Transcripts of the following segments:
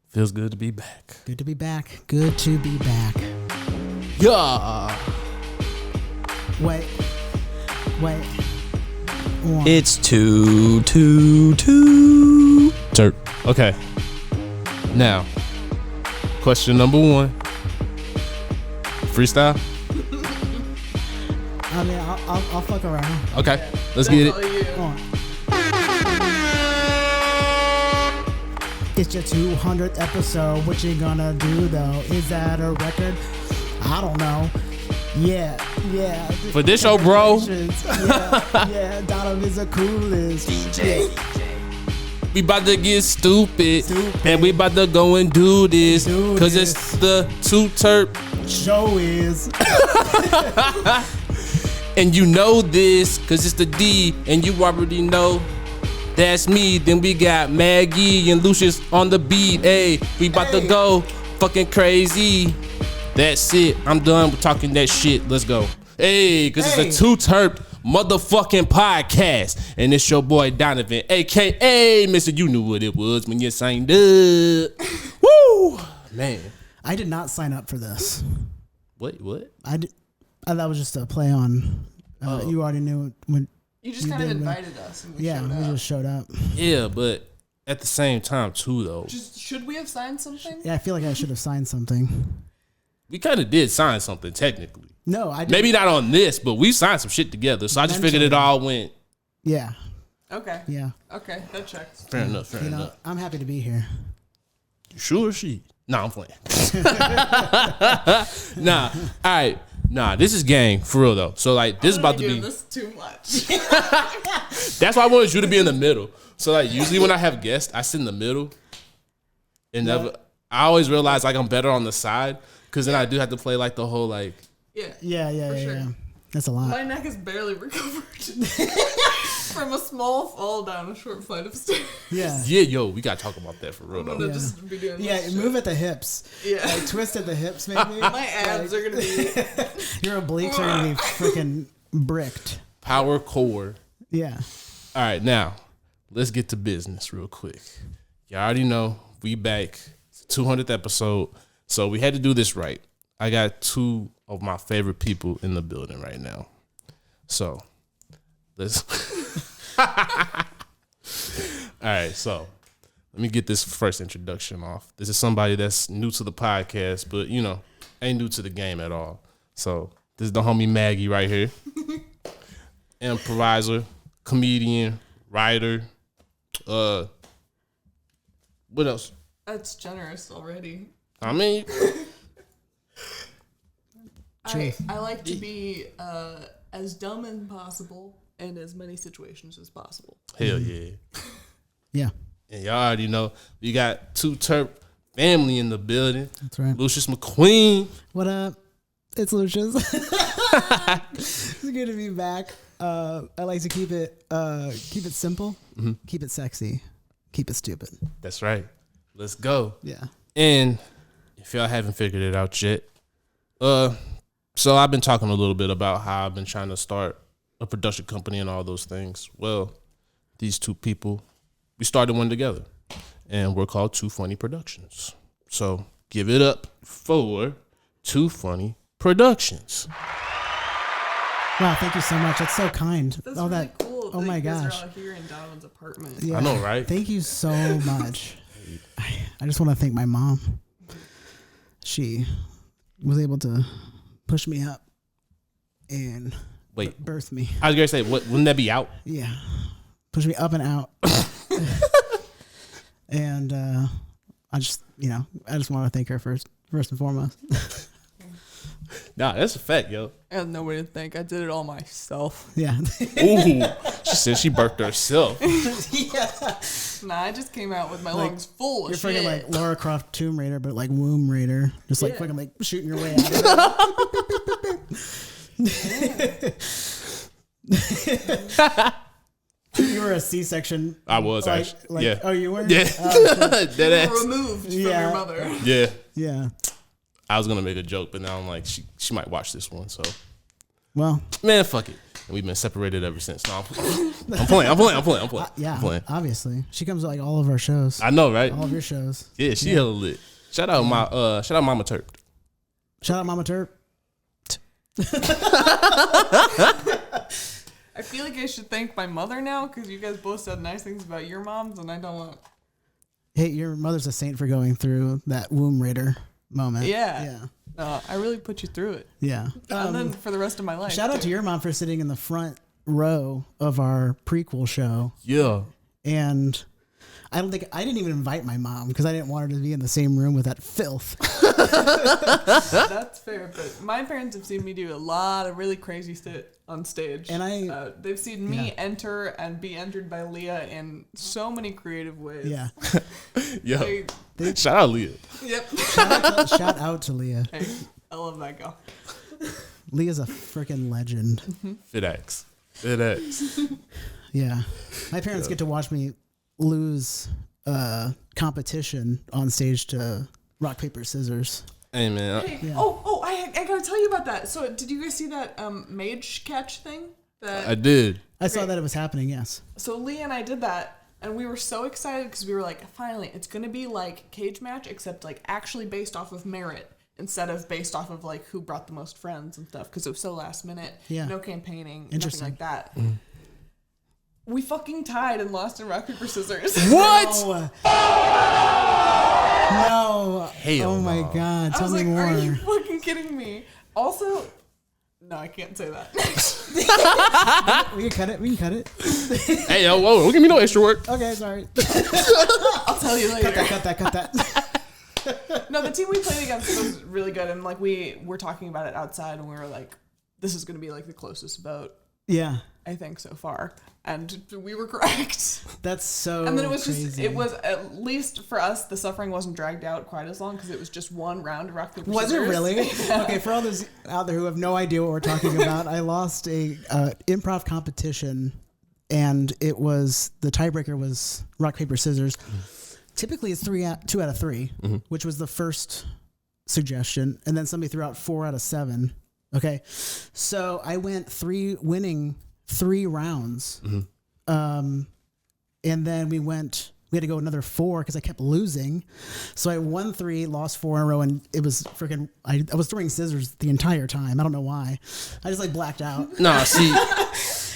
Feels good to be back. Good to be back. Good to be back. Yeah. Wait. One. It's 2-2-2. Okay. Now, question number 1. Freestyle? I mean, I'll fuck around. Okay. Let's get it. Go on. It's your 200th episode. What you gonna do though? Is that a record? I don't know. Yeah. For this show, bro. Yeah. Donovan's the coolest. DJ. We about to get stupid. And we about to go and do this. Cause it's the Too T3rp show is. And you know this, cause it's the D, and you already know that's me. Then we got Maggie and Lucius on the beat. Hey, we about to go fucking crazy. That's it. I'm done with talking that shit. Let's go. Hey, cause it's a Too T3rp motherfucking podcast. And it's your boy Donovan, aka Mr. You knew what it was when you signed up. Woo! Man. I did not sign up for this. What? That was just a play on. You already knew when. You just kind of invited us. And we just showed up. Yeah, but at the same time too, though. Should we have signed something? Yeah, I feel like I should have signed something. We kind of did sign something technically. No, I didn't. Maybe not on this, but we signed some shit together. So I just figured it all went. Yeah. Okay. Yeah. Okay, that checks. Fair enough. I'm happy to be here. You sure she? Nah, I'm playing. Nah, all right. Nah, this is gang for real though. So like, this is about to be. This too much. That's why I wanted you to be in the middle. So like, usually when I have guests, I sit in the middle, and I always realize like I'm better on the side, because then I do have to play like the whole like. Yeah. That's a lot. My neck is barely recovered from a small fall down a short flight of stairs. Yeah, yo, we gotta talk about that for real though. Just be doing move at the hips. Yeah, like twist at the hips, maybe. My abs are gonna be. Your obliques are gonna be freaking bricked. Power core. Yeah. All right, now let's get to business real quick. You already know we back, 200th episode, so we had to do this right. I got 2 of my favorite people in the building right now. So, let's... All right, so let me get this first introduction off. This is somebody that's new to the podcast, but, ain't new to the game at all. So, this is the homie Maggie right here. Improviser, comedian, writer. What else? That's generous already. I mean... I like to be as dumb as possible in as many situations as possible. Hell yeah. Yeah. And y'all already know we got Too T3rp family in the building. That's right. Lucius McQueen. What up? It's Lucius. It's good to be back. I like to keep it simple, keep it sexy, keep it stupid. That's right. Let's go. Yeah. And if y'all haven't figured it out yet, so I've been talking a little bit about how I've been trying to start a production company and all those things. Well, these 2 people, we started one together, and we're called Too Funny Productions. So give it up for Too Funny Productions. Wow, thank you so much. That's so kind. That's really cool. Oh my gosh. You guys are out here in Donovan's apartment. Yeah. I know, right? Thank you so much. I just want to thank my mom. She was able to push me up and birth me. I was going to say, wouldn't that be out? Yeah. Push me up and out. And I just want to thank her first and foremost. Nah, that's a fact, yo. I have nobody to thank. I did it all myself. Yeah. Ooh. She said she birthed herself. Yeah. Nah, I just came out with my lungs full of shit. You're freaking like Lara Croft Tomb Raider, but like Womb Raider. Just like fucking like shooting your way out of it. You were a C-section. I was actually. Yeah. Oh, you were? Yeah. You were removed from your mother. Yeah. Yeah. I was gonna make a joke, but now I'm like, she might watch this one, so. Well, man, fuck it. and we've been separated ever since. No, I'm playing. Yeah, I'm playing. obviously. She comes to like all of our shows. I know, right? All of your shows. Yeah, she hella lit. Shout out Mama Terp. Shout out Mama Terp. I feel like I should thank my mother now because you guys both said nice things about your moms, and I don't want. Hey, your mother's a saint for going through that womb raider moment. Yeah. I really put you through it. Yeah. And then for the rest of my life. Shout out to your mom for sitting in the front row of our prequel show. Yeah. And I didn't even invite my mom because I didn't want her to be in the same room with that filth. That's fair, but my parents have seen me do a lot of really crazy shit on stage. And they've seen me enter and be entered by Leah in so many creative ways. Yeah. Yo. Shout out Leah. Yep. Shout out to Leah. Hey, I love that girl. Leah's a freaking legend. FitX. Yeah. My parents get to watch me lose competition on stage to rock, paper, scissors. Hey, man. Hey, yeah. I gotta tell you about that. So did you guys see that mage catch thing? I did. I saw that it was happening, yes. So Lee and I did that, and we were so excited because we were like, finally, it's gonna be like cage match, except like actually based off of merit instead of based off of like who brought the most friends and stuff, because it was so last minute. Yeah. No campaigning, Interesting. nothing like that. We fucking tied and lost in rock, paper, scissors. What? No. Hell oh my no. God. I Tell was me like, more. are you fucking kidding me? Also, no, I can't say that. We can cut it. Hey, yo, whoa, don't give me no extra work. Okay, sorry. I'll tell you later. Cut that. No, the team we played against was really good, and like we were talking about it outside, and we were like, this is going to be like the closest vote, Yeah. I think, so far. And we were correct. That's so And then it was crazy. it was, at least for us, the suffering wasn't dragged out quite as long because it was just one round of rock, paper, Was it scissors. really? Yeah. Okay, for all those out there who have no idea what we're talking about, I lost a improv competition, and it was, the tiebreaker was rock, paper, scissors. Typically it's 2 out of 3, which was the first suggestion, and then somebody threw out 4 out of 7. Okay, so I went winning 3 rounds, and then we had to go another 4 because I kept losing. So I won 3, lost 4 in a row, and it was freaking. I was throwing scissors the entire time. I don't know why. I just like blacked out. Nah, see.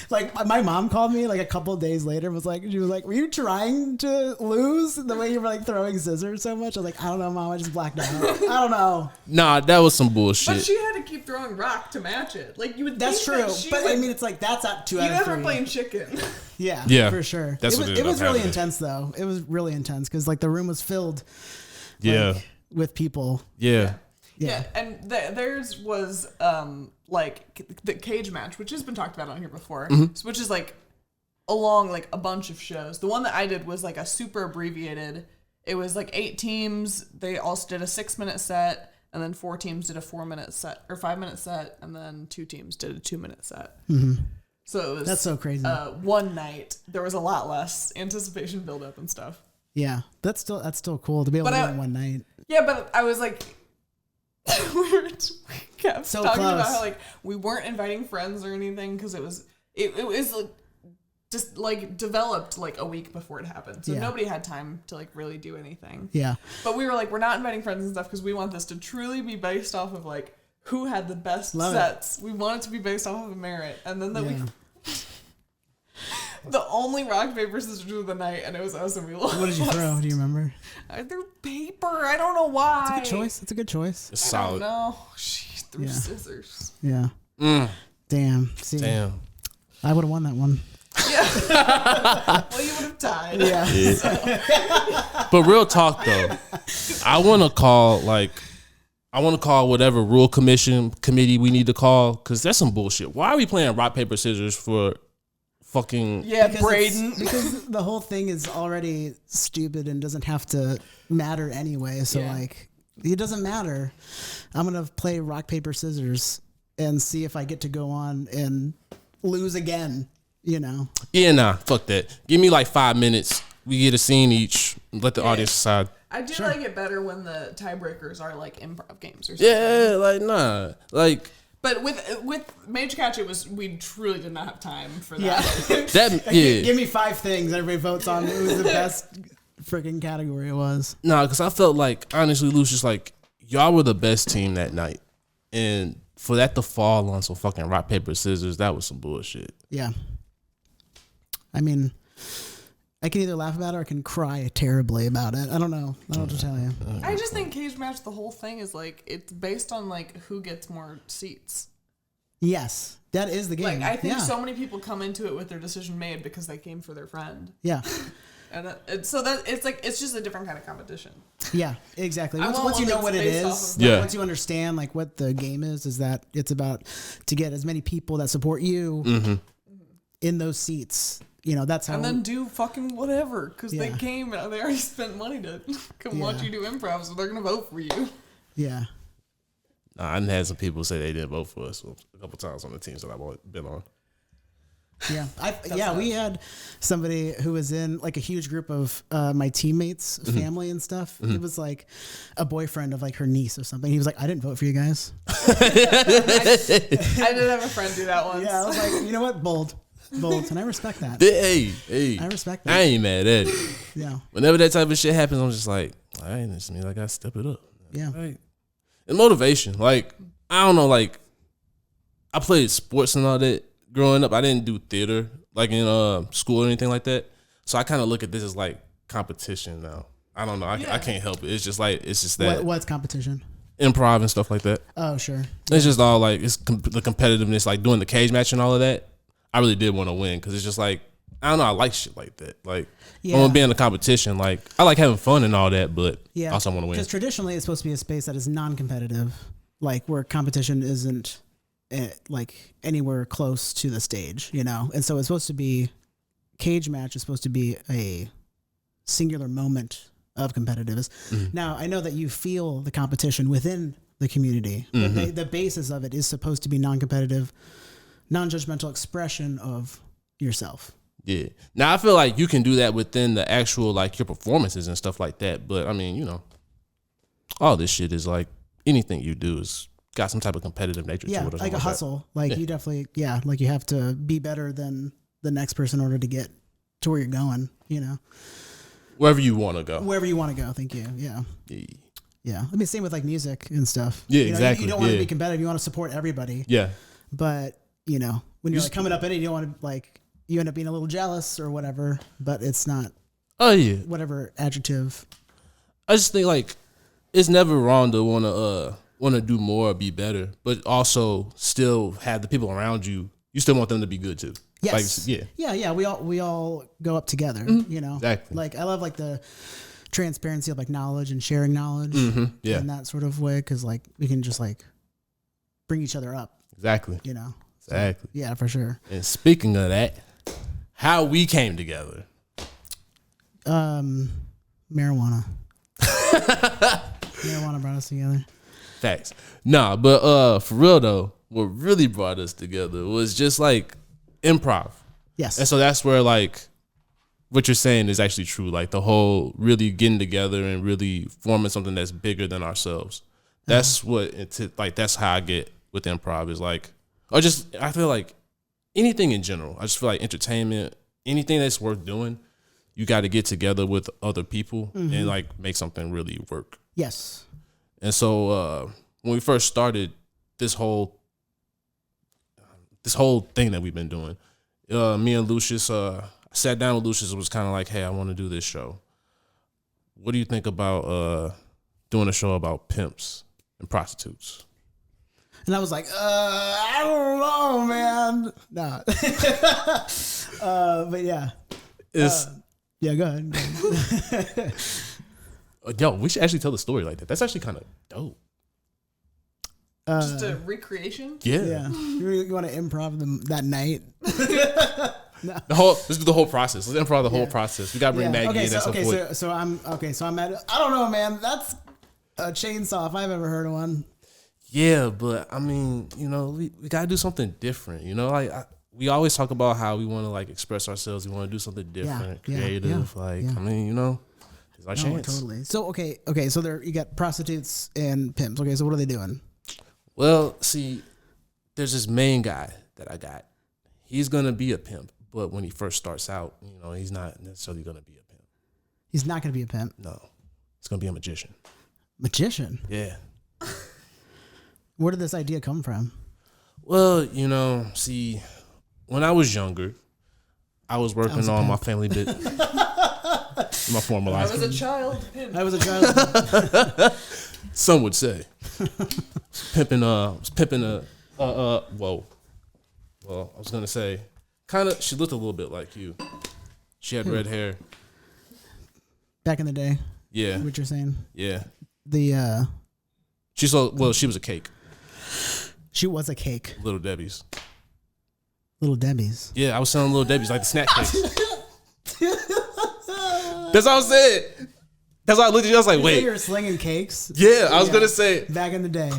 Like my mom called me like a couple of days later. She was like, "Were you trying to lose the way you were like throwing scissors so much?" I was like, "I don't know, Mom. I just blacked out. I don't know." Nah, that was some bullshit. But she had to keep throwing rock to match it. Like, you would That's think true, that she but would, I mean, it's like that's at 2 you out of 3. ever playing chicken? Yeah, for sure. That's it what was, it it was ended up really happening. intense, though. It was really intense because like the room was filled, Yeah. like, with people. Yeah. Yeah, and theirs was like the cage match, which has been talked about on here before, which is like along like a bunch of shows. The one that I did was like a super abbreviated. It was like 8 teams. They all did a 6-minute set, and then 4 teams did a 4-minute set or 5-minute set, and then 2 teams did a 2-minute set. So it was That's so crazy. One night there was a lot less anticipation build up and stuff. Yeah, that's still cool to be able to do it in one night. Yeah, but I was like, we kept So talking close. about how like we weren't inviting friends or anything because it was like just like developed like a week before it happened, so nobody had time to like really do anything. Yeah, but we were like, we're not inviting friends and stuff because we want this to truly be based off of like who had the best Love sets. We want it to be based off of merit, and then we. The only rock, paper, scissors of the night, and it was us, and we lost. what did you throw? Do you remember? I threw paper. I don't know why. It's a good choice. It's a good choice. It's I don't solid. know. She threw scissors. Yeah. Damn. See, Damn. I would have won that one. Yeah. Well, you would have tied. Yeah. But real talk though, I want to call whatever rule committee we need to call, because that's some bullshit. Why are we playing rock, paper, scissors for fucking... Yeah, Because Braden. because the whole thing is already stupid and doesn't have to matter anyway. So like, it doesn't matter. I'm gonna play rock, paper, scissors and see if I get to go on and lose again. You know? Yeah, nah, fuck that. Give me like 5 minutes. We get a scene each. Let the audience decide. I do like it better when the tiebreakers are like improv games or something. Yeah, like nah, like But with Mage Catch, we truly did not have time for that. Yeah. Give me 5 things everybody votes on. It was the best freaking category it was. Nah, because I felt like, honestly, Lucius, like, y'all were the best team that night. And for that to fall on some fucking rock, paper, scissors, that was some bullshit. Yeah. I mean, I can either laugh about it or I can cry terribly about it. I don't know. I don't know what to tell you. I just think cage match, the whole thing is like, it's based on like who gets more seats. Yes, that is the game. Like, I think so many people come into it with their decision made because they came for their friend. Yeah. And so that it's like, it's just a different kind of competition. Yeah, exactly. Once you know what it is, once you understand like what the game is that it's about to get as many people that support you in those seats. You know, that's how. And then do fucking whatever, because they came and they already spent money to come watch you do improv, so they're gonna vote for you. Yeah. I had some people say they didn't vote for us a couple times on the teams that I've been on. Yeah, we had somebody who was in like a huge group of my teammates, family and stuff. It was like a boyfriend of like her niece or something. He was like, I didn't vote for you guys. I did have a friend do that once. Yeah, I was like, you know what? Bold, and I respect that. Hey, I respect that. I ain't mad at it. Yeah. Whenever that type of shit happens, I'm just like, all right, this means I gotta step it up. Yeah. All right. And motivation, like, I don't know, like, I played sports and all that growing up. I didn't do theater like in school or anything like that. So I kind of look at this as like competition now. I don't know. I can't help it. It's just that. What's competition? Improv and stuff like that. Oh, sure. It's just all like, it's the competitiveness, like doing the cage match and all of that. I really did want to win because it's just like, I don't know. I like shit like that. Like, I want to be in a competition. Like, I like having fun and all that, but I also want to win. Because traditionally, it's supposed to be a space that is non-competitive, like where competition isn't like anywhere close to the stage, you know. And so it's supposed to be, cage match is supposed to be a singular moment of competitiveness. Now, I know that you feel the competition within the community. But the basis of it is supposed to be non-competitive, non-judgmental expression of yourself. Yeah. Now I feel like you can do that within the actual, like, your performances and stuff like that. But I mean, you know, all this shit is like, anything you do is got some type of competitive nature to it. Yeah, like a hustle. Like you definitely, like you have to be better than the next person in order to get to where you're going, you know. Wherever you want to go. Wherever you want to go, thank you. Yeah. Yeah. I mean, same with like music and stuff. Yeah, you know, exactly. You don't want to be competitive. You want to support everybody. Yeah. But, you know, when you're like coming up in it, you don't want to like, you end up being a little jealous or whatever, but it's not. Oh, yeah. Whatever adjective. I just think like, it's never wrong to want to do more or be better, but also still have the people around you. You still want them to be good too. Yes. Like, yeah. We all go up together. You know. Exactly. Like I love like the transparency of like knowledge and sharing knowledge. Yeah. In that sort of way, because like we can just like bring each other up. Exactly. You know. So, Exactly. Yeah, for sure. And speaking of that, how we came together. Marijuana. Marijuana brought us together. Facts. Nah, but for real though, what really brought us together was just like improv. Yes. And so that's where like what you're saying is actually true. Like the whole really getting together and really forming something that's bigger than ourselves. That's that's how I get with improv is like, or just, I feel like anything in general. I just feel like entertainment, anything that's worth doing, you got to get together with other people and like make something really work. Yes. And so when we first started this whole thing that we've been doing, me and Lucius, I sat down with Lucius and was kind of like, hey, I want to do this show. What do you think about doing a show about pimps and prostitutes? And I was like, I don't know, man. Nah. But yeah. Yeah, go ahead. Yo, we should actually tell the story like that. That's actually kind of dope. Just a recreation? Yeah. You want to improv that night? No. Let's do the whole process. Let's improv the whole process. We gotta bring Maggie in at some point. So I'm at, I don't know, man. That's a chainsaw if I've ever heard of one. Yeah, but I mean, you know, we gotta do something different. You know, like we always talk about how we want to like express ourselves. We want to do something different, creative. I mean, you know, it's our chance. Totally. So okay. So there you got prostitutes and pimps. Okay, so what are they doing? Well, see, there's this main guy that I got. He's gonna be a pimp, but when he first starts out, he's not necessarily gonna be a pimp. He's not going to be a pimp. No, he's gonna be a magician. Magician? Yeah. Where did this idea come from? Well, see, when I was younger, I was working on my family bit, my former life. I was a child pimp. I was a child. Some would say, pimping a. Whoa. Well, I was gonna say, kind of. She looked a little bit like you. She had red hair. Back in the day. Yeah. What you're saying? Yeah. She was a cake. She was a cake. Little Debbie's. Little Debbie's. Yeah, I was selling Little Debbie's, like the snack cakes. That's all I said. That's why I looked at you. I was like, wait. You were slinging cakes? Yeah, I was gonna say. Back in the day,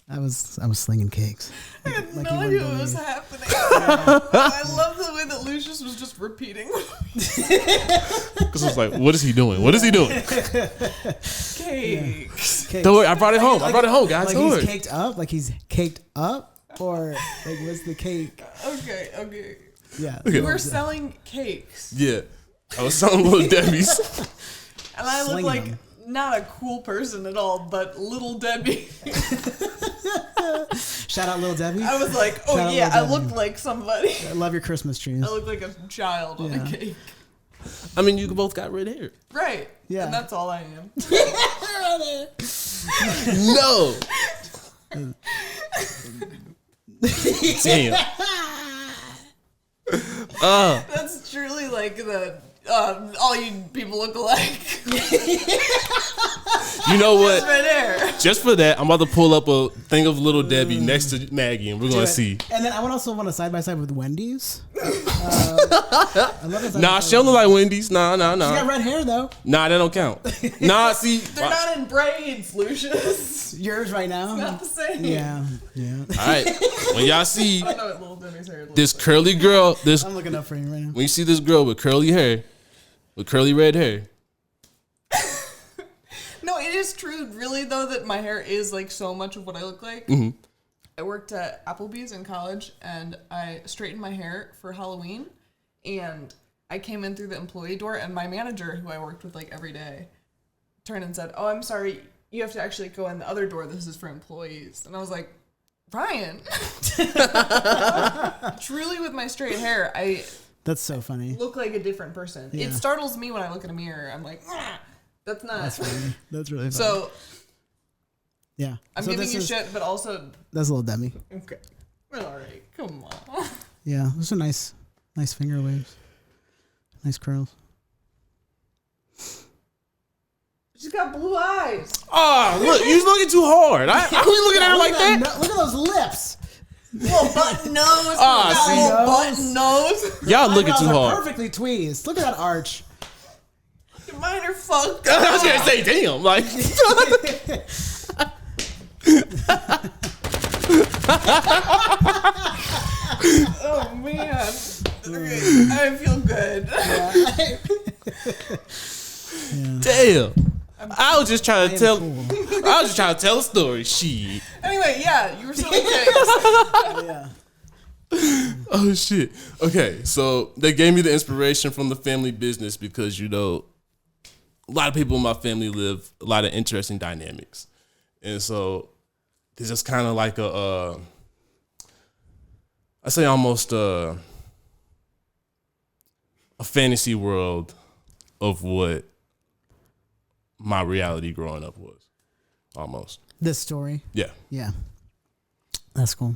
I was slinging cakes. I had Like no you idea wouldn't what was believe. happening. I love the way that Lucius was just repeating. Because I was like, what is he doing? What is he doing? Cakes. Cakes. Don't worry, I brought it home. I brought it home, guys. Like Don't he's worry. caked up? Like he's caked up? Or like what's the cake? Okay. Yeah. Okay. We're selling cakes. Yeah, I was selling Little Debbie's. And I look Slinging like them. not a cool person at all, but Little Debbie. Shout out Little Debbie. I was like, Shout out yeah, I Little look like somebody. I love your Christmas trees. I look like a child on a Yeah. cake. I mean, you both got red hair. Right. Yeah. And that's all I am. No. Damn. That's truly like the all you people look alike. You know what? Red hair. Just for that, I'm about to pull up a thing of Little Debbie next to Maggie, and we're Do gonna it. see. And then I would also want a side by side with Wendy's. I love this. Nah, she don't look like Wendy's. Nah. She got red hair though. Nah, that don't count. Nah, see. They're not in braids, Lucius. Yours right now. Not the same. Yeah. All right. When y'all see I know what Little Debbie's hair looks this curly girl, I'm looking up for you right now. when you see this girl with curly hair, with curly red hair, No, it is true, really, though, that my hair is like so much of what I look like. Mm-hmm. I worked at Applebee's in college, and I straightened my hair for Halloween. And I came in through the employee door, and my manager, who I worked with like every day, turned and said, "Oh, I'm sorry, you have to actually go in the other door. This is for employees." And I was like, "Ryan." Truly, with my straight hair, I That's so funny. look like a different person. Yeah. It startles me when I look in a mirror. I'm like, "Ah, that's not." That's funny. That's really funny. So yeah. I'm So giving this you is- shit, but also That's Little Debbie. okay. All right, come on. Yeah. Those are nice finger waves. Nice curls. She's got blue eyes. oh look, you looking too hard. I was looking at her like that. Look at those lips. Little button nose. Ah, got a see? little button nose. Y'all looking Eyebrows too are hard. perfectly tweezed. Look at that arch. Mine are fucked I was up. gonna say, damn, like. Oh man. Okay, I feel good. Damn. I was just trying to tell. Cool. I was just trying to tell a story. Shit. Anyway, yeah, you were selling cakes. Yeah. Oh shit. Okay, so they gave me the inspiration from the family business because a lot of people in my family live a lot of interesting dynamics, and so there's just kind of like I say almost a fantasy world of what my reality growing up was, almost. This story. Yeah. Yeah. That's cool.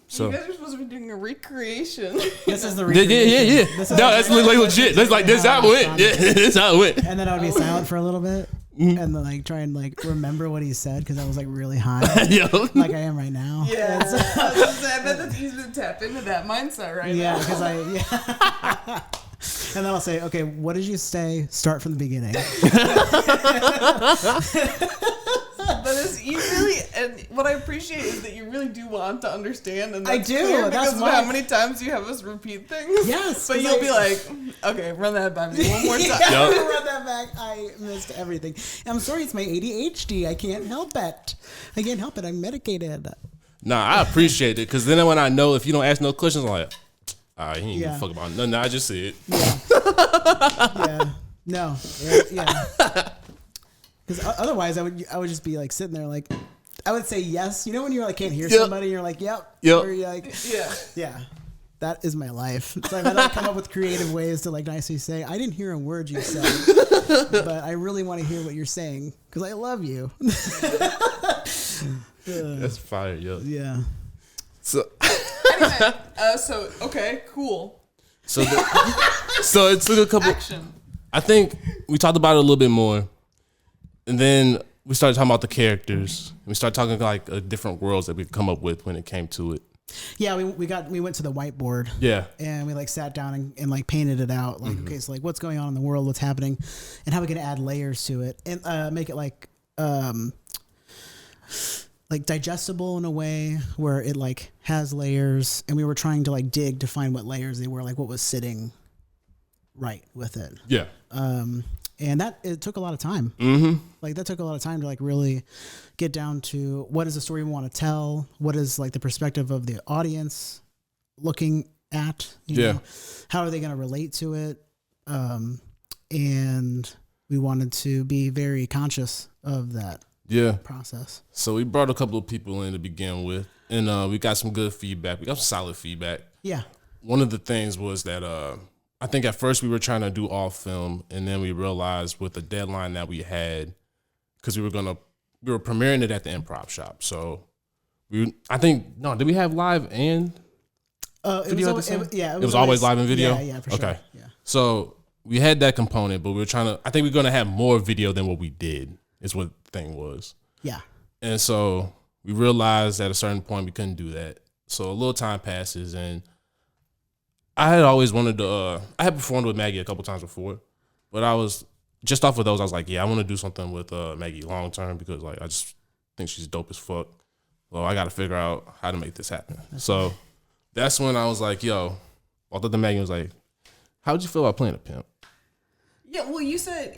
So. You guys are supposed to be doing a recreation. This is the Yeah. recreation. This No, is- that's like legit. That's like this how it went. Yeah, this how it went. And then I would be silent for a little bit, and then like try and like remember what he said because I was like really high, Yo. like I am right now. Yeah. I was gonna say, I bet that's easy to tap into that mindset right Yeah, now. because and then I'll say, okay, what did you say? Start from the beginning. But you really, and what I appreciate is that you really do want to understand, and I that's do, clear that's because of why- how many times you have us repeat things. Yes, but 'cause you'll I- be like, okay, run that by me one more time. Yeah, run that back. I missed everything. I'm sorry, it's my ADHD. I can't help it. I'm medicated. Nah, I appreciate it because then when I know if you don't ask no questions, I'm like, all right, he ain't Yeah. gonna fuck about nothing. I just said. Yeah. No. Yeah. Because otherwise, I would just be like sitting there like, I would say yes. You know when you like can't hear somebody, and you're like, yep. Or you're like, yeah. That is my life. So I've had to come up with creative ways to like nicely say, I didn't hear a word you said, but I really want to hear what you're saying because I love you. That's fire, yo. Yeah. So, Anyway, okay, cool. so it took a couple. Action. I think we talked about it a little bit more, and then we started talking about the characters. We started talking like different worlds that we could come up with when it came to it. Yeah, we went to the whiteboard. Yeah. And we like sat down and like painted it out. Like, okay, so like what's going on in the world, what's happening, and how we can add layers to it and make it like digestible in a way where it like has layers. And we were trying to like dig to find what layers they were, like what was sitting right with it. Yeah. And it took a lot of time. Like that took a lot of time to like really get down to what is the story we want to tell? What is like the perspective of the audience looking at, you know, how are they going to relate to it? And we wanted to be very conscious of that process. So we brought a couple of people in to begin with, and we got some good feedback. We got some solid feedback. Yeah. One of the things was that I think at first we were trying to do all film, and then we realized with the deadline that we had, because we were premiering it at the Improv Shop. So did we have live and video at the same? It was always live and video? Yeah, for sure. Okay. Yeah. So we had that component, but we were I think we're going to have more video than what we did, is what the thing was. Yeah. And so we realized at a certain point we couldn't do that. So a little time passes, and I had always wanted to, I had performed with Maggie a couple times before, but I was, just off of those, I was like, yeah, I want to do something with Maggie long term because like I just think she's dope as fuck. Well, I got to figure out how to make this happen. So that's when I was like, yo, walked up to Maggie and was like, how'd you feel about playing a pimp? Yeah, well, you said,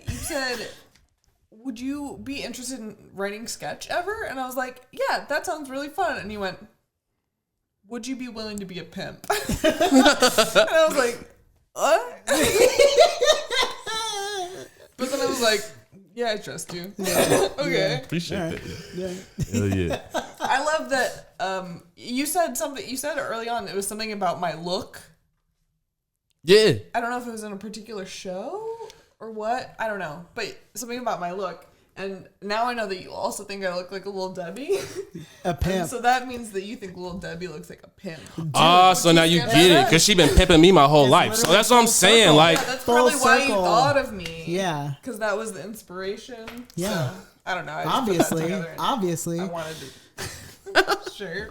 would you be interested in writing sketch ever? And I was like, yeah, that sounds really fun. And you went, would you be willing to be a pimp? And I was like, what? But then I was like, yeah, I trust you. Yeah. Okay. Yeah. Appreciate that. Yeah. Hell yeah. I love that you said something, you said early on, it was something about my look. Yeah. I don't know if it was in a particular show or what. I don't know. But something about my look. And now I know that you also think I look like a little Debbie. A pimp. And so that means that you think little Debbie looks like a pimp. So now you get it. Because she been pimping me my whole life. So that's what I'm saying. Circle. Like, yeah, that's probably why you thought of me. Yeah. Because that was the inspiration. Yeah. So, I don't know. I Obviously. I wanted to. Sure.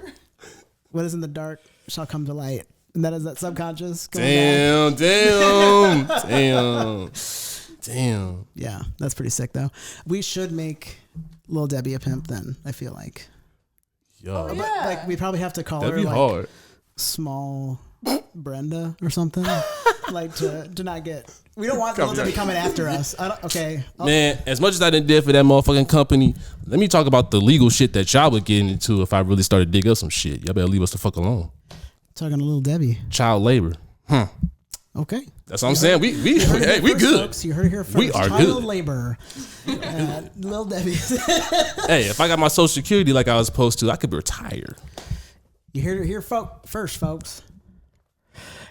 What is in the dark shall come to light. And that is that subconscious. Damn. Yeah, that's pretty sick though. We should make Lil Debbie a pimp then, I feel like. Yo. Oh, yeah. But, like we probably have to call That'd her be like hard. Small Brenda or something. Like to not get, we don't want Lil Debbie coming after us. Man, as much as I did for that motherfucking company, let me talk about the legal shit that y'all would get into if I really started to dig up some shit. Y'all better leave us the fuck alone. Talking to Lil Debbie. Child labor. Okay. That's what I'm saying. We good. Folks. You heard it here first. We are Child good. Labor. Lil Debbie. Hey, if I got my Social Security like I was supposed to, I could be retired. You heard it here first, folks.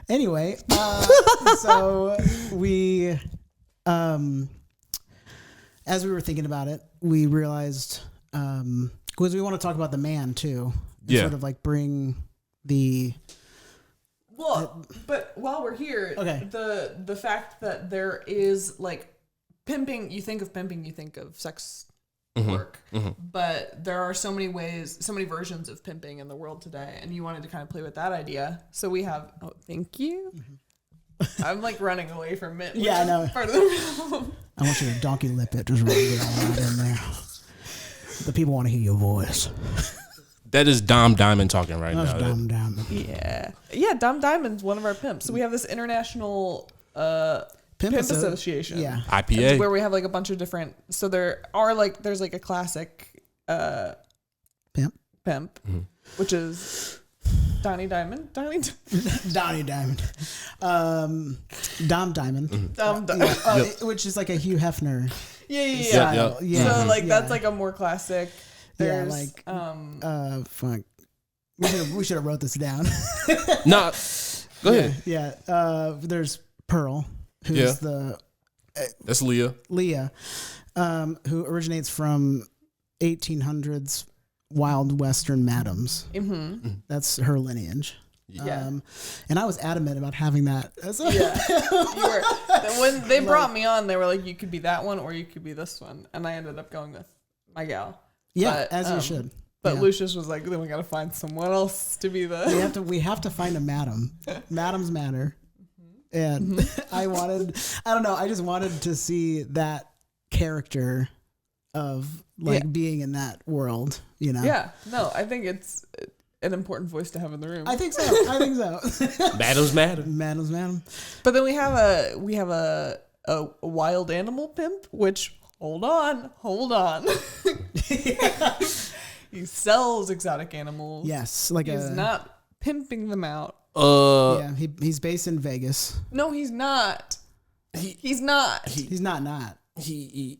Anyway, so we, as we were thinking about it, we realized, because we want to talk about the man too. And sort of like bring the... Well, but while we're here, the fact that there is like pimping, you think of sex work, but there are so many ways, so many versions of pimping in the world today, and you wanted to kind of play with that idea. So we have, thank you. I'm like running away from it. Yeah, I know. Part of the problem. I want you to donkey lip it, just really get all right in there. The people want to hear your voice. That is Dom Diamond talking right now. Dom Diamond. Yeah. Yeah, Dom Diamond's one of our pimps. So we have this international pimp association. Yeah. IPA. Where we have like a bunch of different, so there's like a classic pimp. pimp, which is Donnie Diamond. Donnie Diamond. Dom Diamond. Which is like a Hugh Hefner. Yeah. So like that's like a more classic. There's, fuck. We should have wrote this down. No, go ahead. Yeah. There's Pearl, who's that's Leah. Who originates from 1800s wild western madams. Mm-hmm. That's her lineage. Yeah. And I was adamant about having that. When they brought me on, they were like, you could be that one or you could be this one. And I ended up going with my gal. Yeah, but, as you should. But Lucius was like, then we got to find someone else to be the... We have to find a madam. Madams matter. And I just wanted to see that character of being in that world, you know? Yeah, no, I think it's an important voice to have in the room. I think so. Madams matter. Madams matter. But then we have a wild animal pimp, which hold on. He sells exotic animals. Yes, he's not pimping them out. He's based in Vegas. No, he's not. He's not. He's not. Okay.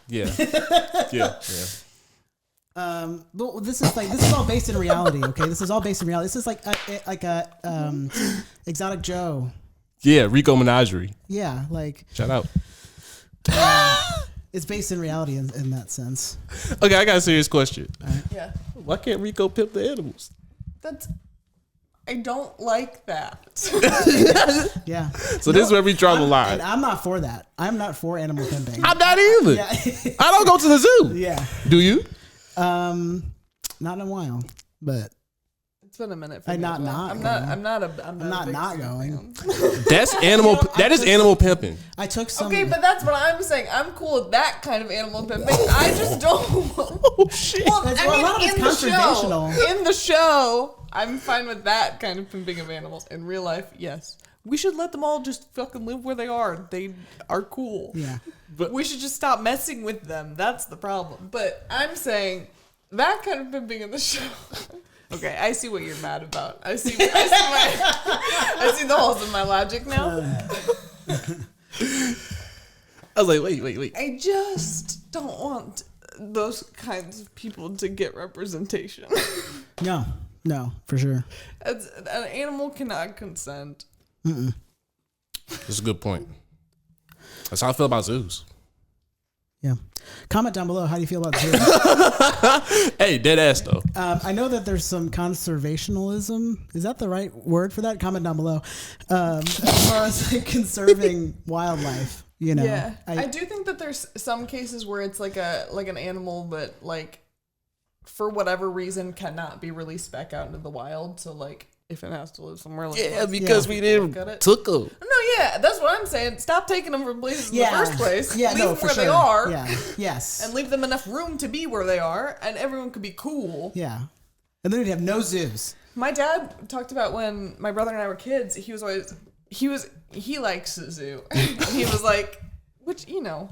Yeah. But this is all based in reality. Okay, this is all based in reality. This is like a Exotic Joe. Yeah, Rico Menagerie. Yeah, like shout out. It's based in reality in that sense. Okay, I got a serious question. Right. Yeah. Why can't Rico pimp the animals? I don't like that. Yeah. So this is where we draw the line. And I'm not for that. I'm not for animal pimping. I'm not either. Yeah. I don't go to the zoo. Yeah. Do you? Not in a while, but it's been a minute for me. I'm not going. That's animal. That is animal pimping. I took some. Okay, but that's what I'm saying. I'm cool with that kind of animal pimping. I just don't. Oh shit. Well, a lot of it's conservational. In the show, I'm fine with that kind of pimping of animals. In real life, yes. We should let them all just fucking live where they are. They are cool. Yeah. But we should just stop messing with them. That's the problem. But I'm saying that kind of pimping in the show. Okay, I see what you're mad about. I see the holes in my logic now. I was like, wait. I just don't want those kinds of people to get representation. No, for sure. An animal cannot consent. That's a good point. That's how I feel about zoos. Yeah. Comment down below. How do you feel about zoos? Hey, dead ass though. I know that there's some conservationalism. Is that the right word for that? Comment down below. As far as like conserving wildlife, you know. Yeah. I do think that there's some cases where it's like an animal that like for whatever reason cannot be released back out into the wild. So like if it has to live somewhere like because we didn't took them. No, yeah, that's what I'm saying. Stop taking them from places in the first place. Yeah, leave them for where sure. they are. Yeah, yes. And leave them enough room to be where they are, and everyone could be cool. Yeah. And then we'd have no zoos. My dad talked about when my brother and I were kids, he likes the zoo. He was like, which, you know,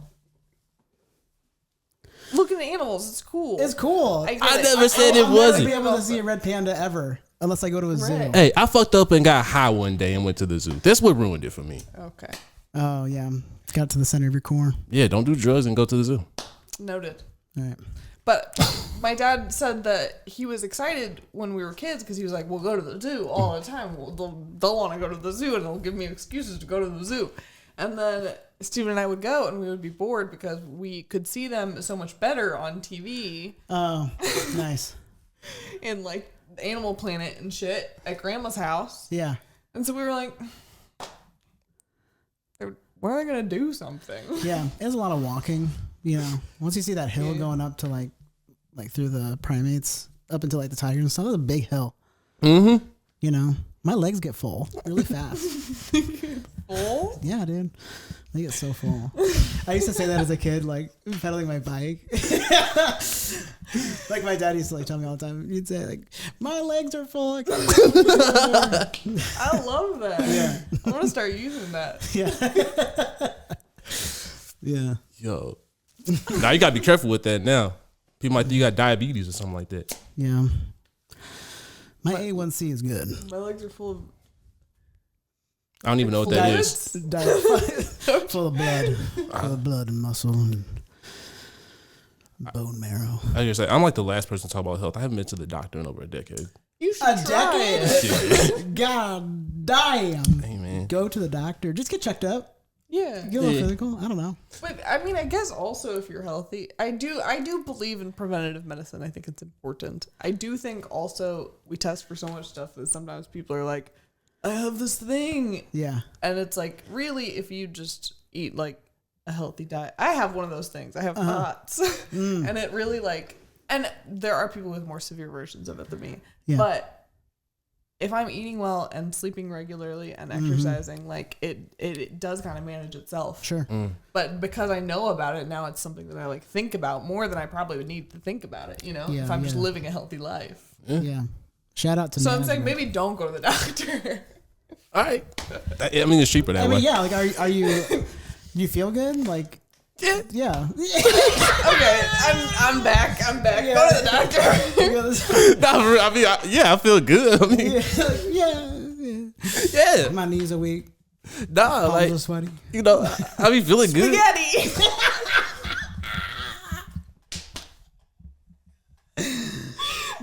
looking at animals, it's cool. It's cool. I never said it wasn't. I'll never be able to see a red panda ever. Unless I go to a zoo. Hey, I fucked up and got high one day and went to the zoo. That's what ruined it for me. Okay. Oh, yeah. Got to the center of your core. Yeah, don't do drugs and go to the zoo. Noted. All right. But my dad said that he was excited when we were kids because he was like, we'll go to the zoo all the time. They'll want to go to the zoo and they'll give me excuses to go to the zoo. And then Steven and I would go and we would be bored because we could see them so much better on TV. Oh, nice. And like Animal Planet and shit at Grandma's house. Yeah. And so we were like, when are they going to do something? Yeah. There's a lot of walking, you know. Once you see that hill going up to like through the primates, up into like the tigers and stuff, it's a big hill. Mm-hmm. You know, my legs get full really fast. Full? Yeah, dude. They get so full. I used to say that as a kid, like pedaling my bike. Like my dad used to like tell me all the time. He'd say like, "My legs are full." I love that. Yeah. I want to start using that. Yeah. Yeah. Yo. Now you gotta be careful with that now. People might think you got diabetes or something like that. Yeah. My A1C is good. My legs are full of. I don't even know what that is. Full of blood. Full of blood and muscle and bone marrow. I just say I'm like the last person to talk about health. I haven't been to the doctor in over a decade. You should try it. God damn. Hey man, go to the doctor. Just get checked up. Yeah. Get a little physical. I don't know. But I mean, I guess also if you're healthy, I do believe in preventative medicine. I think it's important. I do think also we test for so much stuff that sometimes people are like, I have this thing. Yeah. And it's like, really, if you just eat like a healthy diet. I have one of those things. I have POTS. And it really like, and there are people with more severe versions of it than me. Yeah. But if I'm eating well and sleeping regularly and exercising, like it does kind of manage itself. Sure. But because I know about it, now it's something that I like think about more than I probably would need to think about it, you know, if I'm just living a healthy life. Yeah. Shout out to So I'm saying maybe don't go to the doctor. All right. I mean, it's cheaper that way. Yeah. Like, are you, do you feel good? Like, yeah. Okay, I'm back. Yeah. Go to the doctor. I mean, I feel good. I mean, yeah. My knees are weak. Nah, like are sweaty. You know, I be feeling good. Spaghetti.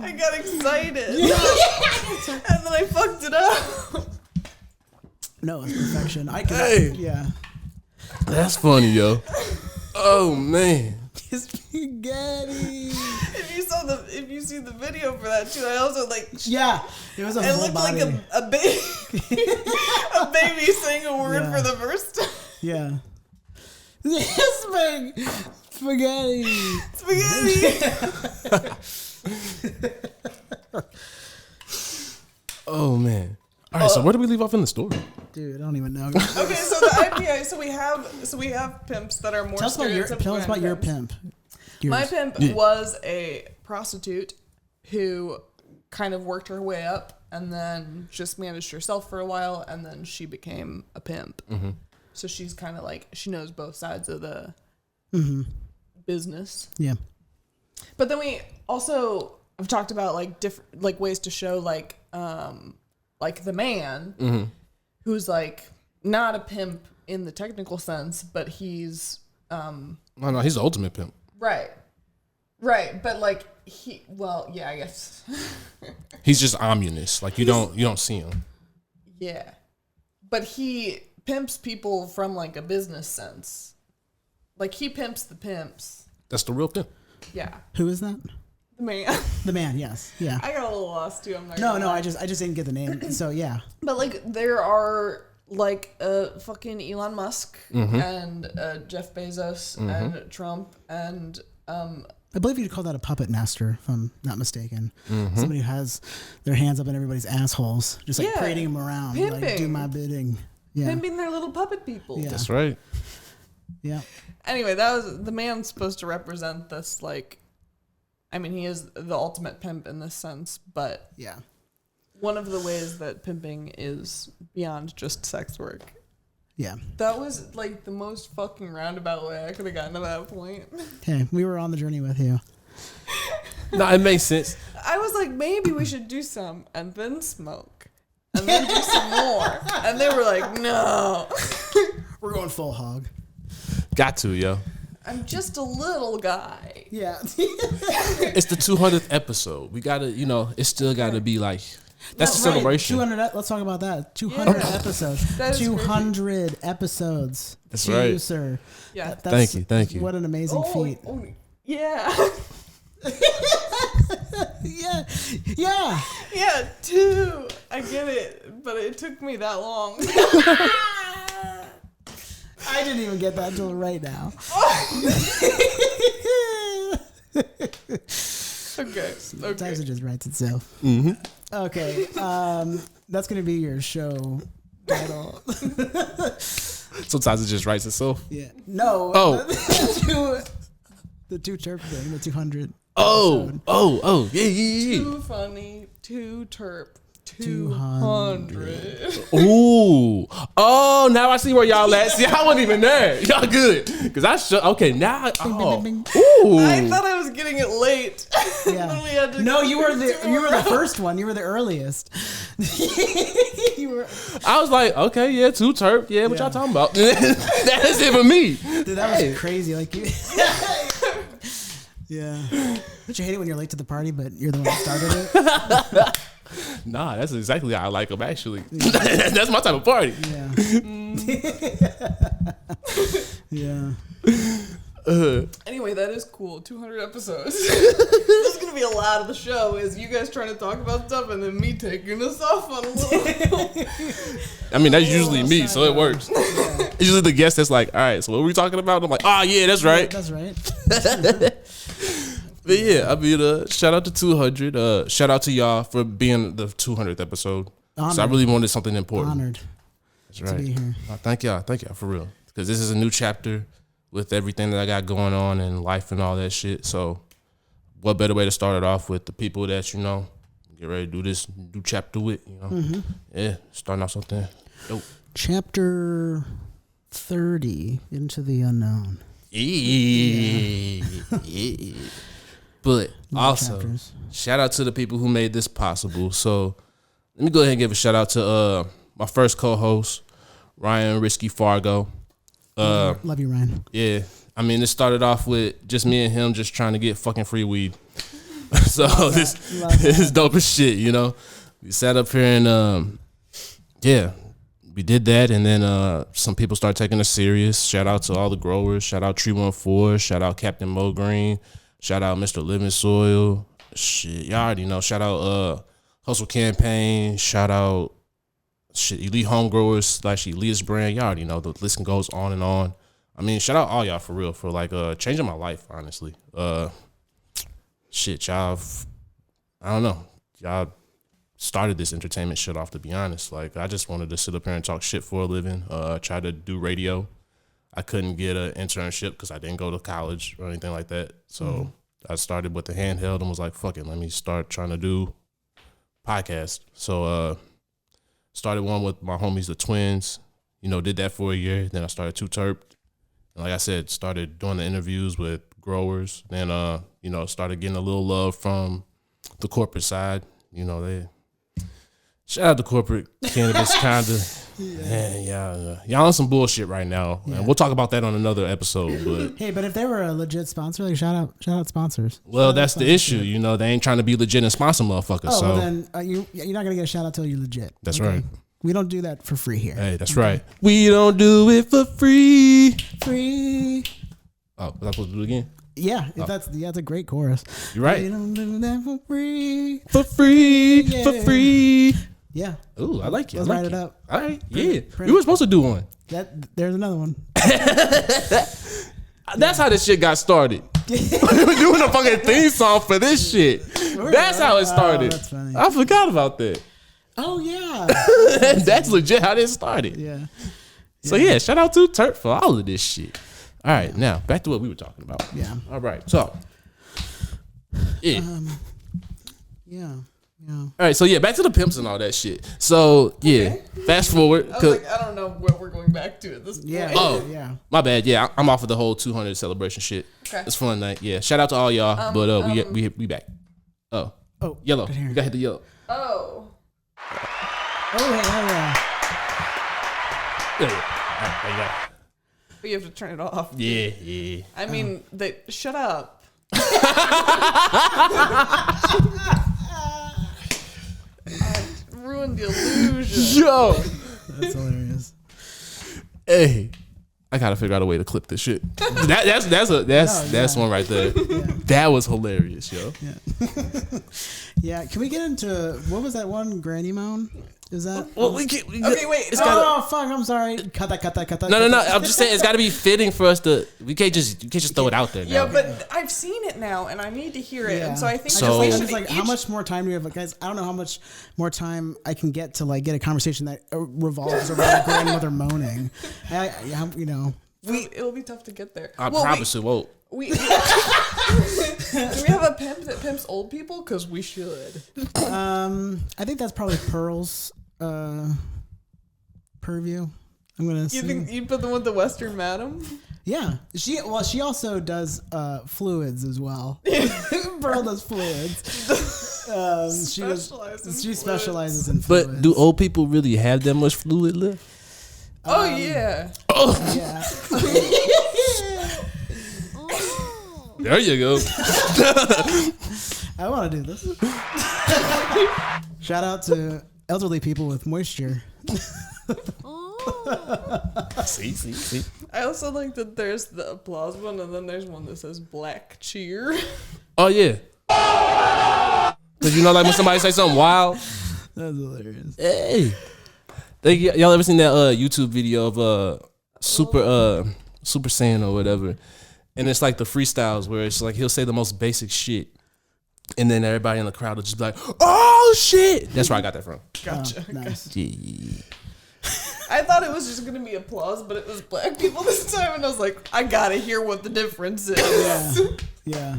I got excited, and then I fucked it up. No, it's perfection. I can. Yeah. That's funny, yo. Oh man. Spaghetti. If you see the video for that too, I also like. Yeah, it was. It looked like a baby, a baby saying a word for the first time. Yeah. Spaghetti. Oh man. All right, so where do we leave off in the story? Dude, I don't even know. Okay, so the IPA, so we have pimps that are more. Tell us about your pimp. My pimp was a prostitute who kind of worked her way up and then just managed herself for a while, and then she became a pimp. Mm-hmm. So she's kind of like, she knows both sides of the business. Yeah. But then we also have talked about like different like ways to show like the man who's like not a pimp in the technical sense, but he's no, he's the ultimate pimp. Right. But like I guess he's just ominous. Like you don't see him. Yeah. But he pimps people from like a business sense. Like he pimps the pimps. That's the real pimp. Yeah. Who is that? The man. The man, yes. Yeah. I got a little lost too. I'm not No, I just didn't get the name. So yeah. But like there are like fucking Elon Musk and Jeff Bezos and Trump and I believe you'd call that a puppet master, if I'm not mistaken. Somebody who has their hands up in everybody's assholes, just like parading them around, pimping. like do my bidding. Yeah. Pimping their little puppet people. Yeah. That's right. Yeah. Anyway, that was the man's supposed to represent this like. I mean, he is the ultimate pimp in this sense, but yeah, one of the ways that pimping is beyond just sex work. Yeah. That was like the most fucking roundabout way I could have gotten to that point. Hey, we were on the journey with you. No, it makes sense. I was like, maybe we should do some and then smoke and then do some more. And they were like, no. We're going full hog. Got to, yo. I'm just a little guy. Yeah. It's the 200th episode. We gotta, it's still gotta be like, that's a celebration. 200. Let's talk about that. 200 episodes. 200 episodes. That's right, you, sir. Yeah. Thank you. What an amazing feat. Oh, yeah. Yeah, 2. I get it, but it took me that long. I didn't even get that until right now. Okay. Sometimes it just writes itself. Mm-hmm. Okay. That's going to be your show title. Sometimes it just writes itself. Yeah. No. Oh. The 2 thing, the 200. Oh. Yeah. Too funny. Too terp. 200. Ooh. Oh, now I see where y'all at. See, I wasn't even there. Y'all good. Because okay, now. Ooh. I thought I was getting it late. Yeah. No, you were the first one. You were the earliest. I was like, okay, yeah, 2Terp. Yeah, what y'all talking about? That is it for me. Dude, that was crazy. Like you. Yeah. Don't you hate it when you're late to the party, but you're the one that started it? Nah, that's exactly how I like them, actually. That's my type of party. Yeah. Yeah. Anyway, that is cool. 200 episodes. This is going to be a lot of the show, is you guys trying to talk about stuff and then me taking us off on a little... I mean, that's usually me, so it works. Yeah. It's usually the guest that's like, all right, so what were we talking about? I'm like, oh, yeah, that's right. Yeah, that's right. But yeah, I mean, shout out to 200. Shout out to y'all for being the 200th episode. Honored. So I really wanted something important. Honored. That's right. To be here. Thank y'all for real. Because this is a new chapter with everything that I got going on in life and all that shit. So what better way to start it off with the people that, get ready to do this new chapter with, Yeah, starting off something dope. Chapter 30, Into the Unknown. Yeah. But New also, chapters. Shout out to the people who made this possible. So let me go ahead and give a shout out to my first co-host, Ryan Risky Fargo. Love you, Ryan. Yeah. I mean, it started off with just me and him just trying to get fucking free weed. So this is dope as shit, We sat up here and we did that, and then some people started taking us serious. Shout out to all the growers. Shout out Tree 14. Shout out Captain Mo Green. Shout out Mr. Living Soil. Shit, y'all already know. Shout out Hustle Campaign. Shout out Elite Home Growers / Elitist Brand. Y'all already know. The list goes on and on. I mean, shout out all y'all for real for like changing my life, honestly. Shit, y'all. I don't know. Y'all started this entertainment shit off, to be honest. Like, I just wanted to sit up here and talk shit for a living. Try to do radio. I couldn't get an internship because I didn't go to college or anything like that. So I started with the handheld and was like, fuck it, let me start trying to do podcast. So started one with my homies, the Twins. Did that for a year. Then I started 2Terp. And like I said, started doing the interviews with growers. Then, started getting a little love from the corporate side. They shout out to corporate cannabis, kind of. Man, y'all on some bullshit right now. Yeah. And we'll talk about that on another episode. But hey, but if they were a legit sponsor, like shout out sponsors. Well, that's the issue. They ain't trying to be legit and sponsor motherfuckers. Oh, so well then you're not gonna get a shout out till you're legit. That's right. We don't do that for free here. Hey, that's right. We don't do it for free. Free. Oh, was I supposed to do it again? Yeah, that's a great chorus. You're right. We don't do that for free. For free. Yeah. For free. Yeah. Ooh, I like it. Let's write it up. All right. Yeah. We were supposed to do one. There's another one. That's how this shit got started. We were doing a fucking theme song for this shit. That's how it started. That's funny. I forgot about that. Oh yeah. That's legit how this started. Yeah. So yeah, shout out to 2Terp for all of this shit. All right, now back to what we were talking about. Yeah. All right. So yeah. Yeah. All right, so yeah, back to the pimps and all that shit. So yeah, fast forward. I was like, I don't know what we're going back to at this point. Yeah. Oh, yeah. My bad. Yeah, I'm off of the whole 200 celebration shit. Okay. It's fun night. Yeah, shout out to all y'all. But we back. Oh, yellow. You gotta hit the yellow. Oh, yeah. There you go. All right, there you go. But you have to turn it off. Yeah. I mean, shut up. I ruined the illusion. Yo, that's hilarious. Hey, I gotta figure out a way to clip this shit. That's one right there. Yeah. That was hilarious, yo. Yeah. Yeah. Can we get into what was that one Granny Moan? Is that? Well, we get, okay, wait. Oh, fuck! I'm sorry. Cut that. No. I'm just saying it's got to be fitting for us to. We can't just throw it out there. Now. Yeah, but I've seen it now, and I need to hear it, and so I think so. we I'm should just like, how much more time do we have, guys? I don't know how much more time I can get to like get a conversation that revolves around grandmother moaning. It'll be tough to get there. I promise it won't. Do we have a pimp that pimps old people? Because we should. I think that's probably Pearl's purview. I'm gonna. You think you put the one with the Western Madam? Yeah, she also does fluids as well. Pearl does fluids. She specializes in fluids. But do old people really have that much fluid left? Oh yeah. Oh Yeah. there you go. I want to do this. Shout out to elderly people with moisture. See. I also like that there's the applause one, and then there's one that says black cheer. Oh yeah. Cause you know, like when somebody say something wild. That's hilarious. Hey. Y'all ever seen that YouTube video of Super Saiyan or whatever? And it's like the freestyles where it's like he'll say the most basic shit, and then everybody in the crowd will just be like, "Oh shit!" That's where I got that from. Gotcha. Nice. Yeah. I thought it was just gonna be applause, but it was black people this time, and I was like, I gotta hear what the difference is. Yeah.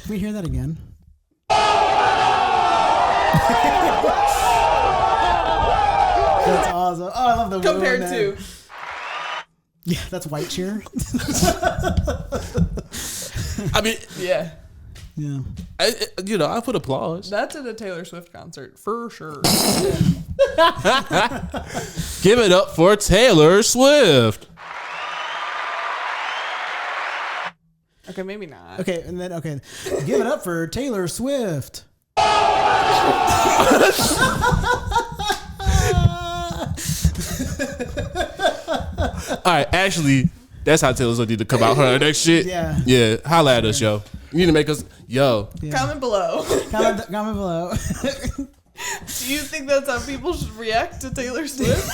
Can we hear that again? That's awesome. Oh, I love the Compared woo, to. man. Yeah, that's white cheer. I mean, Yeah. Yeah. I put applause. That's at a Taylor Swift concert, for sure. Give it up for Taylor Swift. Okay, maybe not. Okay, and then give it up for Taylor Swift. All right, actually, that's how Taylor Swift need to come out her next shit. Yeah. Holla at us, yo. You need to make us, yo. Yeah. Comment below. Comment below. Do you think that's how people should react to Taylor Swift?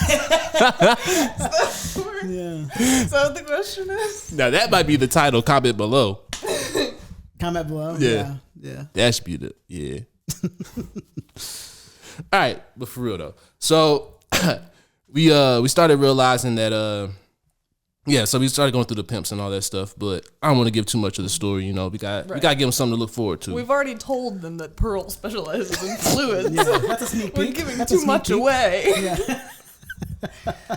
Yeah. Is that what the question is? Now that might be the title. Comment below. Comment below. Yeah. Yeah. That should be the All right, but for real though. So we started realizing that so we started going through the pimps and all that stuff, but I don't want to give too much of the story. We got to give them something to look forward to. We've already told them that Pearl specializes in fluids. Yeah, that's a sneak peek. We're giving too much away. Yeah.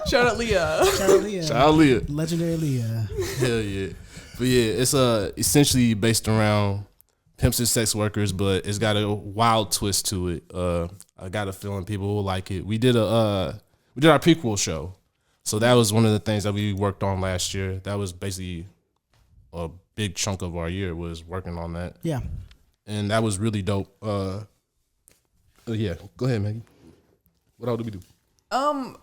Shout out Leah. Shout out Leah. Leah. Legendary Leah. Hell yeah. But yeah, it's essentially based around pimps and sex workers, but it's got a wild twist to it. I got a feeling people will like it. We did our prequel show. So that was one of the things that we worked on last year. That was basically a big chunk of our year was working on that. Yeah. And that was really dope. Yeah, go ahead, Maggie. What all did we do? Oh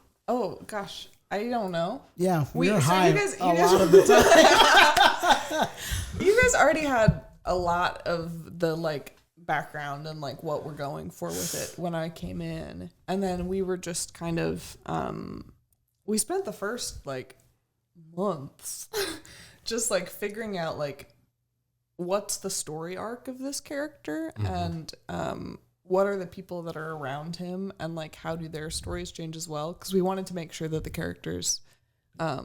gosh, I don't know. Yeah, We- we're so high you guys- a lot of the time. You guys already had a lot of the like background and like what we're going for with it when I came in, and then we were just kind of we spent the first like months just like figuring out like what's the story arc of this character and what are the people that are around him and like how do their stories change as well, because we wanted to make sure that the characters are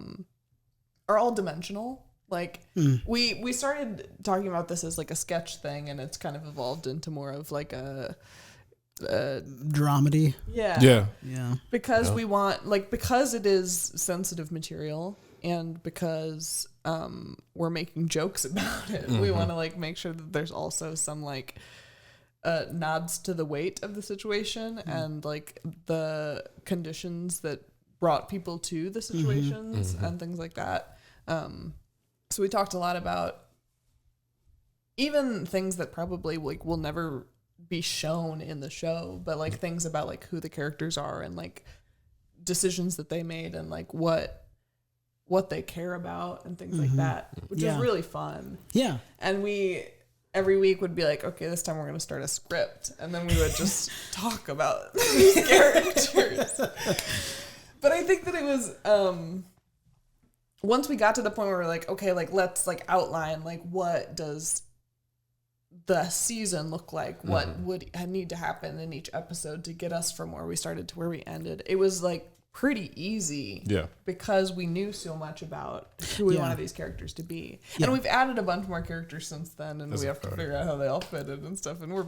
all dimensional. Like we started talking about this as like a sketch thing, and it's kind of evolved into more of like a Dramedy. Yeah. Yeah. because we want like, because it is sensitive material and because we're making jokes about it, we want to like make sure that there's also some like nods to the weight of the situation and like the conditions that brought people to the situations and things like that. So we talked a lot about even things that probably like will never be shown in the show, but like things about like who the characters are and like decisions that they made and like what they care about and things like that, which is really fun. Yeah. And we every week would be like, okay, this time we're going to start a script, and then we would just talk about these characters. But I think that it was once we got to the point where we're like, okay, like let's like outline like what does the season look like, what would need to happen in each episode to get us from where we started to where we ended. It was like pretty easy. Yeah. Because we knew so much about who we wanted these characters to be. Yeah. And we've added a bunch more characters since then, and we have to figure out how they all fit in and stuff. And we're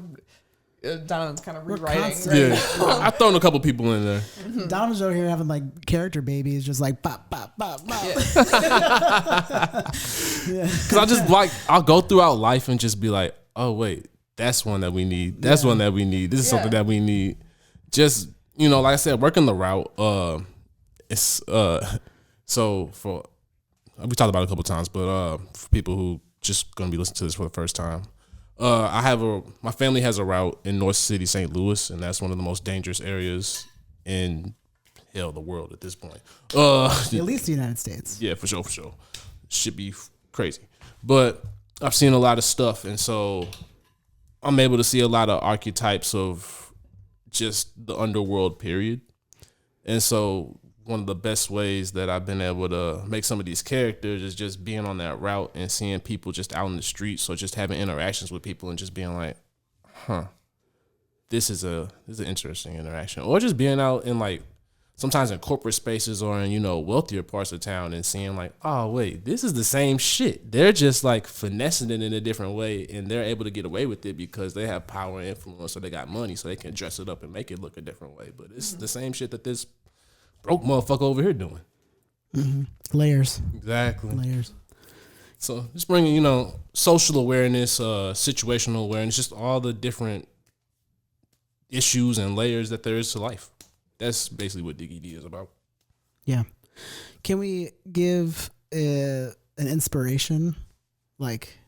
Donovan's kind of rewriting. constantly- Yeah, I've thrown a couple people in there. Donovan's over here having like character babies, just like bop bop bop bop. Because I just like, I'll go throughout life and just be like, oh wait, that's one that we need. That's one that we need. This is something that we need. Just, you know, like I said, working the route. It's so for, we talked about it a couple times, but for people who just gonna be listening to this for the first time, my family has a route in North City, St. Louis, and that's one of the most dangerous areas in the world at this point. At least the United States. Yeah, for sure. Should be crazy. But I've seen a lot of stuff, and so I'm able to see a lot of archetypes of just the underworld period. And so one of the best ways that I've been able to make some of these characters is just being on that route and seeing people just out in the streets, or just having interactions with people and just being like, this is an interesting interaction. Or just being out in like, sometimes in corporate spaces or in, you know, wealthier parts of town and seeing like, oh wait, this is the same shit. They're just like finessing it in a different way, and they're able to get away with it because they have power and influence, so they got money, so they can dress it up and make it look a different way. But it's the same shit that this broke motherfucker over here doing. Layers. Exactly. Layers. So just bringing, you know, social awareness, situational awareness, just all the different issues and layers that there is to life. That's basically what Diggy D is about. Yeah. Can we give an inspiration, like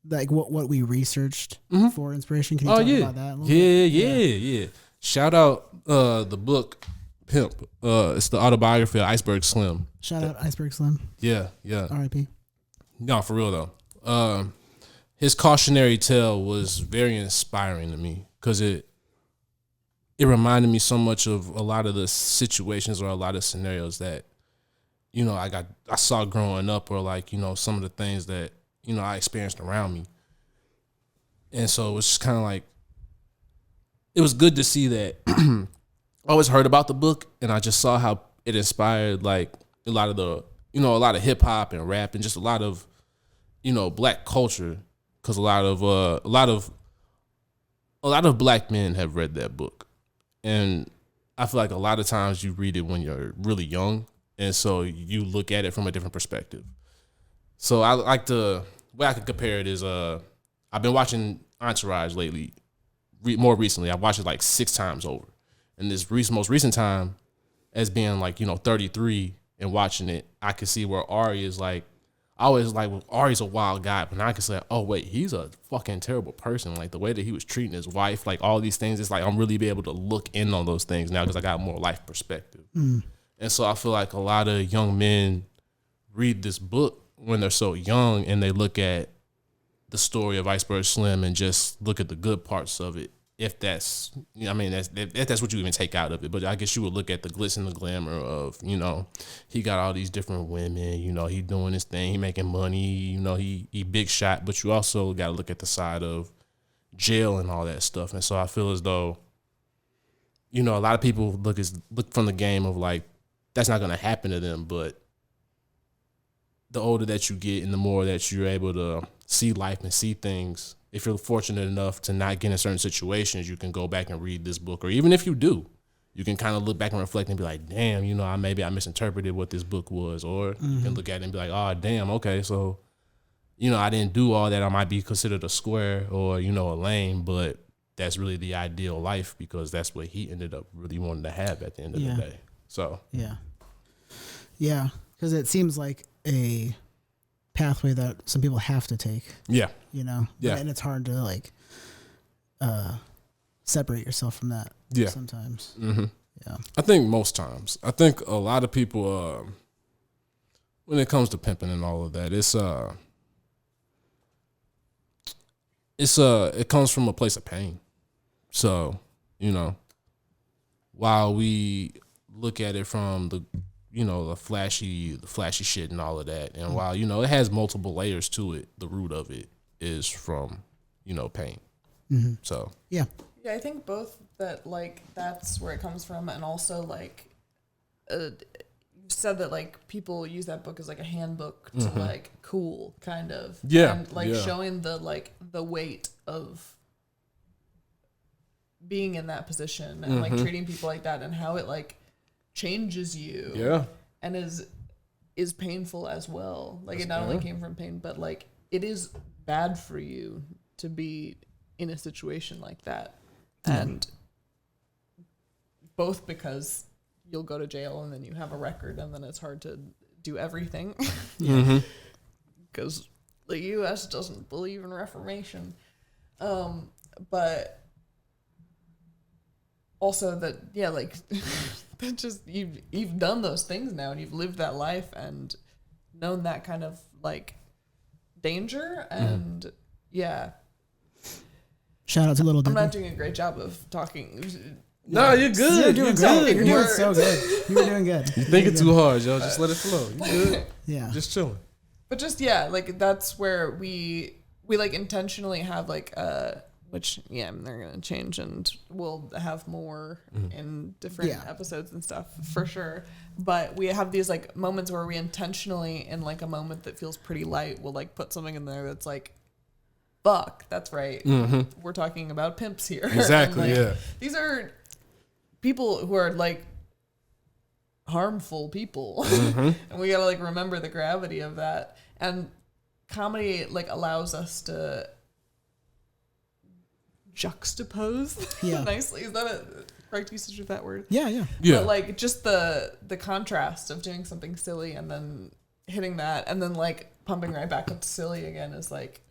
what we researched for inspiration? Can you talk about that a little bit? Yeah. Shout out the book Pimp. It's the autobiography of Iceberg Slim. Shout out Iceberg Slim. Yeah. R.I.P. No, for real though. His cautionary tale was very inspiring to me because it reminded me so much of a lot of the situations or a lot of scenarios that, you know, I saw growing up, or like, you know, some of the things that, you know, I experienced around me. And so it was just kind of like, it was good to see that. I always heard about the book, and I just saw how it inspired like a lot of the, you know, a lot of hip hop and rap and just a lot of, you know, black culture, because a lot of black men have read that book. And I feel like a lot of times you read it when you're really young, and so you look at it from a different perspective. So I like the way I could compare it is I've been watching Entourage lately. More recently, I've watched it like 6 times over. And this most recent time, as being like, you know, 33 and watching it, I could see where Ari is like, I always like, well, Ari's a wild guy, but now I can say, oh wait, he's a fucking terrible person. Like the way that he was treating his wife, like all these things, it's like I'm really be able to look in on those things now because I got more life perspective. And so I feel like a lot of young men read this book when they're so young, and they look at the story of Iceberg Slim and just look at the good parts of it. If that's, I mean, if that's what you even take out of it. But I guess you would look at the glitz and the glamour of, you know, he got all these different women, you know, he doing his thing, he making money, you know, he big shot. But you also got to look at the side of jail and all that stuff. And so I feel as though, you know, a lot of people look from the game of like, that's not going to happen to them. But the older that you get and the more that you're able to see life and see things, if you're fortunate enough to not get in certain situations, you can go back and read this book. Or even if you do, you can kind of look back and reflect and be like, damn, you know, maybe I misinterpreted what this book was. Or you can look at it and be like, oh, damn, okay, so, you know, I didn't do all that. I might be considered a square or, you know, a lame, but that's really the ideal life because that's what he ended up really wanting to have at the end of the day. So. Yeah, because it seems like a pathway that some people have to take. Yeah. You know? Yeah. And it's hard to like separate yourself from that sometimes. Mm-hmm. Yeah. I think most times. I think a lot of people when it comes to pimping and all of that, it comes from a place of pain. So, you know, while we look at it from the, you know, the flashy shit and all of that, and while, you know, it has multiple layers to it, the root of it is from, you know, pain. Mm-hmm. So yeah, I think both that like that's where it comes from, and also like said that like people use that book as like a handbook to like cool kind of and like showing the like the weight of being in that position and like treating people like that and how it like changes you and is painful as well. Like it not only came from pain, but like it is bad for you to be in a situation like that. And both because you'll go to jail and then you have a record and then it's hard to do everything because the U.S. doesn't believe in reformation. But also that, like that just, you've done those things now and you've lived that life and known that kind of like danger and Shout out to Little Dippy. I'm not doing a great job of talking. No, you're good. You're doing good. You're doing so good. You're doing good. You're thinking too hard, yo. Just let it flow. You good? Yeah. Just chilling. But just like that's where we like intentionally have like which they're gonna change and we'll have more in different episodes and stuff for sure. But we have these like moments where we intentionally in like a moment that feels pretty light, we'll like put something in there that's like, fuck, that's right. We're talking about pimps here. Exactly. Like, these are people who are like harmful people and we gotta like remember the gravity of that, and comedy like allows us to juxtapose nicely. Is that a correct usage of that word? Yeah. But like just the contrast of doing something silly and then hitting that and then like pumping right back up to silly again is like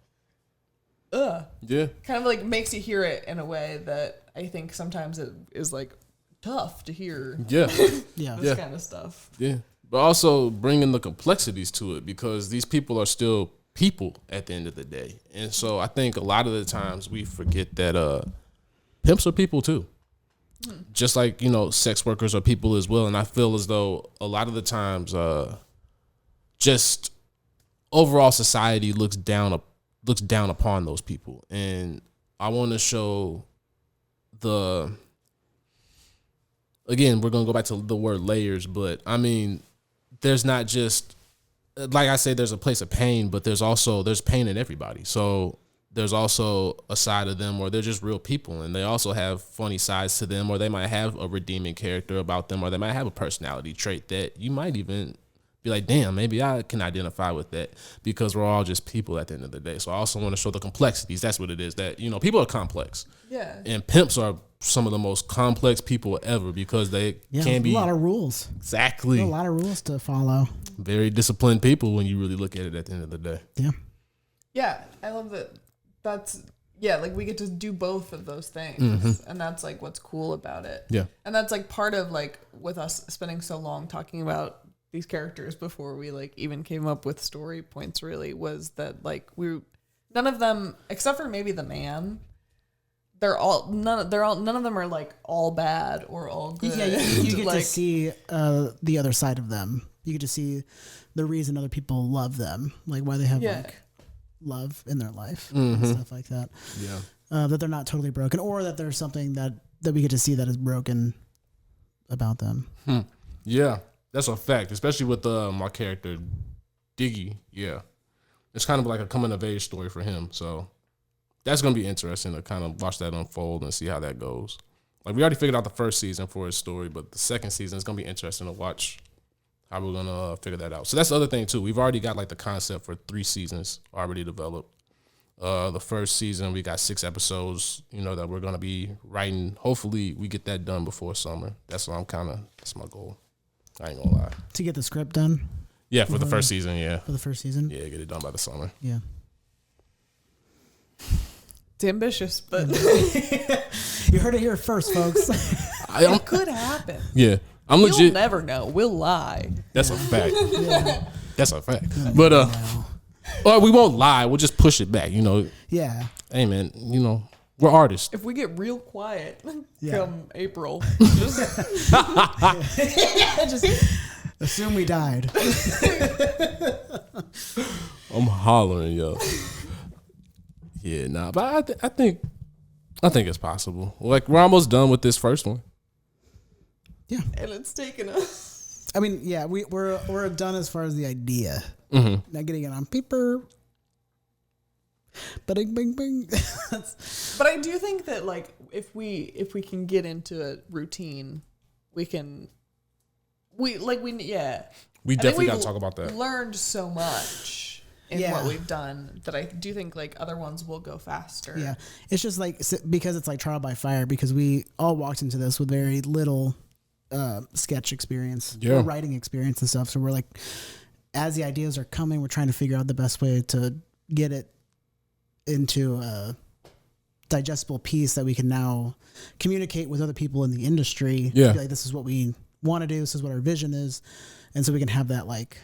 kind of like makes you hear it in a way that I think sometimes it is like tough to hear. This kind of stuff. But also bringing the complexities to it, because these people are still people at the end of the day. And so I think a lot of the times we forget that pimps are people too. Just like, sex workers are people as well. And I feel as though a lot of the times just overall society looks down upon those people. And I want to show again, we're going to go back to the word layers, but I mean, there's not just, like I say, there's a place of pain, but there's pain in everybody. So there's also a side of them where they're just real people and they also have funny sides to them, or they might have a redeeming character about them, or they might have a personality trait that you might even be like, damn, maybe I can identify with that, because we're all just people at the end of the day. So I also want to show the complexities. That's what it is, that, people are complex. Yeah. And pimps are some of the most complex people ever, because they can be a lot of rules. Exactly. A lot of rules to follow. Very disciplined people when you really look at it at the end of the day. Yeah. Yeah. I love that. That's, like we get to do both of those things. And that's like what's cool about it. Yeah. And that's like part of like with us spending so long talking about these characters before we like even came up with story points, really, was that like none of them, except for maybe the man, none of them are like all bad or all good. Yeah, you get to see the other side of them. You get to see the reason other people love them, like why they have like love in their life and stuff like that. Yeah, that they're not totally broken, or that there's something that we get to see that is broken about them. Yeah, that's a fact, especially with my character Diggy. Yeah, it's kind of like a coming of age story for him. So that's going to be interesting to kind of watch that unfold and see how that goes. Like, we already figured out the first season for his story, but the second season is going to be interesting to watch how we're going to figure that out. So that's the other thing, too. We've already got, like, the concept for 3 seasons already developed. The first season, we got 6 episodes, that we're going to be writing. Hopefully, we get that done before summer. That's what that's my goal. I ain't going to lie. To get the script done? Yeah, for the first season, yeah. For the first season? Yeah, get it done by the summer. Yeah. It's ambitious, but you heard it here first, folks. It could happen. Yeah, I'm legit. You'll never know. We'll lie. That's a fact. That's a fact. But or we won't lie. We'll just push it back. Yeah. Hey man, we're artists. If we get real quiet come April, just assume we died. I'm hollering, yo. Yeah, nah, but I think it's possible. Like, we're almost done with this first one. Yeah, and it's taken us I mean, yeah, we're done as far as the idea. Mm-hmm. Not getting it on paper. But bing bing. But I do think that like if we can get into a routine, we definitely got to talk about that. Learned so much in Yeah. what we've done that I do think like other ones will go faster. Yeah, it's just like because it's like trial by fire because we all walked into this with very little sketch experience, or writing experience and stuff. So we're like, as the ideas are coming, we're trying to figure out the best way to get it into a digestible piece that we can now communicate with other people in the industry. Yeah. Be like, this is what we want to do. This is what our vision is. And so we can have that like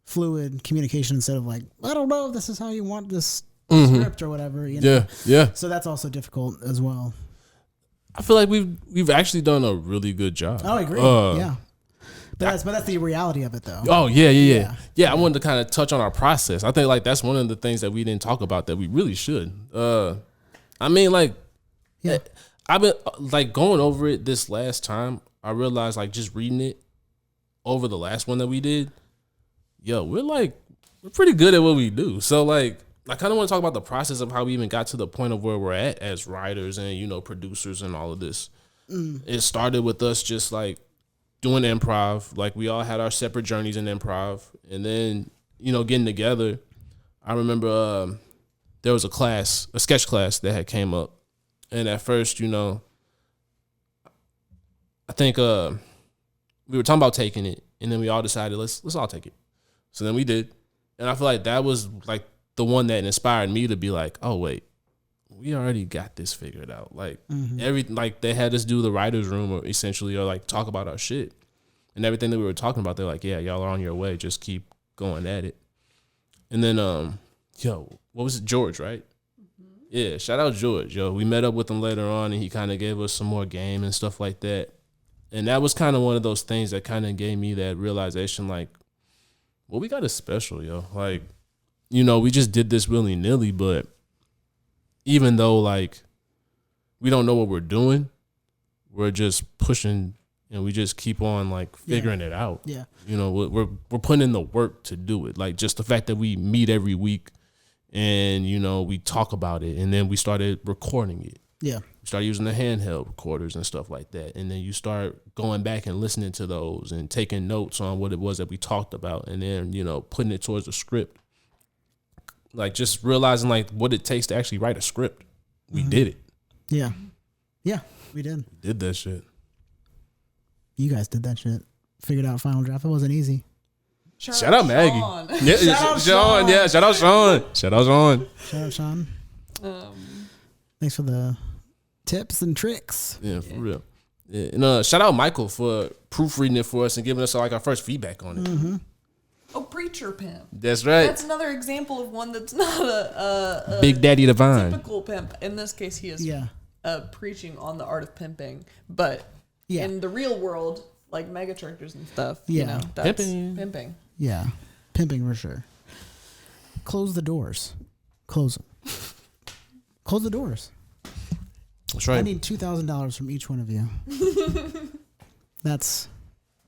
fluid communication instead of like, I don't know, this is how you want this script or whatever. You know? Yeah. So that's also difficult as well. I feel like we've actually done a really good job. Oh, I agree. Yeah. But that's the reality of it though. Oh yeah. I wanted to kind of touch on our process. I think like that's one of the things that we didn't talk about that we really should. I mean like, I've been like going over it this last time. I realized like just reading it over the last one that we did. We're pretty good at what we do. So like, I kind of want to talk about the process of how we even got to the point of where we're at as writers and, you know, producers and all of this. It started with us just like doing improv. Like we all had our separate journeys in improv, and then, you know, getting together. I remember there was a sketch class that had came up, and at first, you know, I think we were talking about taking it, and then we all decided let's all take it. So then we did, and I feel like that was like the one that inspired me to be like, oh wait, we already got this figured out. Like like they had us do the writer's room or essentially, or like talk about our shit and everything that we were talking about. They're like, yeah, y'all are on your way. Just keep going at it. And then, what was it? George, right? Yeah. Shout out George. We met up with him later on and he kind of gave us some more game and stuff like that. And that was kind of one of those things that kind of gave me that realization, like, well, we got a special, like, you know, we just did this willy-nilly, but even though, like, we don't know what we're doing, we're just pushing and we just keep on, like, figuring it out. Yeah. You know, we're putting in the work to do it. Like, just the fact that we meet every week and, you know, we talk about it, and then we started recording it. Yeah. We started using the handheld recorders and stuff like that. And then you start going back and listening to those and taking notes on what it was that we talked about, and then, you know, putting it towards the script. Like, just realizing, like, what it takes to actually write a script. We did it. Yeah. Yeah, we did. We did that shit. You guys did that shit. Figured out final draft. It wasn't easy. Shout out Maggie. Sean. Yeah, shout out Sean. Yeah, shout out Sean. Shout out Sean. Shout out Sean. Thanks for the tips and tricks. Yeah, for real. Yeah. And shout out Michael for proofreading it for us and giving us like our first feedback on it. Oh, Preacher Pimp. That's right. That's another example of one that's not a Big Daddy Divine. typical pimp. In this case, he is Yeah. preaching on the art of pimping. But Yeah. in the real world, like mega churches and stuff, Yeah. you know, that's Pimping. pimping. Yeah. Pimping for sure. Close the doors. Close them. Close the doors. That's right. I need $2,000 from each one of you. That's.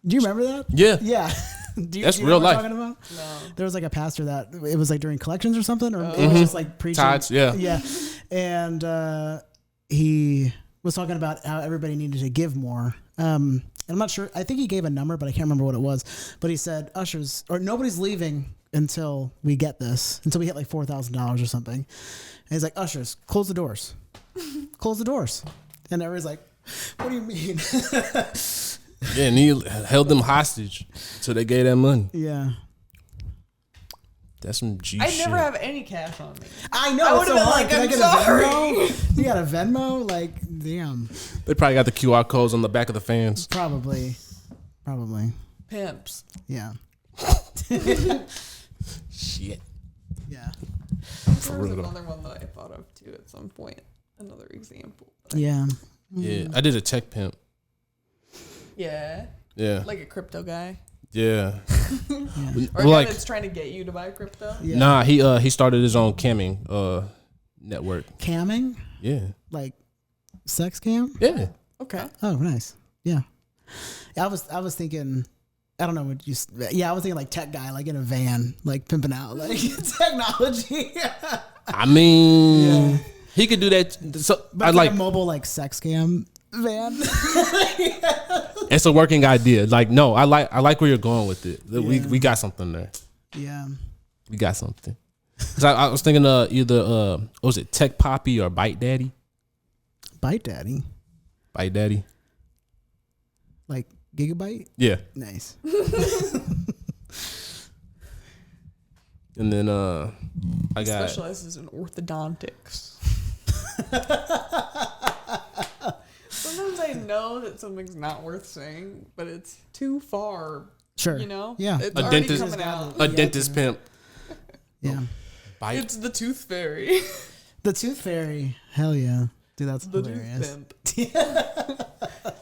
Do you remember that? Yeah. Yeah. That's do you real know what life. I'm talking about? No. There was like a pastor that it was like during collections or something, or it was just like preaching. Tithes, yeah. Yeah. And he was talking about how everybody needed to give more. And I'm not sure. I think he gave a number, but I can't remember what it was. But he said, ushers, or nobody's leaving until we get this, until we hit like $4,000 or something. And he's like, ushers, close the doors. Close the doors. And everybody's like, what do you mean? Yeah, and he held them hostage until they gave that money. Yeah. That's some G I shit. never have any cash on me. I know. I It's would've so been hard. like, Can I I'm get sorry. a Venmo? You got a Venmo? Like, damn. They probably got the QR codes on the back of the fans. Probably. Pimps. Yeah. Shit. Yeah. There was another one that I thought of too at some point. Another example. Yeah. Yeah, I did a tech pimp. Yeah. Yeah. Like a crypto guy. Yeah. Or a guy that's trying to get you to buy crypto. Yeah. Nah, he started his own camming network. Camming? Yeah. Like sex cam? Yeah. Okay. Oh, nice. Yeah. I was thinking I don't know what you. Yeah, I was thinking like tech guy, like in a van, like pimping out, like technology. I mean, he could do that. So But I it's like a mobile like sex cam van. it's a working idea. Like, no, I like where you're going with it. We got something there. Yeah. We got something. Cause I was thinking either what was it, Tech Poppy or Bite Daddy? Bite Daddy. Bite Daddy. Like Gigabyte? Yeah. Nice. And then I got specializes in orthodontics. Sometimes I know that something's not worth saying, but it's too far. Sure. You know? Yeah. It's A already dentist- coming out. a dentist pimp. Yeah. Bite. It's the tooth fairy. The Tooth Fairy. Hell yeah. Dude, that's The hilarious. tooth pimp.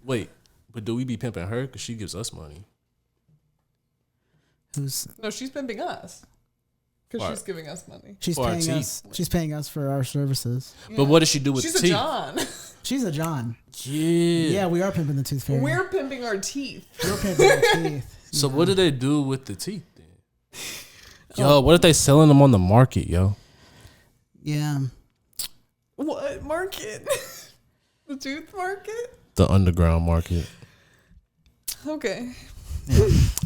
Wait, but do we be pimping her? Because she gives us money. Who's No, she's pimping us. Because Right. she's giving us money. she's For our paying teeth. us? She's paying us for our services. But what does she do with She's the a teeth? John. She's a John. Yeah. Yeah, we are pimping the Tooth Fairy. We're pimping our teeth. We're pimping our teeth. So what do they do with the teeth then? Yo, what if they selling them on the market, yo? Yeah. What market? The tooth market? The underground market. Okay.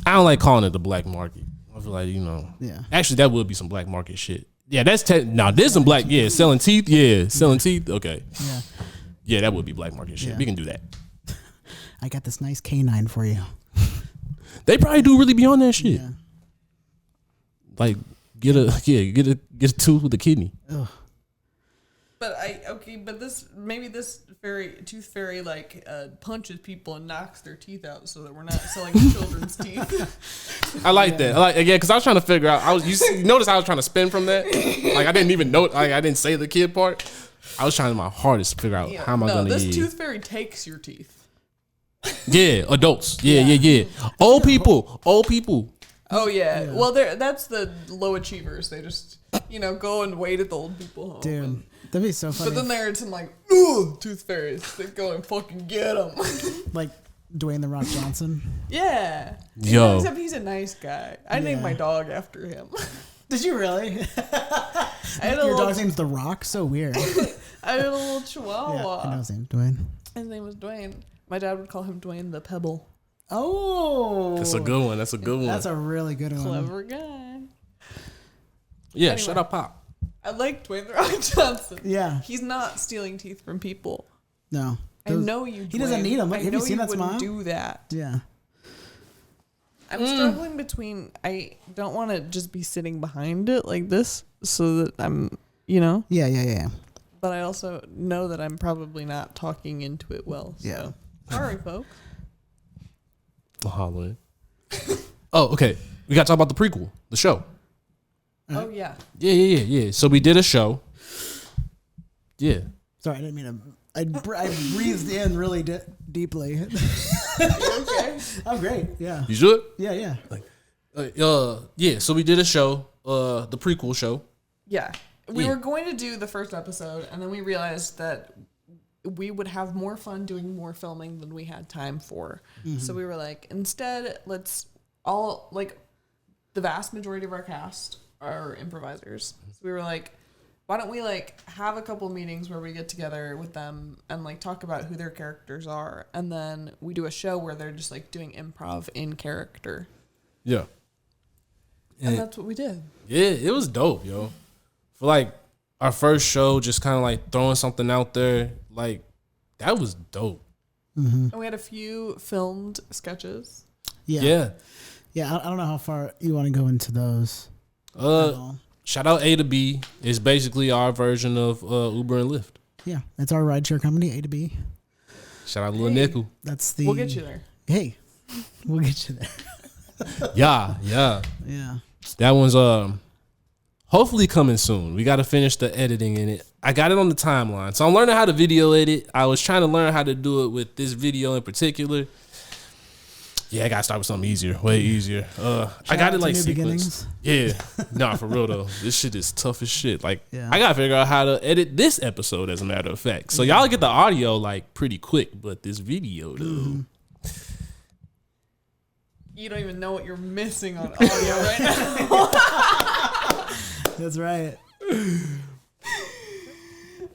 I don't like calling it the black market. I feel like, Yeah. actually that would be some black market shit. Yeah, that's now there's some black, selling teeth. Yeah, selling teeth. Okay. Yeah. Yeah, that would be black market shit. Yeah. We can do that. I got this nice canine for you. They probably do really be on that shit. Yeah. Like get a tooth with a kidney. Ugh. But this tooth fairy like punches people and knocks their teeth out so that we're not selling children's teeth. I like that. I like because I was trying to figure out. You notice I was trying to spin from that. Like I didn't even know. Like I didn't say the kid part. I was trying my hardest to figure out how am I gonna. This tooth fairy takes your teeth. Yeah, adults. Yeah. Old people. Oh yeah. Well, that's the low achievers. They just go and wait at the old people home. Dude, that'd be so funny. But then there's some like tooth fairies that go and fucking get them. Like Dwayne the Rock Johnson. Yeah. Yo. Except he's a nice guy. I named my dog after him. Did you really? Your dog's name's The Rock? So weird. I had a little Yeah, chihuahua. I know his name. Dwayne. His name was Dwayne. My dad would call him Dwayne the Pebble. Oh. That's a good one. That's a good one. That's a really good one. Clever guy. Yeah, Anyway. shut up, Pop. I like Dwayne the Rock Johnson. Yeah. He's not stealing teeth from people. No. I know you. He doesn't need them. I Have know you seen that wouldn't smile? do that. Yeah. I'm struggling between. I don't want to just be sitting behind it like this, so that I'm, Yeah. But I also know that I'm probably not talking into it well. So. Yeah. Sorry, folks. I'll holler in. Oh, okay. We got to talk about the prequel, the show. Oh yeah. Yeah. So we did a show. Yeah. Sorry, I didn't mean to. I breathed in really deeply. Okay. I'm great. Yeah. You should? Yeah. Yeah, so we did a show, the prequel show. Yeah. We Yeah. were going to do the first episode, and then we realized that we would have more fun doing more filming than we had time for. Mm-hmm. So we were like, instead, let's all, like, the vast majority of our cast are improvisers. So we were like, why don't we, like, have a couple meetings where we get together with them and, like, talk about who their characters are. And then we do a show where they're just, like, doing improv in character. Yeah. And that's what we did. Yeah, it was dope, yo. For like our first show, just kind of like throwing something out there, like that was dope. And we had a few filmed sketches. Yeah. I don't know how far you want to go into those. Shout out A to B. It's basically our version of Uber and Lyft. Yeah, it's our rideshare company, A to B. Shout out Lil Nickel. That's the. We'll get you there. Hey, we'll get you there. Yeah. Yeah. That one's hopefully coming soon. We got to finish the editing in it. I got it on the timeline, so I'm learning how to video edit. I was trying to learn how to do it with this video in particular. Yeah, I gotta start with something easier, way easier. I got it like sequence. Yeah, nah, for real though, this shit is tough as shit. Like, Yeah. I gotta figure out how to edit this episode, as a matter of fact. So y'all get the audio like pretty quick, but this video though. You don't even know what you're missing on audio right now. That's right.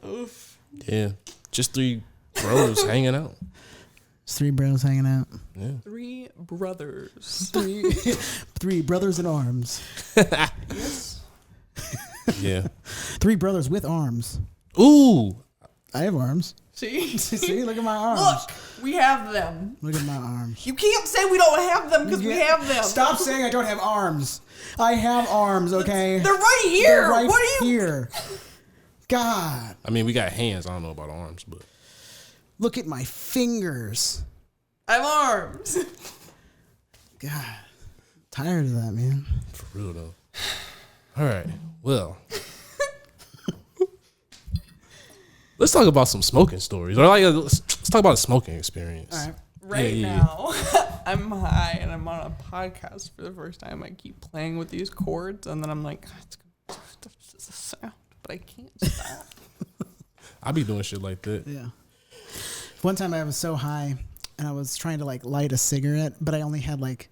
Oof. Yeah, just 3 bros hanging out. It's 3 bros hanging out. Yeah. 3 brothers. 3 brothers in arms. Yes. Yeah. 3 brothers with arms. Ooh. I have arms. See? See, look at my arms. Look, we have them. Look at my arms. You can't say we don't have them because we have them. Stop saying I don't have arms. I have arms, okay? They're right here. They're right what are you? here. God. I mean, we got hands. I don't know about arms, but Look at my fingers. I have arms. God. Tired of that, man. for real though. All right. Well, let's talk about some smoking stories, or like let's talk about a smoking experience. All right. Right Yeah. now, I'm high and I'm on a podcast for the first time. I keep playing with these chords, and then I'm like, God, it's a sound, but I can't stop. I be doing shit like that. Yeah. One time I was so high and I was trying to like light a cigarette, but I only had like,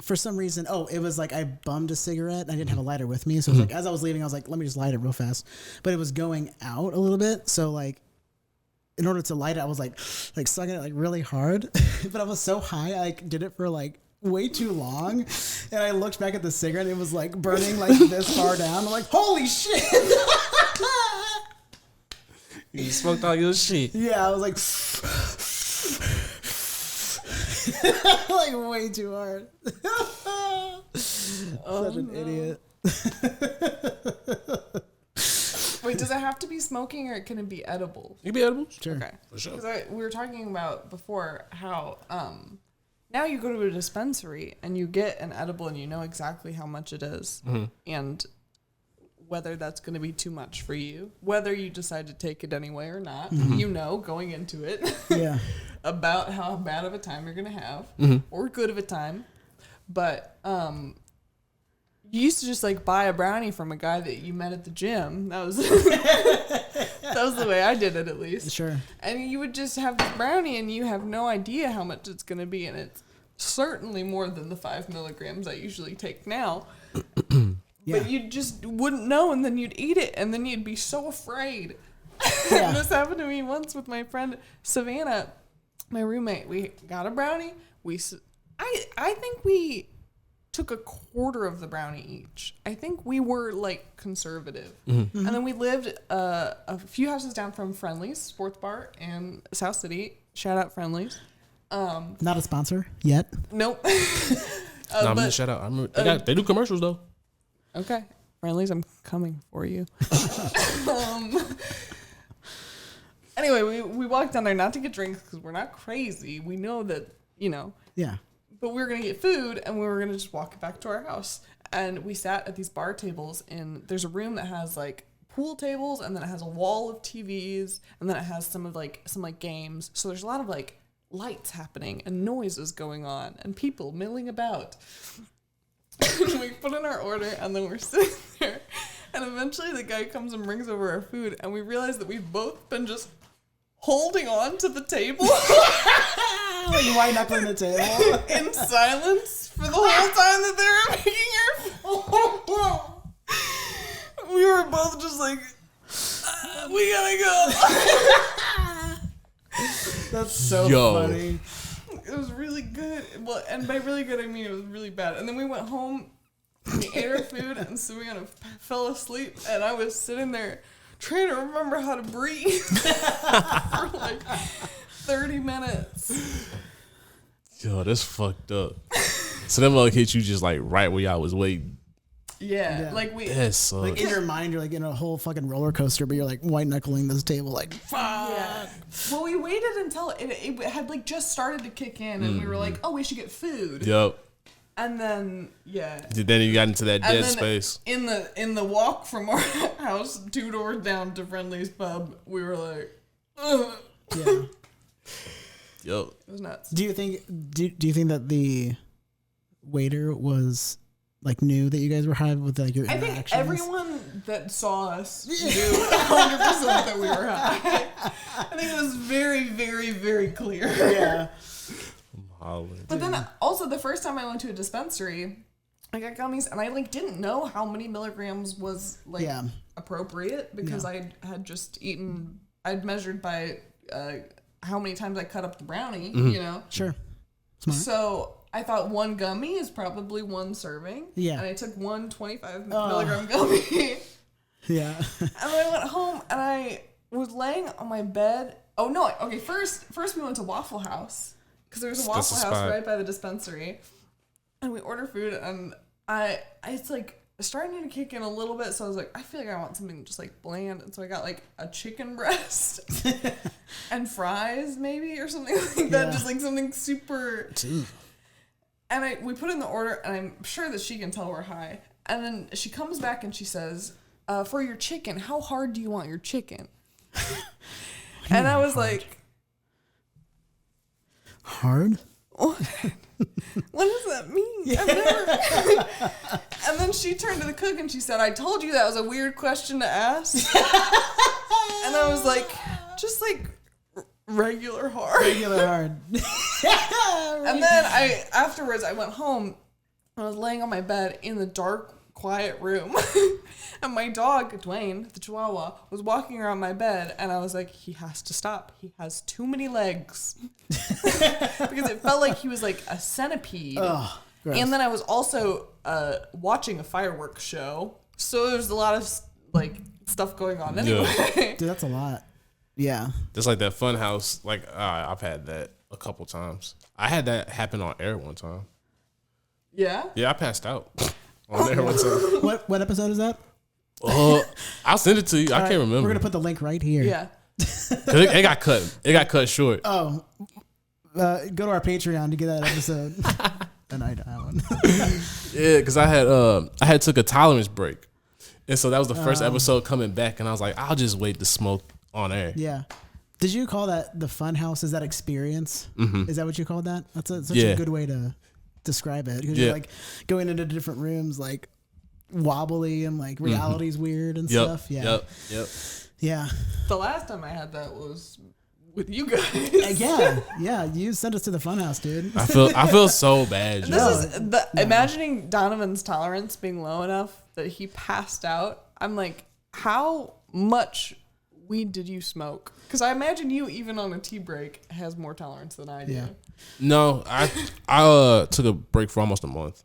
for some reason, it was like I bummed a cigarette and I didn't have a lighter with me. So it was like, as I was leaving, I was like, let me just light it real fast. But it was going out a little bit. So like, in order to light it, I was like sucking it like really hard. But I was so high, I did it for like way too long. And I looked back at the cigarette and it was like burning like this far down. I'm like, holy shit. You smoked all your shit. Yeah, I was like, like way too hard. Such an idiot. Wait, does it have to be smoking or can it be edible? You be edible? Sure. Okay. For sure. Because we were talking about before how now you go to a dispensary and you get an edible and you know exactly how much it is and whether that's going to be too much for you, whether you decide to take it anyway or not, you know going into it Yeah. about how bad of a time you're going to have or good of a time. But you used to just like buy a brownie from a guy that you met at the gym. That was that was the way I did it, at least. Sure. And you would just have this brownie and you have no idea how much it's going to be. And it's certainly more than the 5 milligrams I usually take now. Yeah. But you just wouldn't know, and then you'd eat it, and then you'd be so afraid. Yeah. This happened to me once with my friend Savannah, my roommate. We got a brownie. I think we took a quarter of the brownie each. I think we were like conservative. And then we lived a few houses down from Friendly's Sports Bar in South City. Shout out Friendly's. Not a sponsor yet. Nope. I'm gonna shout out. They do commercials though. Okay, Friendly's, I'm coming for you. Anyway, we walked down there not to get drinks because we're not crazy. We know that, Yeah. but we were going to get food and we were going to just walk back to our house. And we sat at these bar tables there's a room that has like pool tables and then it has a wall of TVs and then it has some games. So there's a lot of like lights happening and noises going on and people milling about. We put in our order and then we're sitting there and eventually the guy comes and brings over our food and we realize that we've both been just holding on to the table Like white knuckling the table. in silence for the whole time that they were making our food. We were both just like, we gotta go. That's so funny. It was really good. Well, and by really good, I mean it was really bad. And then we went home, we ate our food, and Savannah fell asleep. And I was sitting there trying to remember how to breathe for like 30 minutes. Yo, that's fucked up. So that mug hit you just like right where y'all was waiting. Yeah, Yeah. like we. That sucks. Like in your mind, you're like in a whole fucking roller coaster, but you're like white knuckling this table, like fuck. Yeah. Well, we waited until it had like just started to kick in, and we were like, "Oh, we should get food." Yup. And then Then you got into that dead space. In the walk from our house 2 doors down to Friendly's pub, we were like, ugh. Yeah. Yo. Do you think that the waiter was like knew that you guys were high with like your I interactions? think everyone that saw us knew 100% that we were high. I think it was very, very, very clear. Yeah. hollering. But then also the first time I went to a dispensary, I got gummies and I like didn't know how many milligrams was like appropriate because I had just eaten. I'd measured by how many times I cut up the brownie. You know. Sure. Smart. So I thought one gummy is probably one serving. Yeah. And I took one 25 milligram gummy. Yeah. And then I went home and I was laying on my bed. Oh no! Okay, first we went to Waffle House because there was a Waffle House right by the dispensary, and we ordered food. And it's like starting to kick in a little bit. So I was like, I feel like I want something just like bland, and so I got like a chicken breast and fries maybe or something like that, just like something super. And we put in the order, and I'm sure that she can tell we're high. And then she comes back and she says, "For your chicken, how hard do you want your chicken?" And I was like, hard? What does that mean? I've never. And then she turned to the cook and she said, "I told you that was a weird question to ask." And I was like, just like regular hard. Regular hard. And then afterwards I went home. I was laying on my bed in the dark, quiet room. And my dog, Dwayne, the Chihuahua, was walking around my bed, and I was like, he has to stop. He has too many legs. Because it felt like he was like a centipede. Oh, gross. And then I was also watching a fireworks show. So there's a lot of like stuff going on anyway. Dude, that's a lot. Yeah. Just like that fun house. Like, I've had that a couple times. I had that happen on air one time. Yeah? Yeah, I passed out on air one time. What episode is that? I'll send it to you. I can't remember. We're going to put the link right here. Yeah. It got cut. It got cut short. Oh. Go to our Patreon to get that episode. And I one. Yeah, because I had took a tolerance break. And so that was the first episode coming back, and I was like, I'll just wait to smoke on air. Yeah. Did you call that the fun house? Is that experience? Mm-hmm. Is that what you called that? That's such a good way to describe it. Because you're like going into different rooms, like wobbly and like reality's weird and stuff. Yeah. Yep. Yeah. The last time I had that was with you guys. Yeah. You sent us to the funhouse, dude. I feel so bad. This is imagining Donovan's tolerance being low enough that he passed out. I'm like, how much weed did you smoke? Because I imagine you, even on a tea break, has more tolerance than I do. Yeah. No, I took a break for almost a month,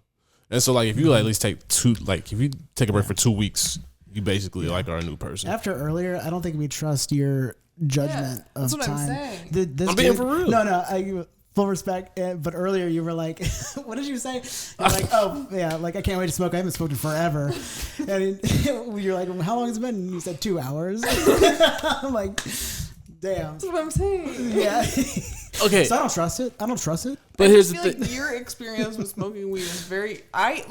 and so like if you at least take if you take a break for 2 weeks, you basically like are a new person. After earlier, I don't think we trust your judgment of that's what time. I'm saying. This I'm being for real. No, full respect. But earlier you were like, what did you say? You're like, oh yeah, like I can't wait to smoke. I haven't smoked in forever. And you're like, well, how long has it been? And you said 2 hours. I'm like, damn. That's what I'm saying. Yeah. Okay. So I don't trust it. But here's the I feel thing. like your experience with smoking weed is very. I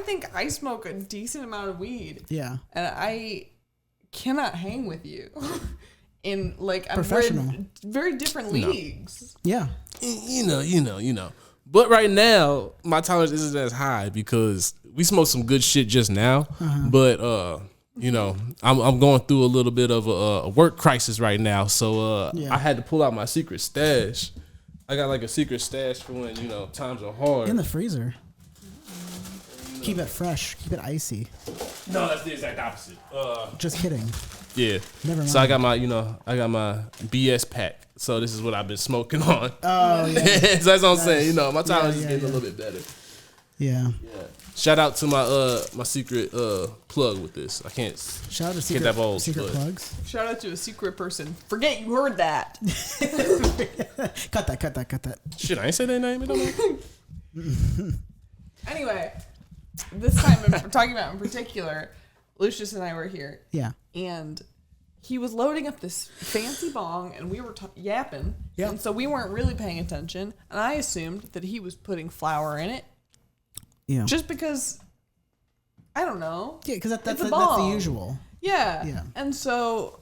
think I smoke a decent amount of weed. Yeah. And I cannot hang with you. In like Professional. very different leagues. Yeah. You know. But right now, my tolerance isn't as high because we smoked some good shit just now. But I'm going through a little bit of a work crisis right now. So I had to pull out my secret stash. I got like a secret stash for when times are hard. In the freezer. Keep it fresh. Keep it icy. No, that's the exact opposite. Just kidding. Yeah. Never mind. So I got my BS pack. So this is what I've been smoking on. Oh yeah. So that's what I'm saying. My tolerance is getting a little bit better. Yeah. Shout out to my secret plug with this. I can't Shout out to get that ball secret plugs. Shout out to a secret person. Forget you heard that. Cut that. Shit, I ain't say their name. It don't matter. Anyway, this time we're talking about in particular, Lucius and I were here. Yeah. And he was loading up this fancy bong, and we were yapping. Yeah. And so we weren't really paying attention. And I assumed that he was putting flour in it. Yeah. Just because, I don't know. Yeah, because that's the bong. usual. Yeah. Yeah. And so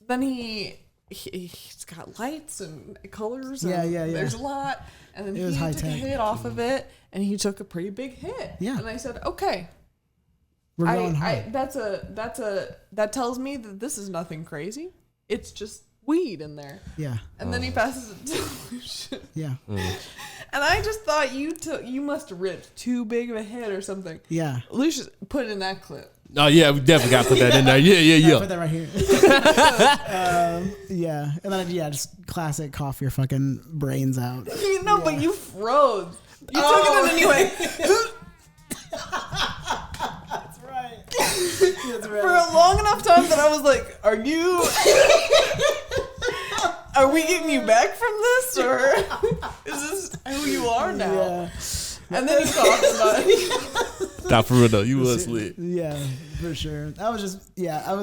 then he's got lights and colors. And Yeah. There's a lot. And then It was he high took tech. a hit off of it, and he took a pretty big hit. Yeah. And I said, okay. We're going hard. That tells me that this is nothing crazy. It's just weed in there. Yeah. And then he passes it to Lucius. Yeah. And And I just thought you must have ripped too big of a hit or something. Yeah. Lucius put it in that clip. Oh yeah, we definitely got to put that in there. Yeah. Put that right here. Yeah, and then just classic cough your fucking brains out. But you froze. You took it in anyway. That's right. For a long enough time that I was like, are we getting you back from this, or is this who you are now? Yeah. And then he talked about it. Nah, for real though, you was lit. Yeah, for sure. I was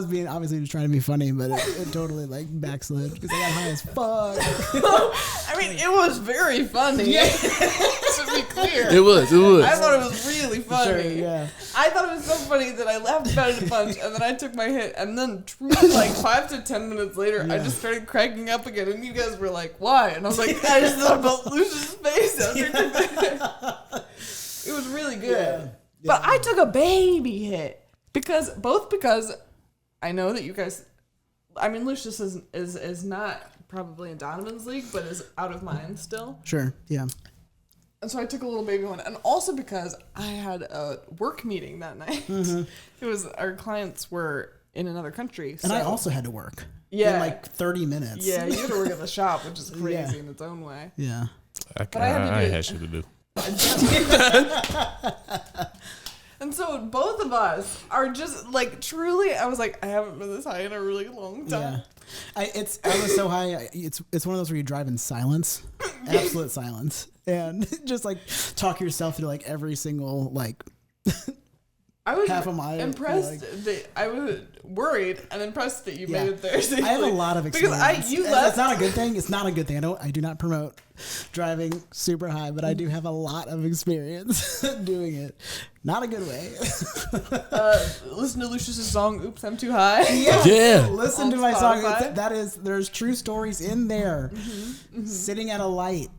being obviously just trying to be funny, but it totally like backslid because I got high as fuck. I mean, it was very funny. Yeah. To be clear, It was. I thought it was really funny. Sure, yeah. I thought it was so funny that I laughed about it a bunch, and then I took my hit, and then truly, like 5 to 10 minutes later, I just started cracking up again, and you guys were like, "Why?" And I was like, "I just thought about Lucius' face after that." It was really good. Yeah. But I took a baby hit because I know that you guys. I mean, Lucius is not probably in Donovan's league, but is out of mine still. Sure. Yeah. And so I took a little baby one, and also because I had a work meeting that night. Mm-hmm. It was our clients were in another country, And I also had to work. Yeah. In like 30 minutes. Yeah, you had to work at the shop, which is crazy in its own way. Yeah. But I had to I do- had shit to do. And so both of us are just like truly. I was like, I haven't been this high in a really long time. Yeah. I was so high. It's one of those where you drive in silence, absolute silence, and just like talk yourself through like every single like I was half a mile. impressed that I was worried and impressed that you made it there. I have a lot of experience. Because you left. It's not a good thing. It's not a good thing. I do not promote driving super high, but I do have a lot of experience doing it. Not a good way. Listen to Lucius's song "Oops, I'm Too High." Yeah. Listen On to my song. Spotify. There's true stories in there. Sitting at a light,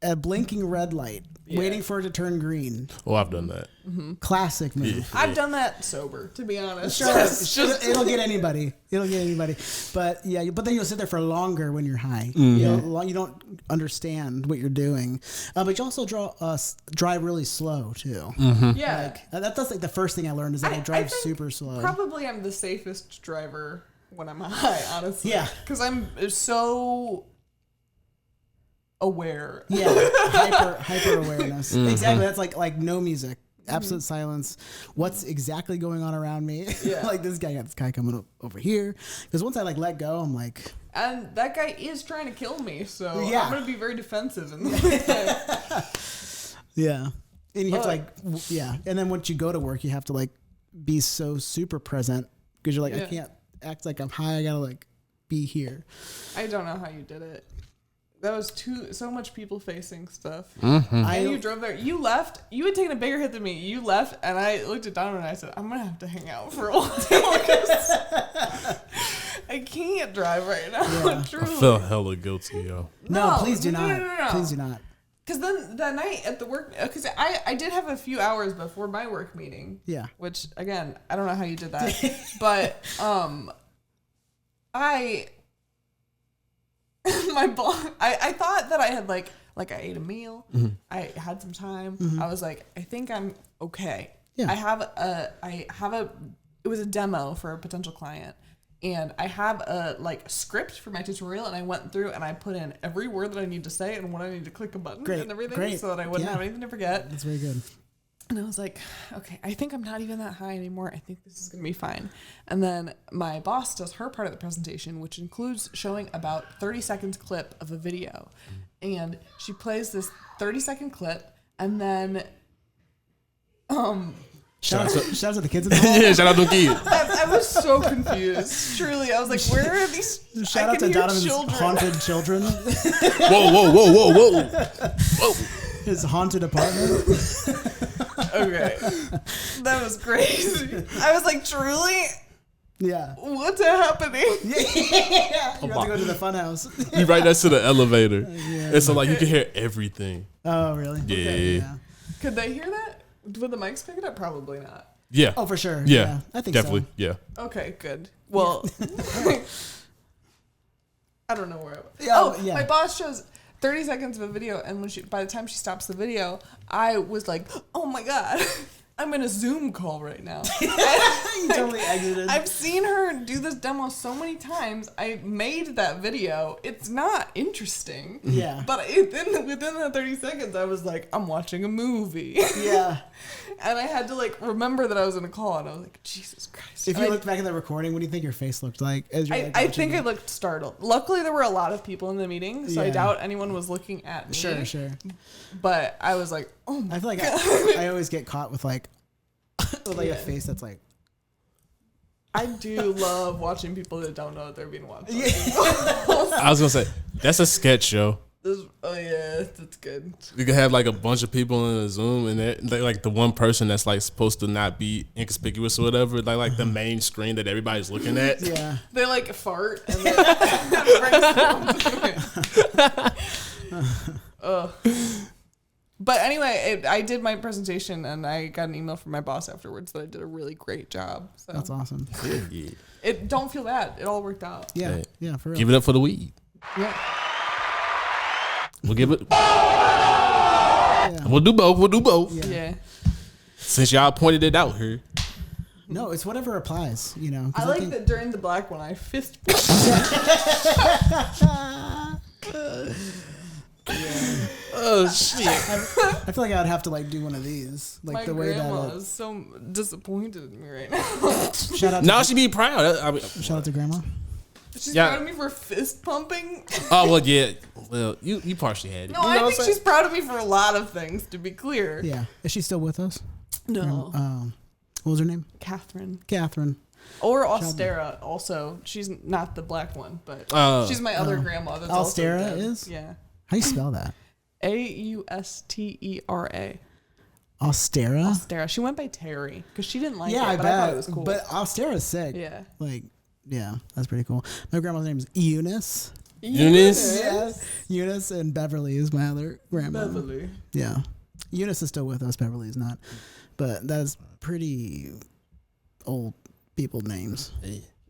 a blinking red light, waiting for it to turn green. Oh, I've done that. Classic move. I've done that sober, to be honest. Sure, it'll get anybody. But yeah, but then you'll sit there for longer when you're high. You don't understand what you're doing. But you also drive really slow too. Yeah. That's like the first thing I learned is that I drive think super slow. Probably I'm the safest driver when I'm high, honestly. Yeah. Because I'm so aware. Yeah, hyper awareness. Exactly. That's like no music, absolute silence. What's exactly going on around me? Yeah. Like this guy coming over here. Because once I like let go, I'm like. And that guy is trying to kill me, so Yeah. I'm gonna be very defensive in the Yeah, and you have to like and then once you go to work, you have to like be so super present because you're like I can't act like I'm high. I gotta like be here. I don't know how you did it. That was so much people facing stuff. And You drove there. You left. You had taken a bigger hit than me. You left, and I looked at Donovan and I said, "I'm gonna have to hang out for a while. I can't drive right now." Yeah. Truly. I felt hella guilty, yo. No, please do not. No. Please do not. Because then that night at the work, because I did have a few hours before my work meeting. Yeah. Which again, I don't know how you did that, but my boss, I thought that I had like I ate a meal, I had some time. I was like, I think I'm okay. Yeah. It was a demo for a potential client. And I have a like script for my tutorial, and I went through and I put in every word that I need to say and when I need to click a button and everything, so that I wouldn't have anything to forget. That's very good. And I was like, okay, I think I'm not even that high anymore. I think this is going to be fine. And then my boss does her part of the presentation, which includes showing about 30 seconds clip of a video. And she plays this 30-second clip, and then Shout out to the kids in the hall. Yeah, shout out to the kids. I was so confused. Truly, I was like, where are these? Shout out to Donovan's haunted children. Whoa. His haunted apartment. Okay. That was crazy. I was like, truly? Yeah. What's happening? You have to go to the fun house. You right next to the elevator. And so like you can hear everything. Oh, really? Yeah. Okay, Could they hear that? Would the mics pick it up? Probably not. Yeah. Oh, for sure. Yeah. I think definitely. so. Yeah. Okay, good. Well, I don't know where I was. Yeah, My boss shows 30 seconds of a video, and by the time she stops the video, I was like, oh my God, I'm in a Zoom call right now. You totally exited. I've seen her do this demo so many times. I made that video. It's not interesting. Yeah. But within the 30 seconds, I was like, I'm watching a movie. Yeah. And I had to like remember that I was in a call, and I was like, Jesus Christ. If you looked back at the recording, what do you think your face looked like? As you're, I think I looked startled. Luckily, there were a lot of people in the meeting, so I doubt anyone was looking at me. Sure. But I was like, oh my I feel like I always get caught with like a face that's like. I do love watching people that don't know that they're being watched. Yeah. I was gonna say that's a sketch show. Oh yeah, that's good. You could have like a bunch of people in a Zoom, and they're like the one person that's like supposed to not be inconspicuous or whatever, like the main screen that everybody's looking at. Yeah. They like fart and then But anyway, I did my presentation, and I got an email from my boss afterwards that I did a really great job. So That's awesome. Yeah. Don't feel bad. It all worked out. Yeah. Hey, Yeah, for real. give it up for the weed. Yeah. We'll give it. We'll do both. Yeah. Since y'all pointed it out here. No, it's whatever applies, you know. 'cause I like think- that during the black one, I fist. Oh shit! I feel like I'd have to like do one of these, like My the way grandma that. is so disappointed in me right now. Shout out. Now To, she be proud. I mean, shout out to grandma. She's Yeah. proud of me for fist pumping. oh well, yeah. Well, you partially had it. No, You know I what think I'm she's saying? proud of me for a lot of things, to be clear. Yeah, is she still with us? No. What was her name? Catherine. Catherine. Or Austera, also. She's not the black one, but she's my other grandma. That's also Austera dead. is? Yeah. How do you spell that? Austera. Austera. Austera. She went by Terry because she didn't like Yeah, it, I but bet. I thought it was cool. But Austera's sick. yeah. Like, yeah, that's pretty cool. My grandma's name is Eunice. Eunice? Yes. Eunice, and Beverly is my other grandma. Beverly. Yeah. Eunice is still with us. Beverly is not. But that's pretty old people names.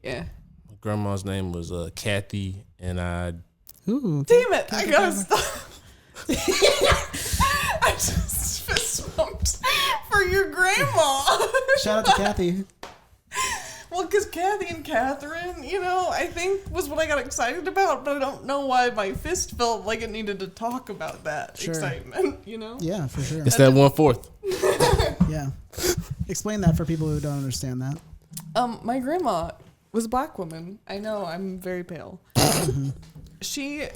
Yeah. My grandma's name was Kathy, and I. Ooh. Damn it! I gotta stop. I just fist pumped for your grandma. Shout out to Kathy. Well, because Kathy and Catherine, I think was what I got excited about, but I don't know why my fist felt like it needed to talk about that excitement, Yeah, for sure. It's that 1/4. Yeah. Explain that for people who don't understand that. My grandma was a black woman. I know, I'm very pale. She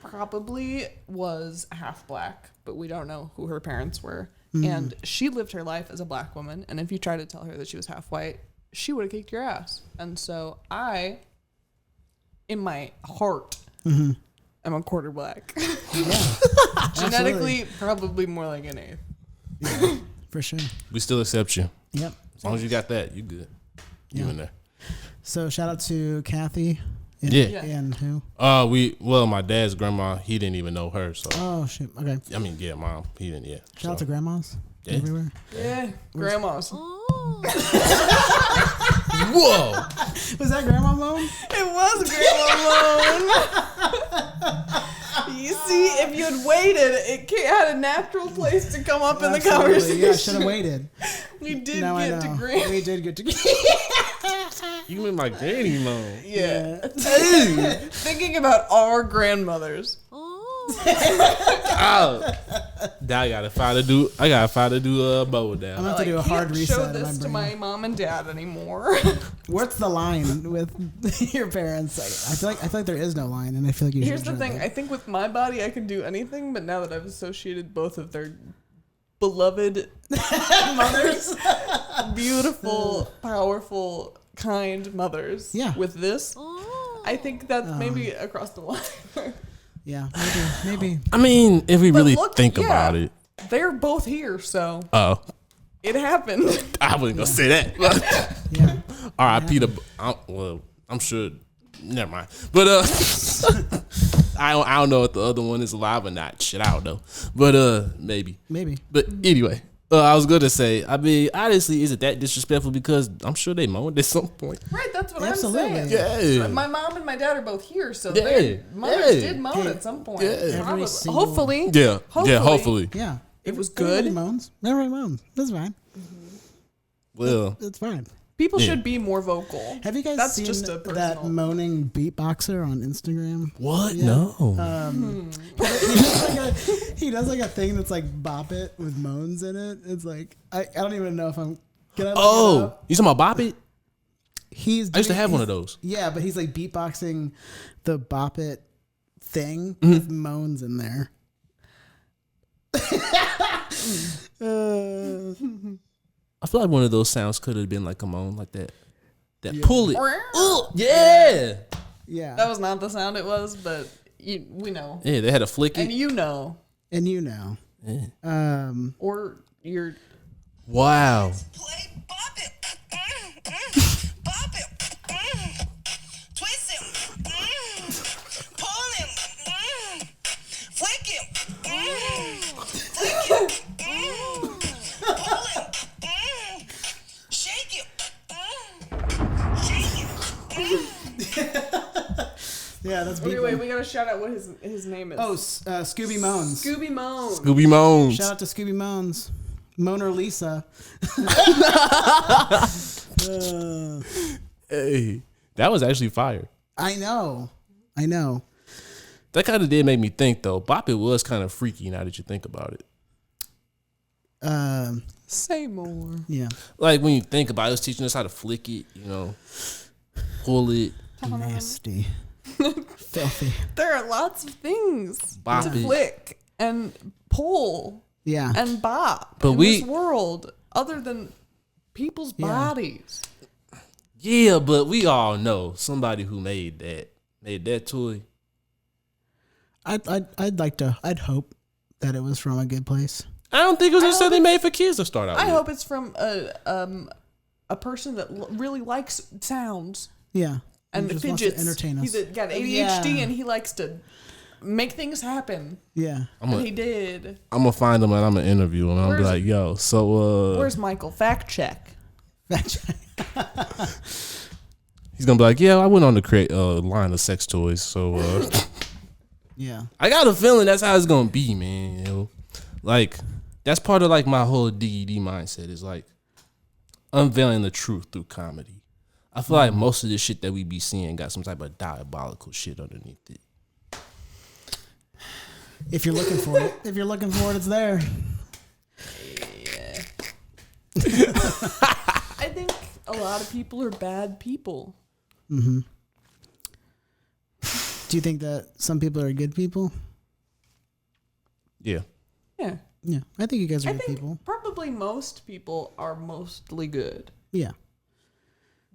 probably was half black, but we don't know who her parents were. And she lived her life as a black woman, and if you try to tell her that she was half white, she would have kicked your ass. And so I, in my heart, am a quarter black. Yeah. Genetically, probably more like an eighth. Yeah, for sure. We still accept you. Yep. As long as you got that, you good. You in there. So shout out to Kathy. And, Yeah. And who? My dad's grandma, he didn't even know her. So Oh, shit. Okay. I mean, yeah, mom, he didn't. Yeah. Shout out to grandmas Yeah. everywhere. Yeah, grandmas. Whoa! Was that Grandma Moan? It was Grandma Moan. You see, if you had waited, it had a natural place to come up in the Absolutely. conversation. Yeah, should have waited. We did Now I get to know. Grandma. We did get to You mean my granny mom? Yeah. Thinking about our grandmothers. Oh, now I gotta find a do bow down. I'm gonna have to do a hard can't reset. show of this to brain. my mom and dad anymore. What's the line with your parents? I feel like there is no line, and I feel like you Here's should. the show thing. that. I think with my body, I can do anything, but now that I've associated both of their beloved mothers, beautiful, powerful, kind mothers, Yeah. with this, I think that's maybe across the line. Yeah, maybe. I mean, if we But really look, think yeah, about it. They're both here, so Oh, it happened. I wasn't gonna say that. Yeah. R.I.P. I'm sure. Never mind. But I don't know if the other one is alive or not. Shit, I don't know. But maybe. Maybe. But anyway, I was gonna say, I mean, honestly, is it that disrespectful? Because I'm sure they moaned at some point. Right, that's what Absolutely. I'm saying. Yeah. So my mom and my dad are both here, so Yeah. their mothers Yeah. did moan at some point. Yeah. Probably. single- Hopefully. Yeah. Hopefully. Yeah. It was Everybody good. moans. Everybody moans. That's fine. Well, It's fine. People Yeah. should be more vocal. Have you guys That's seen just a that personal- moaning beatboxer on Instagram? what? Yeah. No. He does like a thing that's like bop it with moans in it. It's like I don't even know if I'm gonna. Oh, you talking about Bop It? He's. I used to have one he's- of those. Yeah, but he's like beatboxing the bop it thing Mm-hmm. with moans in there. I feel like one of those sounds could have been like a moan, like that. That pull it. Oh, yeah. Yeah, That was not the sound it was, but we know. Yeah, they had to flick And it. you know. and you know, Yeah. Or you're... Wow. Play, bop it, bop it, twist it, pull it, flick it, flick it, pull it, shake it. yeah, that's Wait, beatbox. we gotta shout out what his name is. Oh, Scooby Moans. Scooby Moan. Scooby Moans. Shout out to Scooby Moans. Moaner Lisa. Hey, that was actually fire. I know. That kind of did make me think, though. Bop It was kind of freaky now that you think about it. Say more. Yeah. Like, when you think about it, it was teaching us how to flick it, you know, pull it, Nasty. Filthy. There are lots of things Bop to it. flick and pull Yeah. and bop But in we- this world other than people's Yeah. bodies. Yeah, but we all know somebody who made that toy. I'd hope that it was from a good place. I don't think it was necessarily made for kids to start out I with. hope it's from a person that really likes sounds Yeah. and just wants to fidgets. entertain us. He's got ADHD Yeah. and he likes to make things happen. Yeah. And he did. I'm gonna find him and I'm gonna interview him. And I'm gonna be Where's- like, yo, so Where's Michael? Fact check. he's gonna be like, yeah, I went on to create a line of sex toys. So Yeah. I got a feeling that's how it's gonna be, man. You know, like that's part of like my whole DED mindset is like unveiling the truth through comedy. I feel like most of the shit that we be seeing got some type of diabolical shit underneath it. If you're looking for it, it's there. I think a lot of people are bad people. Do you think that some people are good people? Yeah. Yeah. Yeah. I think you guys are I good think people. probably most people are mostly good. Yeah.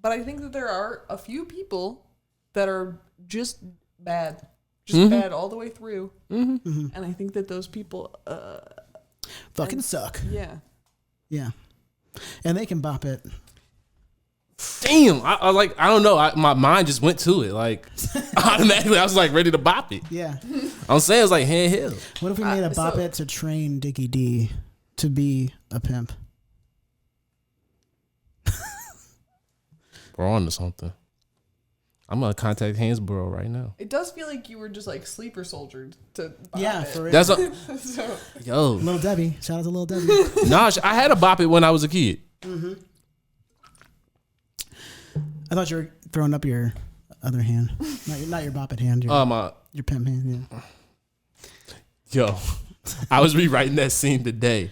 But I think that there are a few people that are just bad. Just bad all the way through. And I think that those people, Fucking suck. yeah. Yeah. And they can bop it. Damn. I don't know. My mind just went to it. Like automatically, I was like ready to bop it. Yeah. I'm saying it's like handheld. What if we made a bop so- it to train Dickie D to be a pimp? We're on to something. I'm gonna contact Hansborough right now. It does feel like you were just like sleeper soldiered to bop Yeah, it. for real. That's a, So, yo. Little Debbie. Shout out to Little Debbie. Nah, I had a bop it when I was a kid. I thought you were throwing up your other hand. Not your bop it hand. Your, your pimp hand. Yeah. Yo, I was rewriting that scene today,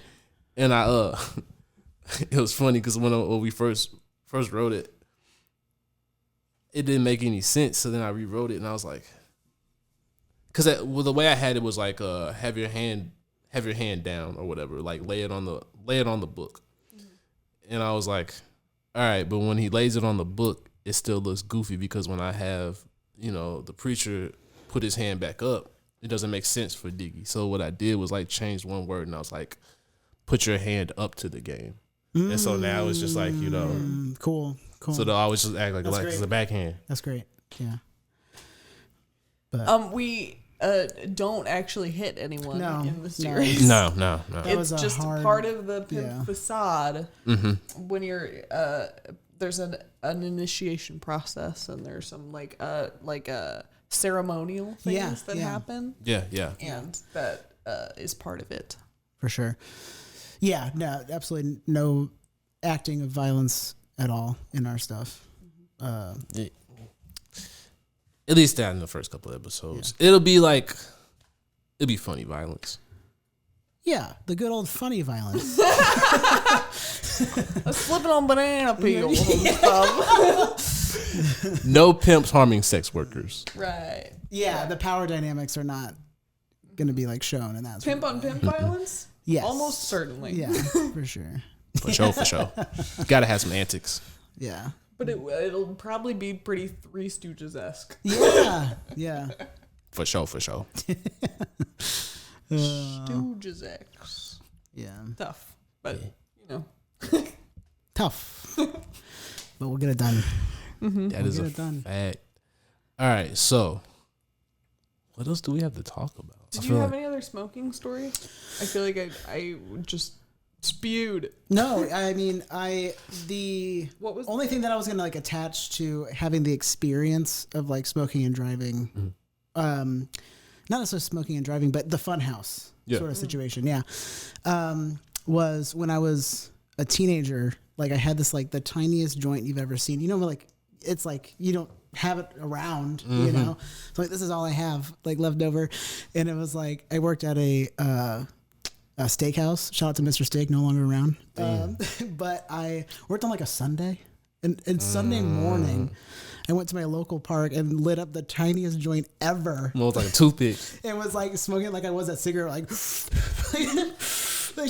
and it was funny because when we first wrote it, it didn't make any sense. So then I rewrote it, and I was like, because the way I had it was like, have your hand down or whatever, like lay it on the book, and I was like, all right, but when he lays it on the book, it still looks goofy because when I have the preacher put his hand back up, it doesn't make sense for Diggy. So what I did was like change one word, and I was like, put your hand up to the game. And so now it's just like, Cool. so they'll always just act like That's it's great. a backhand. That's great. Yeah. But we don't actually hit anyone No, in the no. series. No. That was It's a just hard- part of the pimp yeah. facade when you're there's an initiation process and there's some like ceremonial things that happen. Yeah. And that is part of it. For sure. Yeah, no, absolutely no acting of violence at all in our stuff. At least that in the first couple episodes. It'll be funny violence. Yeah, the good old funny violence. Slipping on banana peels and stuff. No pimps harming sex workers. Right. Yeah, the power dynamics are not going to be like shown in that. Pimp on pimp violence? Yes. Almost certainly. Yeah, for sure. For sure. Gotta have some antics. Yeah. But it'll probably be pretty Three Stooges-esque. Yeah. For sure. Stooges-esque. Yeah. Tough. But, Tough. But we'll get it done. That is a get it done. fact. All right, so what else do we have to talk about? Did you have any other smoking stories? I feel like I just spewed. No, I mean, What was only thing that I was gonna like attach to having the experience of like smoking and driving, not necessarily smoking and driving, but the fun house sort of situation. Yeah, was when I was a teenager. Like I had this like the tiniest joint you've ever seen. You know, like it's like you don't have it around. You know, so like this is all I have like left over, and it was like I worked at a steakhouse. Shout out to Mr. Steak, no longer around. But I worked on like a Sunday, and Sunday morning, I went to my local park and lit up the tiniest joint ever. It was like a toothpick. It was like smoking like I was that cigarette, like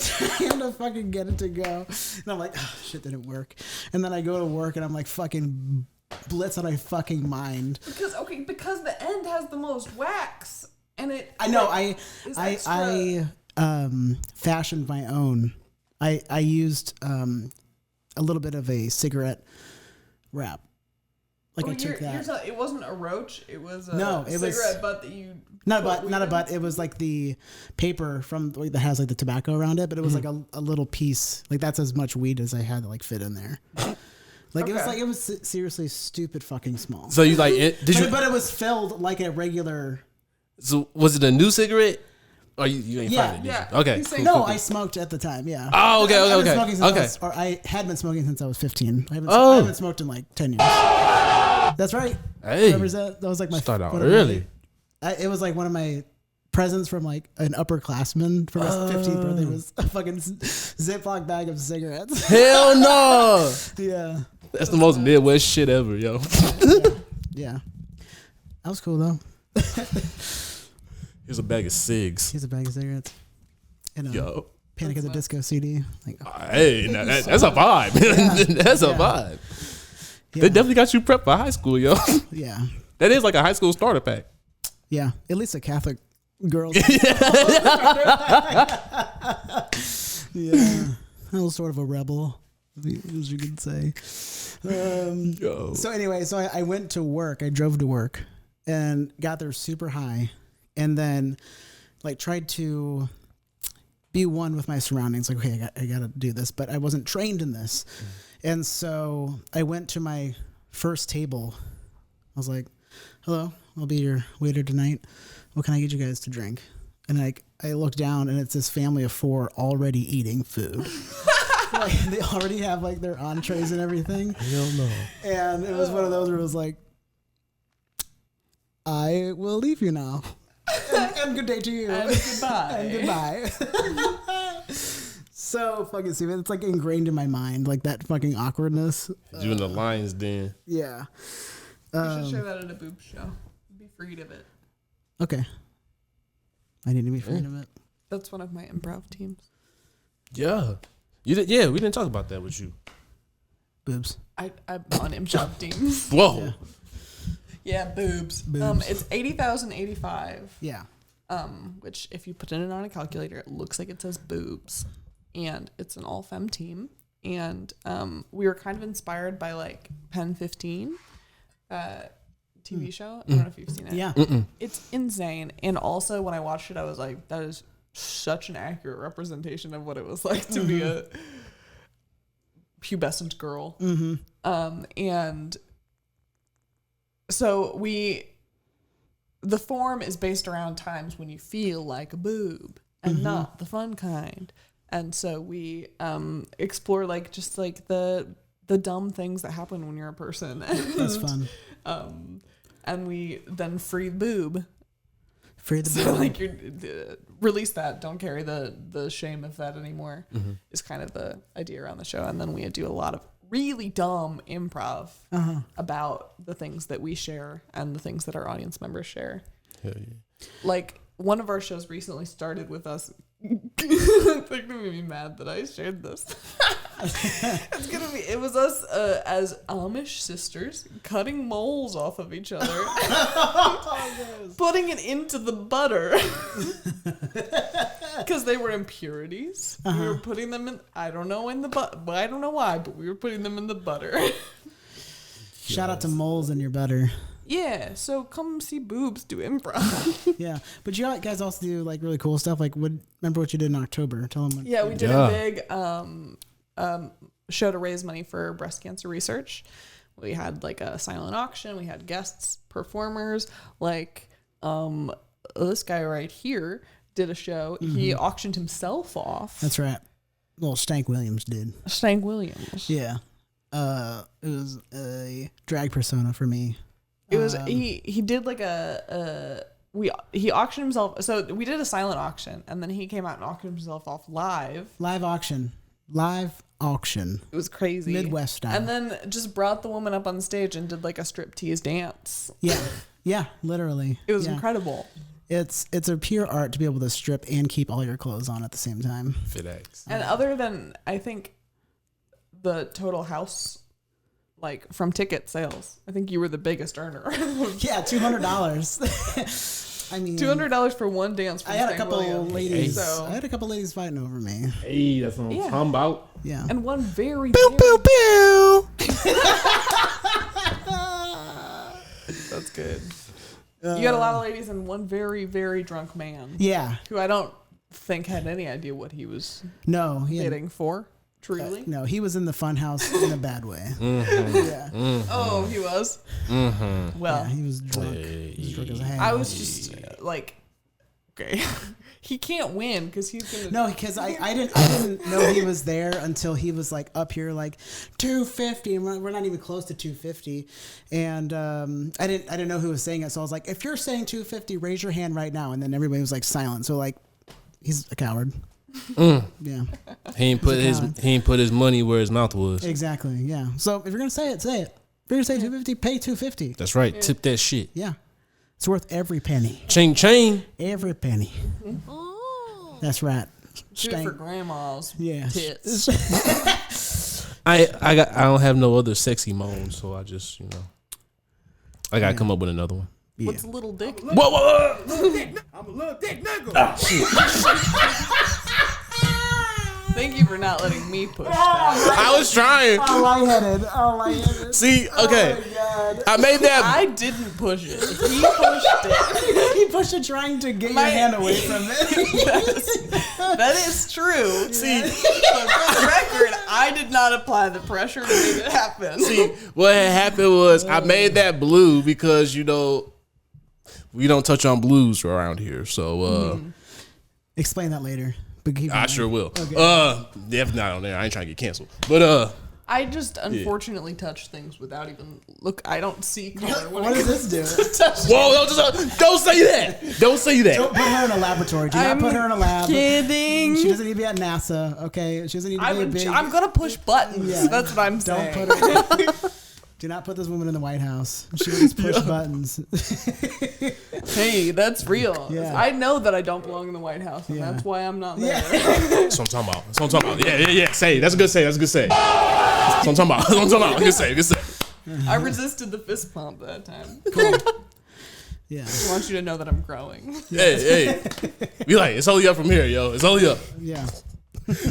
trying to fucking get it to go. And I'm like, oh, shit, didn't work. And then I go to work and I'm like fucking blitz on my fucking mind. because the end has the most wax and it. I know. is I extra. fashioned my own. I used a little bit of a cigarette wrap. Like I took that. It wasn't a roach. It was a No, it was- cigarette butt that you. Not put a weed butt. It was like the paper from that has like the tobacco around it, but it was like a little piece. Like that's as much weed as I had to like fit in there. Like it was seriously stupid fucking small. So you like it? But it was filled like a regular. So was it a new cigarette? Or you ain't Yeah. find it? Did Yeah. you? Okay. He's saying- cool, No, cool, cool. I smoked at the time. Yeah. Oh, okay, I've been okay. smoking since I had been smoking since I was 15. I haven't smoked in like 10 years. That's right. Hey. That was like my Start out one of early. It was like one of my presents from like an upperclassman for his 15th birthday was a fucking Ziploc bag of cigarettes. Hell no. Yeah. That's the most Midwest shit ever, yo. Yeah. That was cool though. Here's a bag of cigs. Here's a bag of cigarettes. And a Yo. Panic at the Disco CD. Like, Hey, now that's a vibe. That's a vibe. yeah. They definitely got you prepped for high school, yo. Yeah. That is like a high school starter pack. Yeah. At least a Catholic girl. Yeah. I was sort of a rebel, as you could say. Yo. So anyway, I went to work. I drove to work and got there super high, and then like tried to be one with my surroundings. Like, okay, I got to do this, but I wasn't trained in this, and so I went to my first table. I was like, "Hello, I'll be your waiter tonight. What can I get you guys to drink?" And I look down, and it's this family of 4 already eating food. Like, they already have like their entrees and everything. Hell no. And it was one of those where it was like, I will leave you now. And good day to you. And goodbye. And goodbye. So fucking stupid. It's like ingrained in my mind, like that fucking awkwardness. You in the lion's den. Yeah. You should share that at a boob show. Be freed of it. Okay. I need to be afraid of it. That's one of my improv teams. Yeah. You did, yeah, we didn't talk about that with you. Boobs. I'm on improv teams. Whoa. Yeah. Yeah, boobs. Boobs. It's 80,085. Yeah. Which if you put it on a calculator, it looks like it says boobs. And it's an all femme team. And we were kind of inspired by like Pen 15. TV show. I don't know if you've seen it. Yeah. It's insane. And also when I watched it, I was like, that is such an accurate representation of what it was like to be a pubescent girl. And so the form is based around times when you feel like a boob and not the fun kind. And so we explore like just like the dumb things that happen when you're a person. That's fun. And we then free the boob. Free the So boob. like you release that, don't carry the shame of that anymore. Is kind of the idea around the show. And then we do a lot of really dumb improv about the things that we share and the things that our audience members share. Hell yeah. Like one of our shows recently started with us. It's like gonna be mad that I shared this. It was us as Amish sisters cutting moles off of each other, putting it into the butter because they were impurities. We were putting them in. I don't know I don't know why, but we were putting them in the butter. Shout out to moles in your butter. Yeah, so come see boobs do improv. Yeah, but you guys also do like really cool stuff. Like, remember what you did in October? Tell them. Yeah, we did a big show to raise money for breast cancer research. We had like a silent auction. We had guests, performers. Like this guy right here did a show. He auctioned himself off. That's right. Little Stank Williams did. Stank Williams. Yeah. It was a drag persona for me. It was he did like he auctioned himself. So we did a silent auction, and then he came out and auctioned himself off live. Live auction. It was crazy. Midwest style. And then just brought the woman up on stage and did like a striptease dance. Yeah, literally. It was incredible. It's a pure art to be able to strip and keep all your clothes on at the same time. FedEx. And other than, I think, the total house, like from ticket sales, I think you were the biggest earner. Yeah, $200. I mean, $200 for one dance. From I had a Stank couple Williams. ladies. So, I had a couple ladies fighting over me. Hey, that's what I'm talking about. Yeah. and one very, Pew very pew. that's good. You had a lot of ladies and one very, very drunk man. Yeah. Who I don't think had any idea what he was No, he had, bidding for. Truly. no, he was in the fun house in a bad way. Yeah. Oh, he was. Well, Yeah, he was drunk. He was drunk as a hell. I was just like, okay, he can't win because he's gonna. No, because I didn't know he was there until he was like up here like 250, and we're not even close to 250, and I didn't know who was saying it, so I was like, if you're saying 250, raise your hand right now, and then everybody was like silent, so like, he's a coward. Yeah, He ain't put his money where his mouth was. exactly. Yeah, so if you're gonna say it, say it. If you're gonna say 250, pay 250. That's right. Tip that shit. Yeah, it's worth every penny. Ching ching. Every penny. That's right. Do it for grandma's tits. I don't have no other sexy moans, so I just I gotta come up with another one. Yeah. What's little dick? Whoa. I'm a little dick nigga. Thank you for not letting me push that. I was trying. lightheaded. See, okay. I made that. I didn't push it. He pushed it. He pushed it trying to get your hand away from it. That is true. See, but for the record, I did not apply the pressure to make it happen. See, what had happened was I made that blue because we don't touch on blues around here. So Explain that later. But keep I going. sure will. Okay. Definitely not on there. I ain't trying to get canceled. But I just unfortunately touch things without even look. I don't see color. What does this do? whoa, don't say that. Don't say that. Don't put her in a laboratory. Do not I'm put her in a lab. kidding. She doesn't need to be at NASA, okay? She doesn't need to be a big... I'm gonna push buttons. Yeah. That's what I'm Don't saying. put her... Do not put this woman in the White House. She will just push buttons. Hey, that's real. Yeah. I know that I don't belong in the White House, and Yeah. that's why I'm not there. That's what I'm talking about. Yeah. Say. That's a good say. That's what I'm talking about. Good say. I resisted the fist pump that time. Yeah. I want you to know that I'm growing. Hey. Be like, it's only up from here, yo. It's only up. Yeah.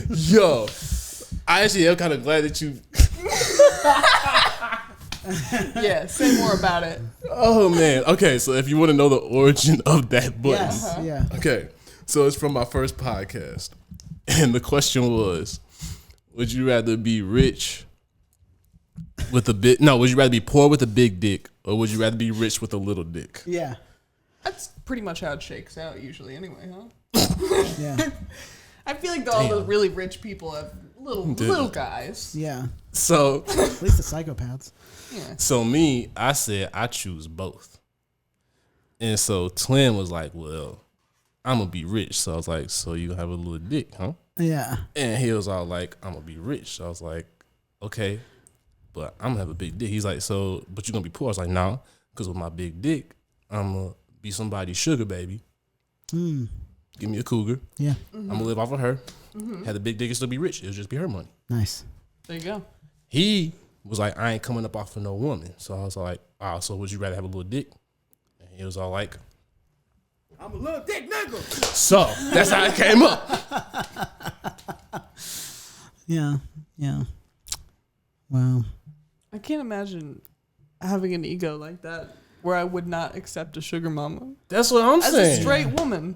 Yo. I actually am kind of glad that you... Yeah, say more about it. Oh man. Okay, so if you want to know the origin of that button, Yes. Yeah. okay, so it's from my first podcast, and the question was, would you rather be rich with a big? No, would you rather be poor with a big dick, or would you rather be rich with a little dick? Yeah. That's pretty much how it shakes out usually anyway, huh? Yeah. I feel like all the really rich people have little guys. Yeah. So, At least the psychopaths. Yeah. so me, I said I choose both, and so Twin was like, "Well, I'm gonna be rich." So I was like, "So you have a little dick, huh?" Yeah. And he was all like, "I'm gonna be rich." So I was like, "Okay, but I'm gonna have a big dick." He's like, "So, but you're gonna be poor?" I was like, "No, because with my big dick, I'm gonna be somebody's sugar baby. Give me a cougar. Yeah. I'm gonna live off of her. Have the big dick and still be rich. It'll just be her money." Nice. There you go. He was like, "I ain't coming up off of no woman." So I was like, "Ah, so would you rather have a little dick?" And he was all like, I'm a little dick nigga. "So that's how it came up." Yeah. Yeah. Wow. I can't imagine having an ego like that where I would not accept a sugar mama. That's what I'm As saying. a straight woman,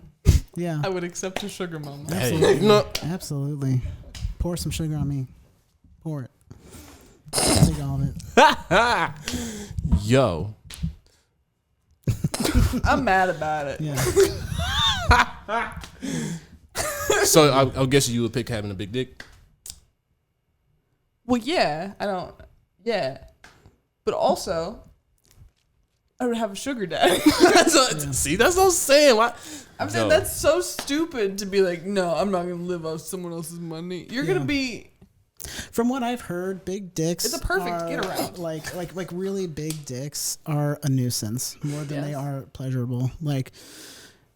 Yeah. I would accept a sugar mama. Hey, you know, Absolutely. Pour some sugar on me. Pour it. Take all of it. yo, I'm mad about it. Yeah. so I guess you would pick having a big dick. Well, yeah, yeah. But also, I would have a sugar daddy. See, that's what I'm saying. Why? I'm saying that's so stupid to be like, no, I'm not going to live off someone else's money. You're going to be... From what I've heard, big dicks. It's a perfect are, get around. Like really big dicks are a nuisance more than they Yes. are pleasurable. Like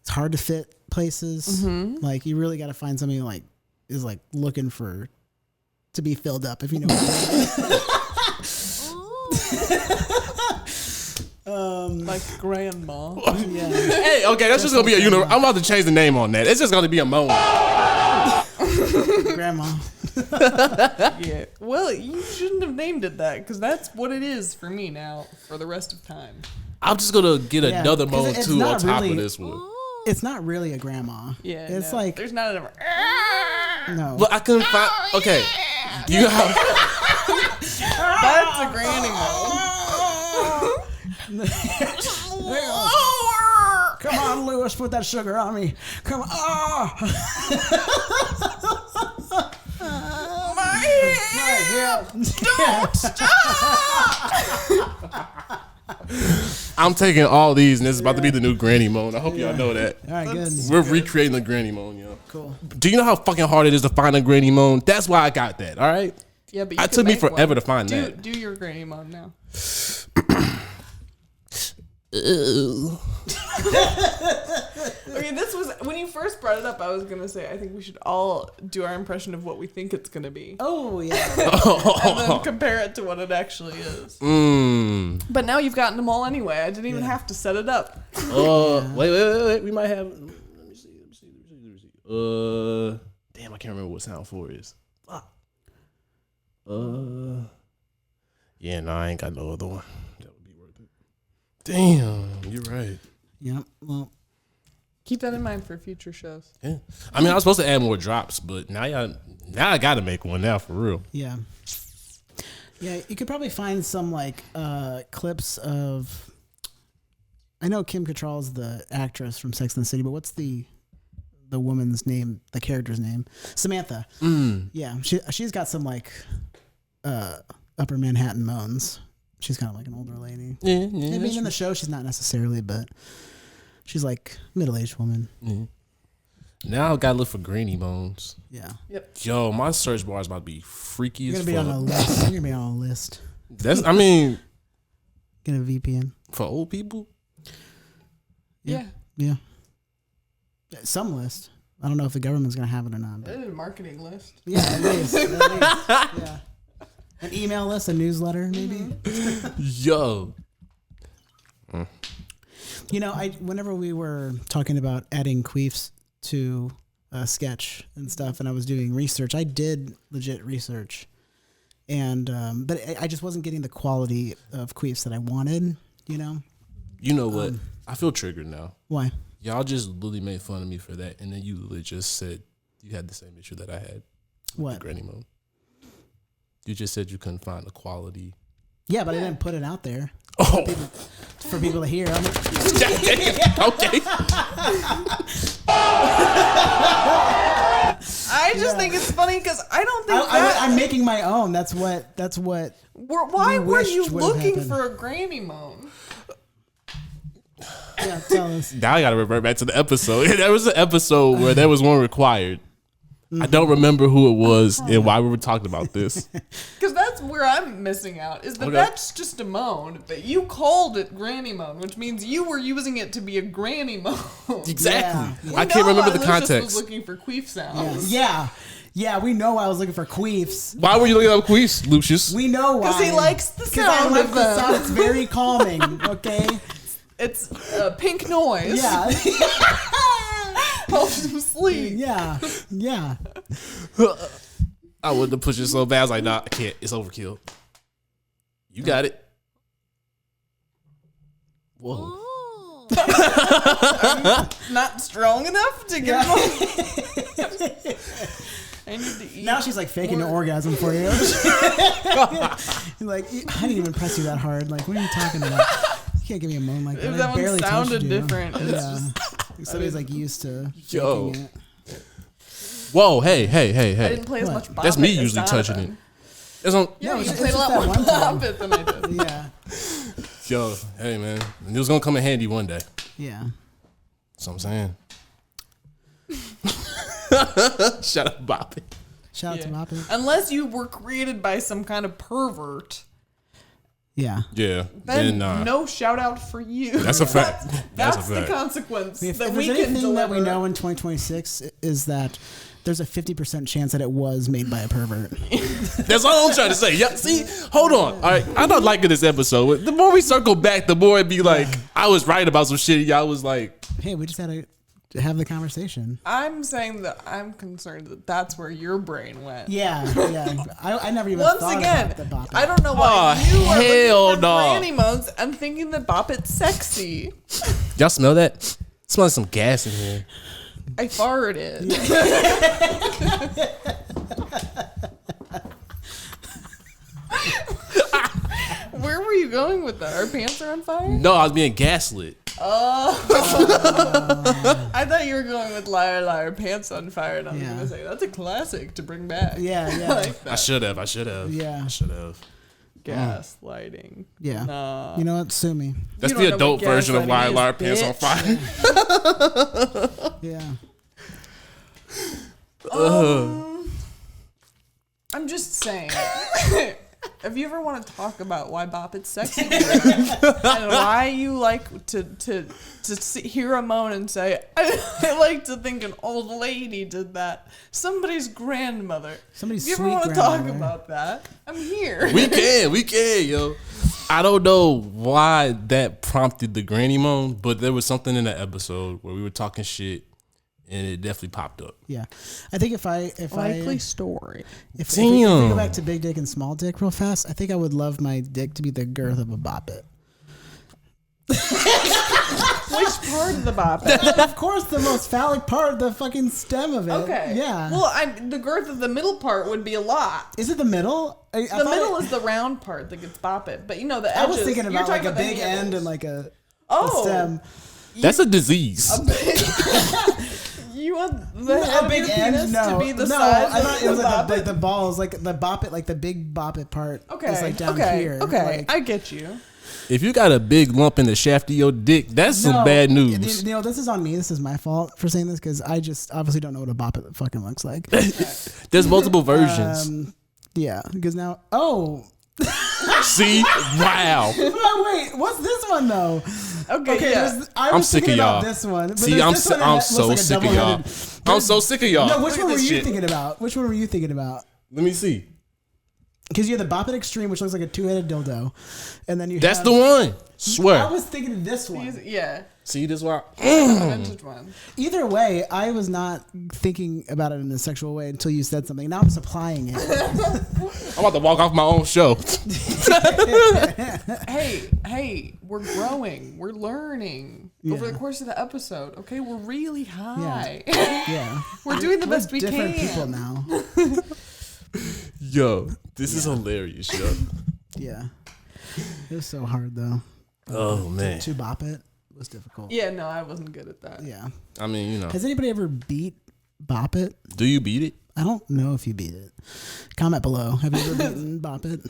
it's hard to fit places. Like you really got to find somebody like is like looking for to be filled up. If you know what I mean. Like grandma. Yeah. Hey, okay, that's just gonna be a I'm about to change the name on that. It's just gonna be a moan. Grandma. Yeah. Well, you shouldn't have named it that because that's what it is for me now for the rest of time. I'm just gonna get Yeah, another 'cause moan it's too on not top really- of this one. It's not really a grandma. Yeah. It's no, like there's not a... no. But I couldn't find. Okay, you have. That's a granny mode. Come on, Lewis, put that sugar on me. Come on. Oh. I'm taking all these, and this is about to be the new granny moan. I hope y'all know that. All right, good. We're recreating the granny moan, yo. Cool. Do you know how fucking hard it is to find a granny moan? That's why I got that. All right. Yeah, but you It can took me make forever one. to find that. Do your granny mode now. Okay, this was when you first brought it up. I was gonna say I think we should all do our impression of what we think it's gonna be, Oh yeah. and then compare it to what it actually is. But now you've gotten them all anyway. I didn't even have to set it up. Wait. We might have. Let me see. Damn, I can't remember what sound 4 is. Fuck. Yeah, no, I ain't got no other one. That would be worth it. Damn, you're right. Yep. Well, Keep that in mind for future shows. Yeah. I mean, I was supposed to add more drops, but now I got to make one now for real. yeah. Yeah, you could probably find some like clips of. I know Kim Cattrall's the actress from Sex and the City, but what's the woman's name? The character's name? Samantha. Yeah, she's got some like Upper Manhattan moans. She's kind of like an older lady. Yeah. I mean, in the show, she's not necessarily, but she's like middle-aged woman. Now I gotta look for granny moans. Yeah, Yo, my search bar is about to be freaky you're as gonna fuck. be on a list. You're gonna be on a list. That's, I mean, Get a VPN. for old people. Yeah. Yeah. Some list. I don't know if the government's gonna have it or not. I But did a marketing list. yeah, at least. Yeah. An email list, a newsletter, maybe. Yo. You know, whenever we were talking about adding queefs to a sketch and stuff, and I was doing research, I did legit research, And but I just wasn't getting the quality of queefs that I wanted. You know. You know what? I feel triggered now. Why? Y'all just literally made fun of me for that, and then you literally just said you had the same issue that I had. What? The granny moan. You just said you couldn't find the quality. Yeah, but I didn't put it out there. Oh, For people to hear. okay. I just think it's funny because I don't think I'm making my own. That's what. Why we were you wished would've looking happened. for a granny moan? Yeah, tell us. Now I gotta revert back to the episode. There was an episode where there was one required. I don't remember who it was and why we were talking about this. Because that's where I'm missing out. Is that Okay. that's just a moan, but you called it granny moan, which means you were using it to be a granny moan. Exactly. Yeah. I can't remember the Lucius context. was looking for queef sounds. Yeah, we know I was looking for queefs. Why were you looking up queefs, Lucius? We know why. Because he likes the Because I sound like of the them. sound. It's very calming. Okay. It's pink noise. Yeah. Helps him sleep. Yeah. I wanted to push it so bad. I was like, nah, I can't. It's overkill. You got it. Whoa. Not strong enough to get I need to eat. Now she's like faking an orgasm for you. Like, I didn't even press you that hard. Like, what are you talking about? You can't give me a moan like that. If I that one barely touched sounded you. different, it's Yeah. just Somebody's like used to Yo. faking it. Whoa, hey. I didn't play as What? much Bop That's me It as usually touching Donovan. it. It's on. Yeah, No, you it's played a just lot that more one time. Bop It than I did. Yeah. Yo, hey, man. It was going to come in handy one day. Yeah. That's what I'm saying. Shut up, Bop It. Shout out to Yeah. Moppy. Unless you were created by some kind of pervert, Yeah. Yeah. then Then, no shout out for you. That's a fact. That's That's a the fact. consequence If that there's we can anything deliver. that we know in 2026 is that there's a 50% chance that it was made by a pervert. That's all I'm trying to say. Yeah, see, hold on. All right, I'm not liking this episode. The more we circle back, the more it'd be like, I was right about some shit. Y'all was like, Hey, we just had to have the conversation. I'm saying that I'm concerned that that's where your brain went. Yeah. I never even Once thought again, about the Bop It. I don't know why Oh, you are hell looking for no. granny moans. I'm thinking that Bop It's sexy. y'all smell that? Smell like some gas in here. I farted. Where were you going with that? Our pants are on fire? No, I was being gaslit. I thought you were going with liar, liar, pants on fire. And I was Yeah. going to say, that's a classic to bring back. Yeah. Like I that. should have. Yeah. I should have. Gaslighting. Yeah. Nah. You know what? Sue me. That's You the don't know what adult version of gaslighting liar, is, liar, pants on bitch. fire. Yeah. I'm just saying. If you ever want to talk about why Bop It's sexy to you, and why you like to hear a moan and say, I like to think an old lady did that. Somebody's grandmother. Somebody's If you ever sweet want to talk grandmother. about that, I'm here. we can, yo. I don't know why that prompted the granny moan, but there was something in the episode where we were talking shit, and it definitely popped up. Yeah. I think if Likely story. if we Damn. go back to big dick and small dick real fast, I think I would love my dick to be the girth of a Bop It. Which part of the Bop It? Of course, the most phallic part, the fucking stem of it. Okay. Yeah. Well, the girth of the middle part would be a lot. Is it the middle? I The thought middle is the round part that gets Bop It, but you know the I edges. was thinking you're about like talking a about the big handles. end and like a Oh, stem. That's a disease. You want the head A of big your end? penis No, to be the no. size I thought of it was the like Bop the It? balls, like the Bop It, like the big Bop It part. Okay, is like down okay, here. okay. Like, I get you. If you got a big lump in the shaft of your dick, that's some No, bad news. You know, this is on me. This is my fault for saying this because I just obviously don't know what a Bop It fucking looks like. There's multiple versions. Yeah, because now, oh, See? Wow. wait, what's this one though? Okay, yeah. I I'm was sick thinking of about y'all. this one. But See, there's I'm this one that I'm looks so like a sick of y'all. double-headed- I'm so sick of y'all. No, which Look at one were this you shit. thinking about? Which one were you thinking about? Let me see. Because you have the Bop It Extreme, which looks like a 2-headed dildo, and then you. That's have, the one. Swear. I was thinking of this one. Yeah. See this one? Vintage one. Either way, I was not thinking about it in a sexual way until you said something. Now I'm just applying it. I'm about to walk off my own show. Hey, we're growing. We're learning over the course of the episode. Okay, we're really high. Yeah. We're doing the best we different can. people now. Yo, this is hilarious, yo. Yeah. It was so hard, though. Oh, man. To bop it was difficult. Yeah, no, I wasn't good at that. Yeah. I mean, you know. Has anybody ever beat Bop It? Do you beat it? I don't know if you beat it. Comment below. Have you ever beaten Bop It?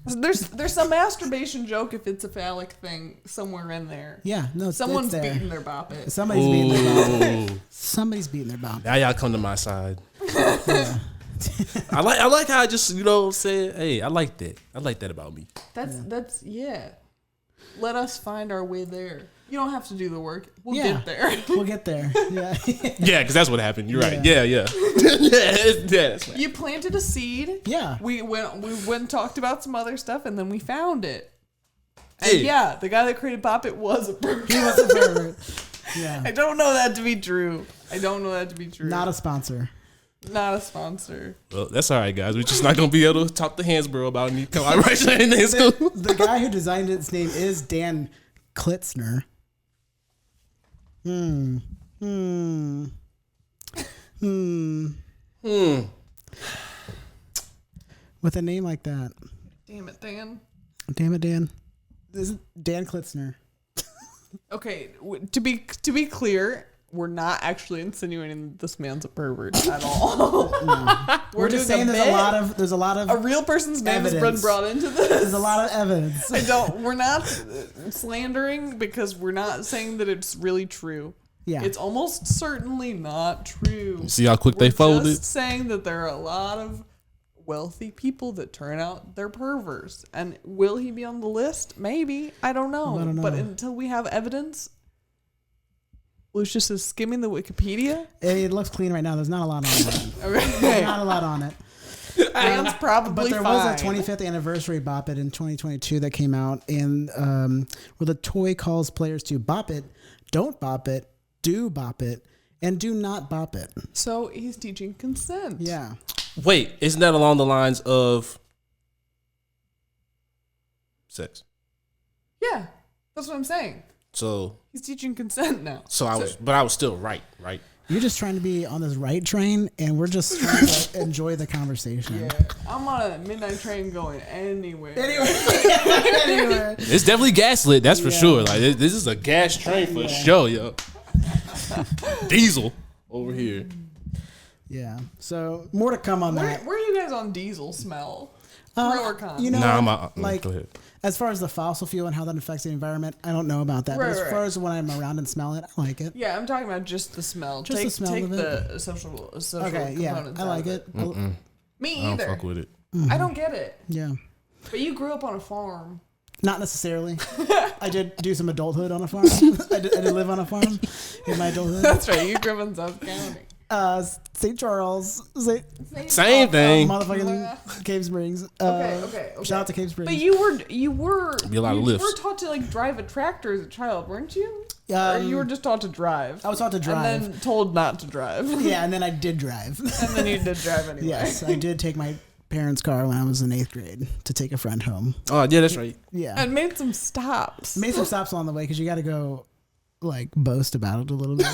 There's some masturbation joke if it's a phallic thing somewhere in there. Yeah, no, Someone's it's there. beating their bop it. Somebody's beating their Bop It. Somebody's beating their Bop It. Now y'all come to my side. I like how I just, said, hey, I like that. I like that about me. That's yeah. Let us find our way there. You don't have to do the work. We'll Yeah. get there. We'll get there. Yeah. Yeah, because that's what happened. You're right. Yeah. Yeah. That's right. You planted a seed. Yeah. We went and talked about some other stuff, and then we found it. Yeah. And yeah, the guy that created Bop It was a pervert. He was a pervert. Yeah. I don't know that to be true. Not a sponsor. Not a sponsor. Well, that's all right, guys. We're just not going to be able to talk to Hansborough about any copyright in this school. The guy who designed its name is Dan Klitzner. With a name like that. Damn it, Dan. Damn it, Dan. This is Dan Klitzner. Okay, to be clear, we're not actually insinuating that this man's a pervert at all. No. We're just saying there's a lot of a real person's name has been evidence. brought into this. There's a lot of evidence. We're not slandering because we're not saying that it's really true. Yeah. It's almost certainly not true. See how quick they folded? Just saying that there are a lot of wealthy people that turn out they're perverts. And will he be on the list? Maybe. I don't know. I don't know. But until we have evidence, Lucius is skimming the Wikipedia. It looks clean right now. There's not a lot on it. Okay. There's not a lot on it. Dan's probably But there fine. was a 25th anniversary Bop It in 2022 that came out, and where the toy calls players to bop it, don't bop it, do bop it, and do not bop it. So he's teaching consent. Yeah. Wait, isn't that along the lines of sex? Yeah. That's what I'm saying. So He's teaching consent now. I was still right? You're just trying to be on this right train, and we're just trying to enjoy the conversation. Yeah. I'm on a midnight train going anywhere. Anyway. It's definitely gaslit, that's for Yeah. sure. Like this is a gas train for sure, yo. Diesel over here. Yeah. So more to come on that. Where are you guys on diesel smell? Pro or con? You know, Nah, like go ahead. as far as the fossil fuel and how that affects the environment, I don't know about that. Right, but as right. far as when I'm around and smell it, I like it. Yeah, I'm talking about just the smell. Just take the smell take of it. the social Okay, yeah, components I out like of it. Me I don't either. fuck with it. I don't get it. Yeah. But you grew up on a farm. Not necessarily. I did do some adulthood on a farm. I did live on a farm in my adulthood. That's right. You grew up in South County. St. Charles. Same thing. Motherfucking Cave Springs. Okay. Shout out to Cave Springs. But you were Be a lot of lifts. were taught to like drive a tractor as a child, weren't you? Or you were just taught to drive. I was taught to drive. And then told not to drive. Yeah, and then I did drive. And then you did drive anyway. Yes, I did take my parents' car when I was in 8th grade to take a friend home. Oh yeah, that's right. Yeah. And made some stops. Made some stops along the way because you got to go like boast about it a little bit.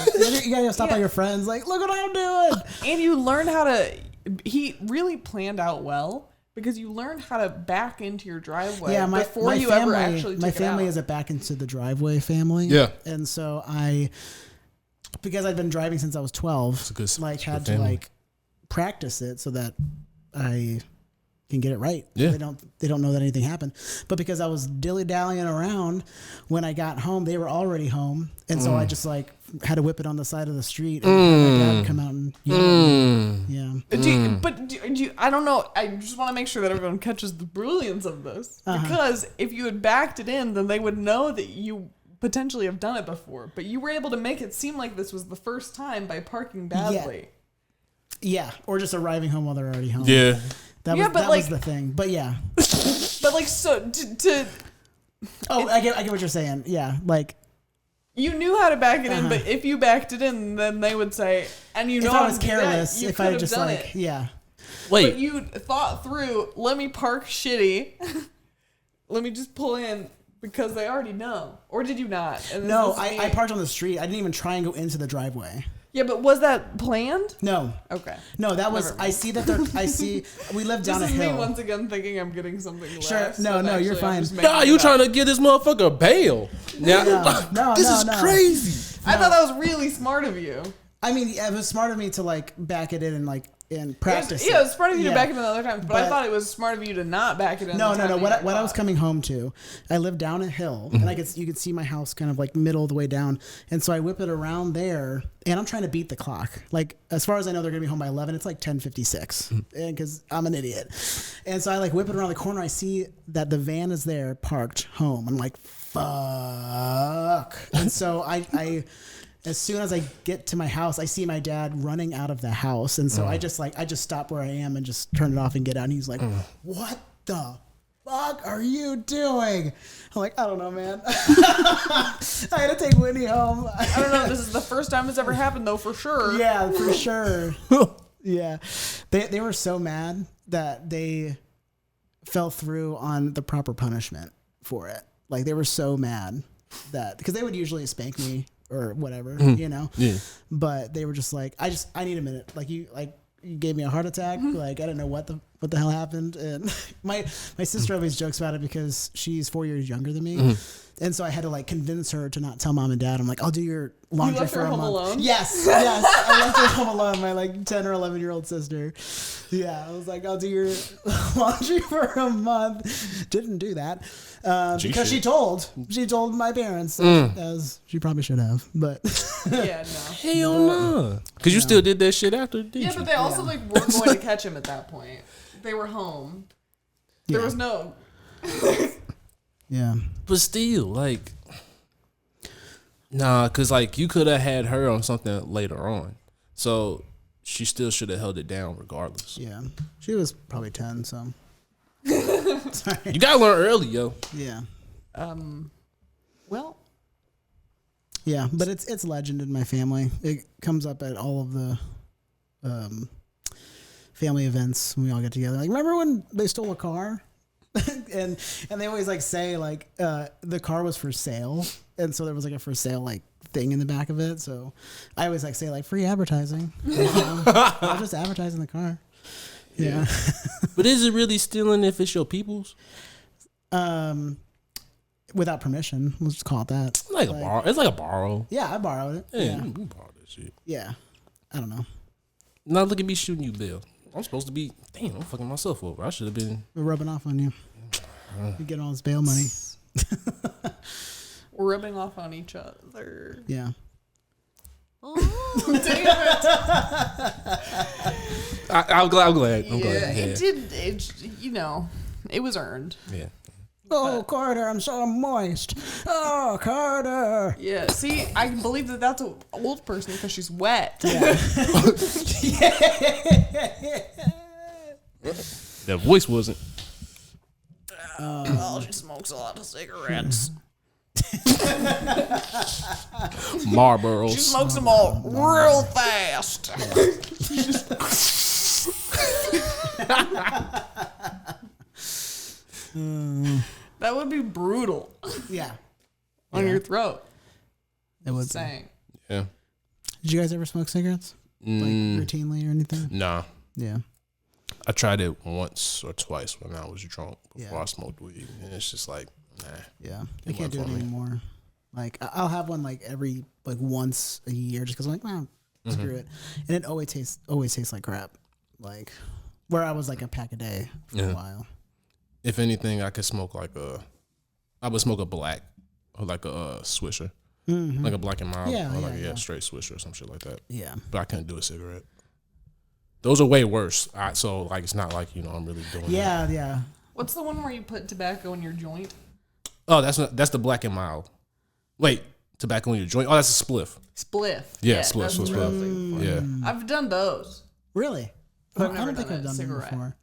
You got to stop by your friends like, look what I'm doing. And you learn how to. He really planned out well because you learned how to back into your driveway. Yeah, before my you family, ever actually. my took family it out. is a back into the driveway family. Yeah. And so because I've been driving since I was 12, good- like it's a good had to family. like practice it so that I can get it right. Yeah. They don't know that anything happened. But because I was dilly-dallying around, when I got home, they were already home. And so I just like had to whip it on the side of the street and my dad would come out and yell at me. Yeah. I don't know. I just want to make sure that everyone catches the brilliance of this. Because if you had backed it in, then they would know that you potentially have done it before. But you were able to make it seem like this was the first time by parking badly. Yeah. Or just arriving home while they're already home. Yeah. That Yeah, was but, that like- was the thing. But yeah. But like, so to Oh, I get what you're saying. Yeah, like you knew how to back it in, Uh-huh. but if you backed it in, then they would say, and you know, if I how was to do that, careless, you if could I have just done like it. yeah. Wait, But you thought through, let me park shitty. Let me just pull in because they already know. Or did you not? And No, this is I me. parked on the street. I didn't even try and go into the driveway. Yeah, but was that planned? No. Okay. No, that was Never I mind. see that we live down This a is hill. me once again thinking I'm getting something Sure. less. No, but no, you're actually I'm fine. just making nah, it you up. trying to get this motherfucker bail. Now, No, this no, is no. crazy. I thought that was really smart of you. I mean, it was smart of me to like back it in and like and practice. It was smart of you Yeah. to back it in other times, but I But- thought it was smart of you to not back it in. No, the no, time no. that What you I was thought. coming home to, I live down a hill, and you could see my house kind of like middle of the way down, and so I whip it around there, and I'm trying to beat the clock. Like as far as I know, they're gonna be home by 11. It's like 10:56, because I'm an idiot, and so I like whip it around the corner. I see that the van is there, parked home. I'm like, fuck, and so I as soon as I get to my house, I see my dad running out of the house. And so I just stop where I am and just turn it off and get out. And he's like, what the fuck are you doing? I'm like, I don't know, man. I had to take Whitney home. I don't know. This is the first time it's ever happened, though, for sure. Yeah, for sure. Yeah. They were so mad that they fell through on the proper punishment for it. Like they were so mad that, because they would usually spank me or whatever, you know? Yeah. But they were just like, I need a minute. Like you gave me a heart attack. Like I didn't know what the hell happened. And my sister always jokes about it because she's 4 years younger than me. And so I had to like convince her to not tell mom and dad. I'm like, I'll do your laundry left for her a home month. alone? Yes. I left her home alone. My like 10 or 11-year-old sister. Yeah. I was like, I'll do your laundry for a month. Didn't do that. Because she told my parents, as she probably should have, but Yeah, no. Hell no. Because you still did that shit after, did Yeah, you? but they also like were going to catch him at that point. They were home. There Yeah. was no. yeah. But still, like, nah, because, like, you could have had her on something later on. So she still should have held it down regardless. Yeah. She was probably 10, so. Sorry. You got to learn early, yo. Yeah. Well, Yeah, but it's legend in my family. It comes up at all of the family events when we all get together. Like, remember when they stole a car? and they always like say like the car was for sale, and so there was like a for sale like thing in the back of it. So I always like say like free advertising. I'll just advertise in the car. Yeah. But is it really stealing if it's your people's? Without permission, let's just call it that. Like a borrow. It's like a borrow. Yeah, I borrowed it. Yeah, Yeah. you borrow that shit. Yeah. I don't know. Now look at me shooting you, Bill. I'm supposed to be. Damn, I'm fucking myself over. I should have been. We're rubbing off on you. You get all this bail money. we're rubbing off on each other. Yeah. Damn it. I'm glad. I'm glad. Yeah, it did. It was earned. Yeah. Oh, Carter, I'm so moist. Oh, Carter. Yeah. See, I can believe that that's an old person because she's wet. That voice wasn't. Oh, she smokes a lot of cigarettes. Marlboros. She smokes them all real fast. That would be brutal Yeah. on your throat. It was. Saying. Yeah. Did you guys ever smoke cigarettes? Like routinely or anything? Nah. Yeah. I tried it once or twice when I was drunk before Yeah. I smoked weed, and it's just like, nah. Yeah. I It can't do it went for me. anymore. Like, I'll have one like every, like once a year just because I'm like, man, screw it. And it always tastes like crap. Like, where I was like a pack a day for a while. If anything, I could smoke I would smoke a black or like a swisher, like a black and mild, Yeah, or like yeah. straight swisher or some shit like that. Yeah. But I couldn't do a cigarette. Those are way worse. So like, it's not like I'm really doing. Yeah. that. Yeah. What's the one where you put tobacco in your joint? Oh, that's the black and mild. Wait, tobacco in your joint. Oh, that's a spliff. Spliff. Yeah, spliff, that's spliff, what I was spliff. looking for. Yeah. I've done those. Really? I've I never don't think done I've a done them cigarette. before.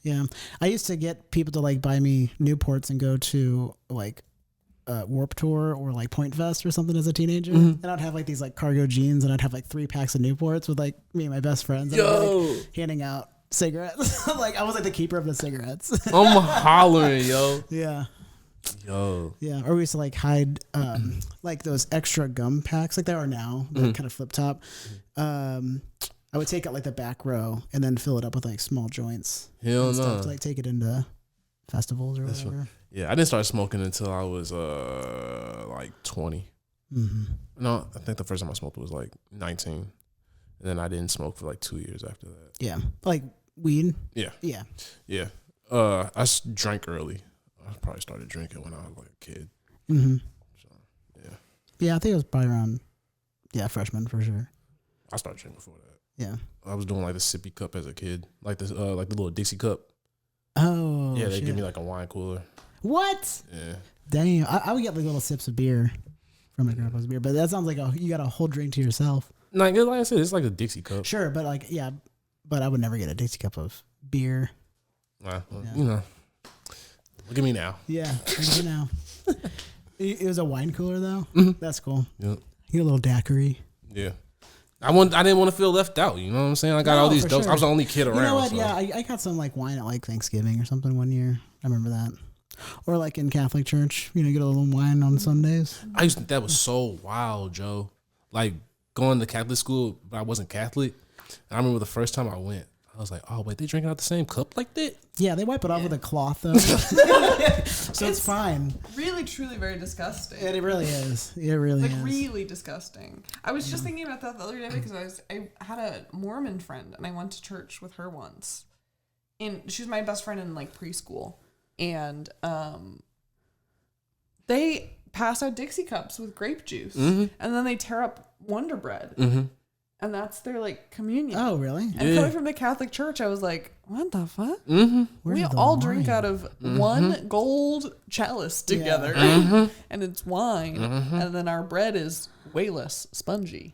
Yeah. I used to get people to like buy me Newports and go to like Warp Tour or like Point Fest or something as a teenager. And I'd have like these like cargo jeans and I'd have like 3 packs of Newports with like me and my best friends. And I'd be, like, handing out cigarettes. Like I was like the keeper of the cigarettes. I'm hollering, yo. Yeah. Yo. Yeah. Or we used to like hide like those extra gum packs like there are now, that kind of flip top. I would take out like the back row and then fill it up with like small joints. Hell and no. stuff to like take it into festivals or That's whatever. Yeah, I didn't start smoking until I was like 20. No, I think the first time I smoked was like 19. And then I didn't smoke for like 2 years after that. Yeah. Like weed. Yeah. Yeah. Yeah. Drank early. I probably started drinking when I was like a kid. So, yeah. Yeah, I think it was probably around freshman for sure. I started drinking before that. Yeah. I was doing like the sippy cup as a kid. Like this like the little Dixie cup. Oh. Yeah, they shit. give me like a wine cooler. What? Yeah. Damn. I would get like little sips of beer from my grandpa's beer, but that sounds like you got a whole drink to yourself. Like I said, it's like a Dixie cup. Sure, but like but I would never get a Dixie cup of beer. Well, you know. Look at me now. Yeah, you know. It was a wine cooler though. That's cool. Yep. You get a little daiquiri. Yeah. I didn't want to feel left out. You know what I'm saying? I got all these dopes. Sure. I was the only kid around. You know what? So. Yeah, I got some like wine at like Thanksgiving or something one year. I remember that. Or like in Catholic church, you know, you get a little wine on Sundays. I used to think that was so wild, Joe. Like going to Catholic school, but I wasn't Catholic. And I remember the first time I went, I was like, oh, wait, they drinking out the same cup like that? Yeah, they wipe it off with a cloth though. So it's fine. Really, truly very disgusting. It really is. It really is. Really disgusting. I was just thinking about that the other day because I had a Mormon friend and I went to church with her once. And she was my best friend in like preschool. And they pass out Dixie cups with grape juice. And then they tear up Wonder Bread. And that's their like communion. Oh, really? And coming from the Catholic Church, I was like, what the fuck? We the all wine? drink out of one gold chalice together. And it's wine. And then our bread is way less spongy.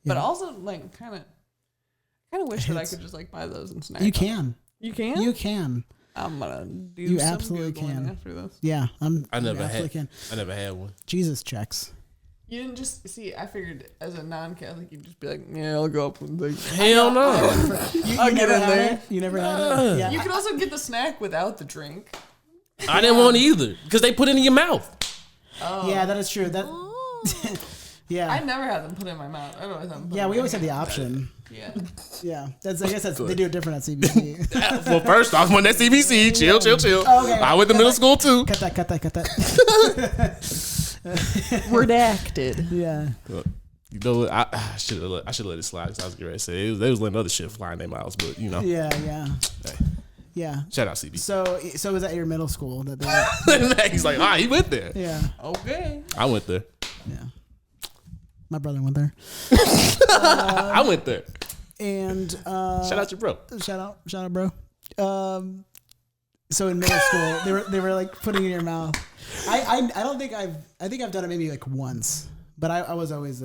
But also like kind of wish that I could just like buy those and snack. You can. You can? You can. I'm gonna do You some absolutely Googling can. after this. Yeah, I never can. had one. Jesus checks. You didn't just see. I figured as a non-Catholic, you'd just be like, "Yeah, I'll go up and like." Hell no. I'll get in there. It? You never had it? Yeah. You could also get the snack without the drink. I didn't want either because they put it in your mouth. Yeah, that is true. That. Yeah. I never had them put in my mouth. I always had them put Yeah, in we my always had the hand. option. Yeah. Yeah, I guess they do it different at CBC. Well, first off, when that CBC, chill. Okay. I went to middle school too. Cut that. Redacted. Yeah. You know what? I should have let it slide because I was getting ready to say they was letting other shit fly in their mouths, but you know. Yeah. Hey, Yeah. shout out CB. So was that your middle school that they? He's like, he went there. Yeah. Okay. I went there. Yeah. My brother went there. I went there. And Shout out your bro. shout out, bro. So in middle school, they were like putting it in your mouth. I don't think I think I've done it maybe like once, but I was always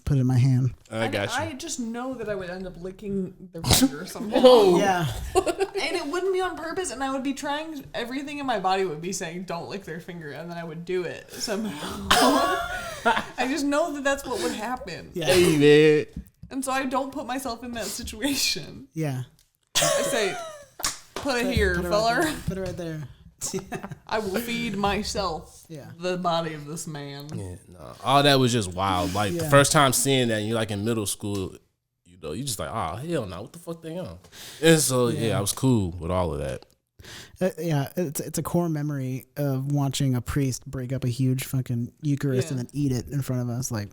put it in my hand. I got you. I just know that I would end up licking their finger somehow. Oh. Yeah. And it wouldn't be on purpose, and I would be trying, everything in my body would be saying, don't lick their finger, and then I would do it somehow. I just know that that's what would happen. Yeah. Hey man. And so I don't put myself in that situation. Yeah. I say, put it here, Put it feller. right there. Put it right there. I will feed myself the body of this man. Yeah, no. All that was just wild. Like the first time seeing that, and you're like in middle school, you know, you just like, oh hell no, what the fuck they on? And so I was cool with all of that. It's a core memory of watching a priest break up a huge fucking Eucharist and then eat it in front of us, like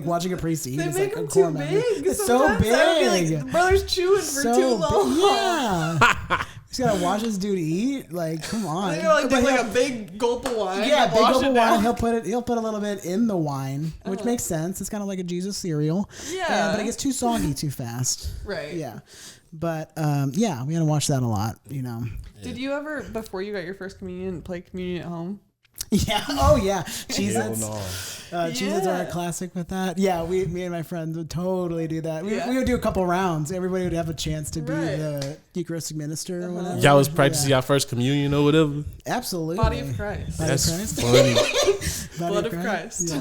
watching a priest eat. They is make like them a core too memory. big. It's so Sometimes I would be big. like, the brother's chewing for too long. Yeah. He's gotta watch his dude eat. Like, come on. They gotta But like a big gulp of wine. yeah, big wash gulp it of down. wine. He'll put a little bit in the wine, which makes sense. It's kind of like a Jesus cereal. Yeah. But it gets too soggy too fast. Right. Yeah. But we had to watch that a lot. You know. Did you ever, before you got your first communion, play communion at home? Yeah. Oh yeah. Hell Cheez-Its. no. Cheez-Its are a classic with that. Yeah, me and my friends would totally do that. We would do a couple rounds. Everybody would have a chance to be the Eucharistic minister or whatever. Y'all was practicing y'all first communion or whatever. Absolutely. Body of Christ. Body of That's Christ. funny. Blood of Christ.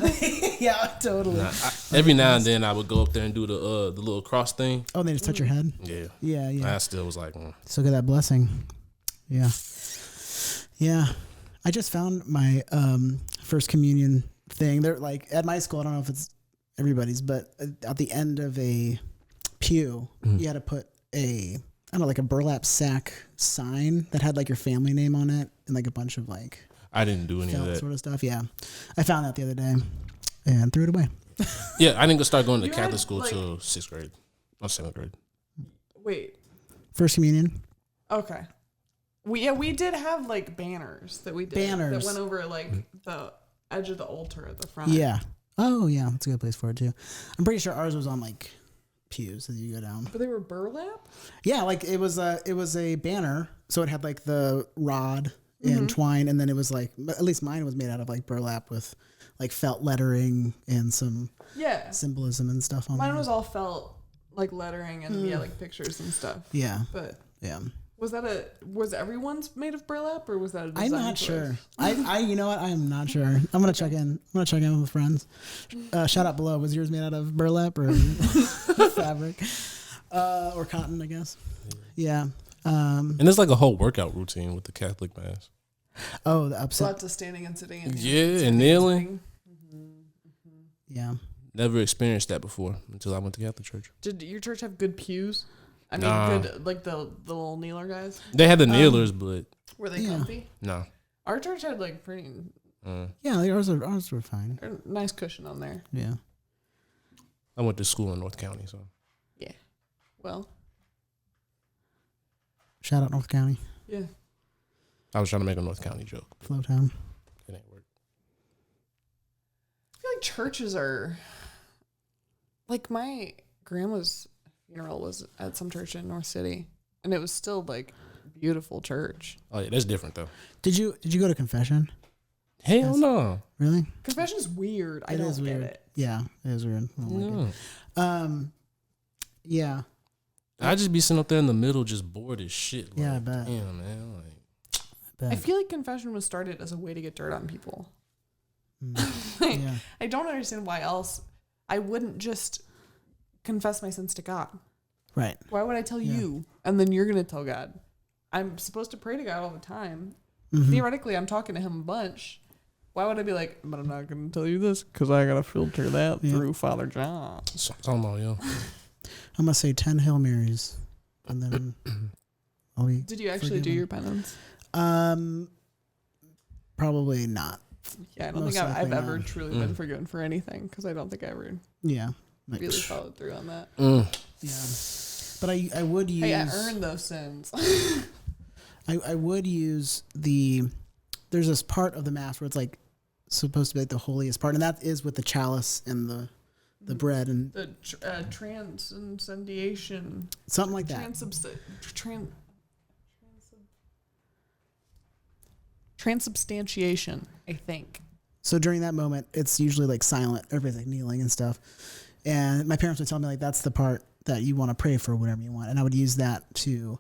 Yeah, totally. Every now and then I would go up there and do the little cross thing. Oh, they just touch your head? Yeah. Yeah. I still was like, So get that blessing. Yeah. Yeah. I just found my first communion thing. They're like at my school, I don't know if it's everybody's, but at the end of a pew, you had to put a like a burlap sack sign that had like your family name on it and like a bunch of like I didn't do any of felt that. sort of stuff. Yeah. I found that the other day and threw it away. Yeah, I didn't start going to You Catholic had, school like- till 6th grade or 7th grade. Wait. First communion. Okay. We did have like banners that we did Banners. that went over like the edge of the altar at the front. Yeah. Oh yeah, that's a good place for it too. I'm pretty sure ours was on like pews as you go down. But they were burlap? Yeah, like it was a banner, so it had like the rod and twine, and then it was like, at least mine was made out of like burlap with like felt lettering and some Yeah. symbolism and stuff on Mine there. was all felt like lettering and like pictures and stuff. Yeah, But yeah. was everyone's made of burlap or was that a design I'm not choice? sure. I you know what? I'm not sure. I'm gonna check in. with friends. Shout out below. Was yours made out of burlap or fabric or cotton? I guess. Yeah. And there's like a whole workout routine with the Catholic mass. Oh, the upset. Lots of standing and sitting and Yeah, and kneeling. Yeah. Never experienced that before until I went to Catholic church. Did your church have good pews? I mean, Nah. good like the little kneeler guys. They had the kneelers, but Were they Yeah. comfy? no. Our church had like pretty Yeah, ours were fine. nice cushion on there. Yeah. I went to school in North County, so Yeah. Well, Shout out North County, yeah. I was trying to make a North County joke. Flowtown. It ain't work. I feel like churches are like my grandma's funeral was at some church in North City, and it was still like beautiful church. Oh yeah, that's different though. Did you go to confession? Hell no. Really? Confession's weird. I It don't is get weird. it. Yeah, it is weird. I don't like it. Yeah. I just be sitting up there in the middle, just bored as shit. Like, Yeah, I bet. Damn, man. Like, But, I feel like confession was started as a way to get dirt on people. yeah. I don't understand why else I wouldn't just confess my sins to God. Right. Why would I tell you and then you're going to tell God? I'm supposed to pray to God all the time. Theoretically, I'm talking to him a bunch. Why would I be like, but I'm not going to tell you this because I got to filter that through Father John. so I'm talking about, yo. I'm gonna say 10 Hail Marys, and then I'll be. Did you actually do your penance? Probably not. Yeah, I don't Most think I've likely ever not. truly been forgiven for anything because I don't think I ever Yeah. Like, really followed through on that. yeah. But I would use. Hey, I earned those sins. I would use the. There's this part of the mass where it's like supposed to be like the holiest part, and that is with the chalice and the bread and The transcendiation. something like that. Transubstantiation, I think. So during that moment, it's usually like silent. Everybody's like kneeling and stuff. And my parents would tell me like that's the part that you want to pray for whatever you want, and I would use that to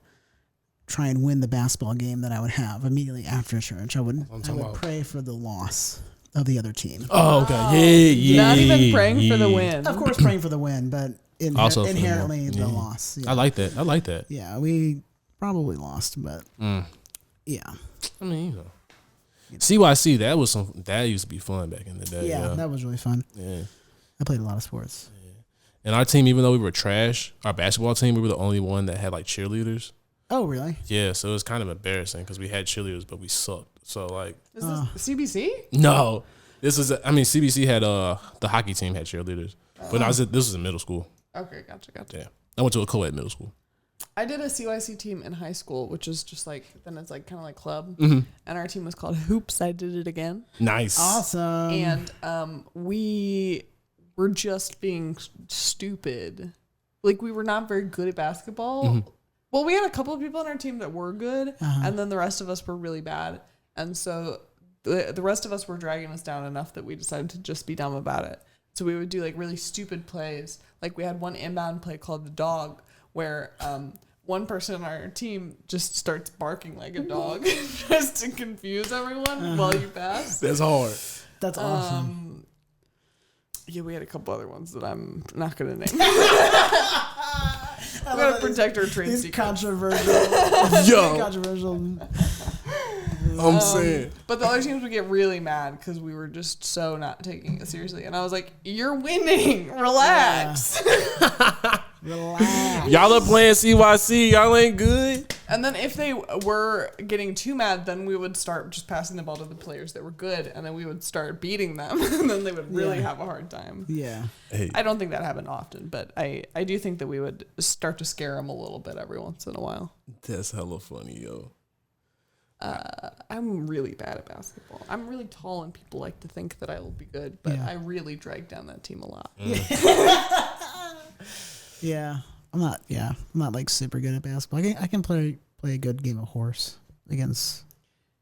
try and win the basketball game that I would have immediately after church. I would pray for the loss of the other team. Oh, okay. Yeah. Not even praying for the win. Of course, praying for the win, but Also for the inherently win. the Yeah. loss. Yeah. I like that. Yeah, we probably lost, but yeah. I mean, you know. CYC, that used to be fun back in the day. Yeah, that was really fun. Yeah. I played a lot of sports. And our team, even though we were trash, our basketball team, we were the only one that had like cheerleaders. Oh, really? Yeah, so it was kind of embarrassing because we had cheerleaders, but we sucked. So like, Is this CBC? no, CBC had the hockey team had cheerleaders, but this was in middle school. Okay, gotcha. Yeah, I went to a co-ed middle school. I did a CYC team in high school, which is just like, then it's like kind of like club. And our team was called Hoops. I Did It Again. Nice, Awesome. And we were just being stupid. Like, we were not very good at basketball. Well, we had a couple of people on our team that were good, and then the rest of us were really bad. And so the rest of us were dragging us down enough that we decided to just be dumb about it. So we would do like really stupid plays. Like we had one inbound play called the dog, where one person on our team just starts barking like a dog just to confuse everyone while you pass. That's hard. That's awesome. Yeah, we had a couple other ones that I'm not going to name. We got to protect our trade These secrets. controversial. Yo. Controversial. I'm saying. But the other teams would get really mad because we were just so not taking it seriously. And I was like, you're winning. Relax. Relax. Y'all are playing CYC. Y'all ain't good. And then if they were getting too mad, then we would start just passing the ball to the players that were good. And then we would start beating them. And then they would really have a hard time. Yeah. Hey. I don't think that happened often, but I do think that we would start to scare them a little bit every once in a while. That's hella funny, yo. I'm really bad at basketball. I'm really tall, and people like to think that I will be good, but I really drag down that team a lot. Yeah. I'm not like super good at basketball. I can play a good game of horse against.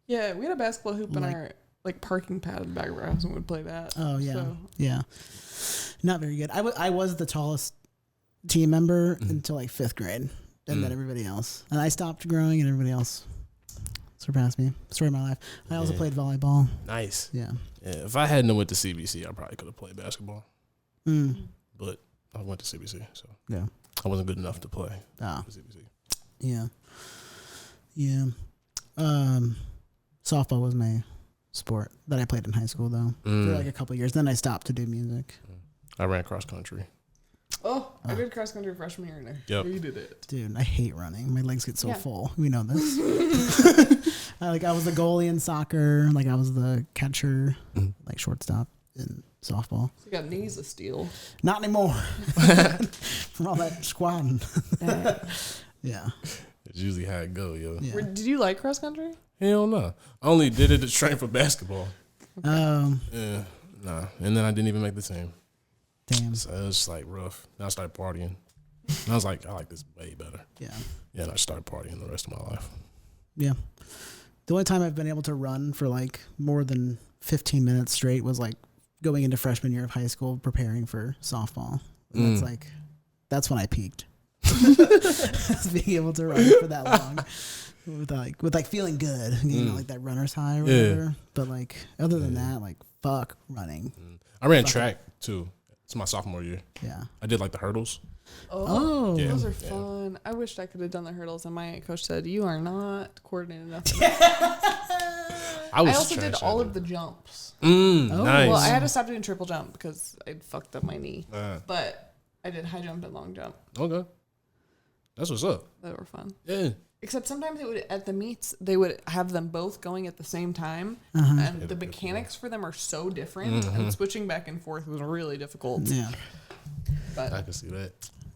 Yeah, we had a basketball hoop in our like parking pad in the back of our house, and would play that. Oh yeah, So, yeah. Not very good. I was the tallest team member until like 5th grade, and then everybody else. And I stopped growing, and everybody else surpassed me. Story of my life. I also played volleyball. Nice. Yeah. Yeah, if I hadn't went to CBC, I probably could have played basketball. But I went to CBC, so Yeah. I wasn't good enough to play Ah. for CBC. Yeah. Yeah. Softball was my sport that I played in high school though for like a couple of years. Then I stopped to do music. I ran cross country. I did cross country freshman year, and I Yep. hated it. Dude, I hate running. My legs get so Yeah. full. We know this. I was the goalie in soccer. Like I was the catcher, like shortstop in softball. So you got knees of steel. Not anymore. From all that squatting. Yeah. It's usually how it go, yo. Yeah. Did you like cross country? Hell no. I only did it to train for basketball. Um. Yeah, nah. And then I didn't even make the team. Damn. So it was like rough. Then I started partying. And I was like, I like this way better. Yeah. Yeah, and I started partying the rest of my life. Yeah. The only time I've been able to run for like more than 15 minutes straight was like going into freshman year of high school preparing for softball. And that's when I peaked. Being able to run for that long with like feeling good, you know, like that runner's high or whatever. But like other than that, like fuck running. I ran track too. It's my sophomore year. Yeah. I did like the hurdles. Oh. Yeah. Those are fun. I wished I could have done the hurdles, and my coach said, you are not coordinated enough. I I also did all of the jumps. Nice. Well, I had to stop doing triple jump because I'd fucked up my knee. Uh. But I did high jump and long jump. Okay. That's what's up. That were fun. Yeah. Except sometimes it would at the meets they would have them both going at the same time, and the mechanics for them are so different, and switching back and forth was really difficult. Yeah. But I can see that.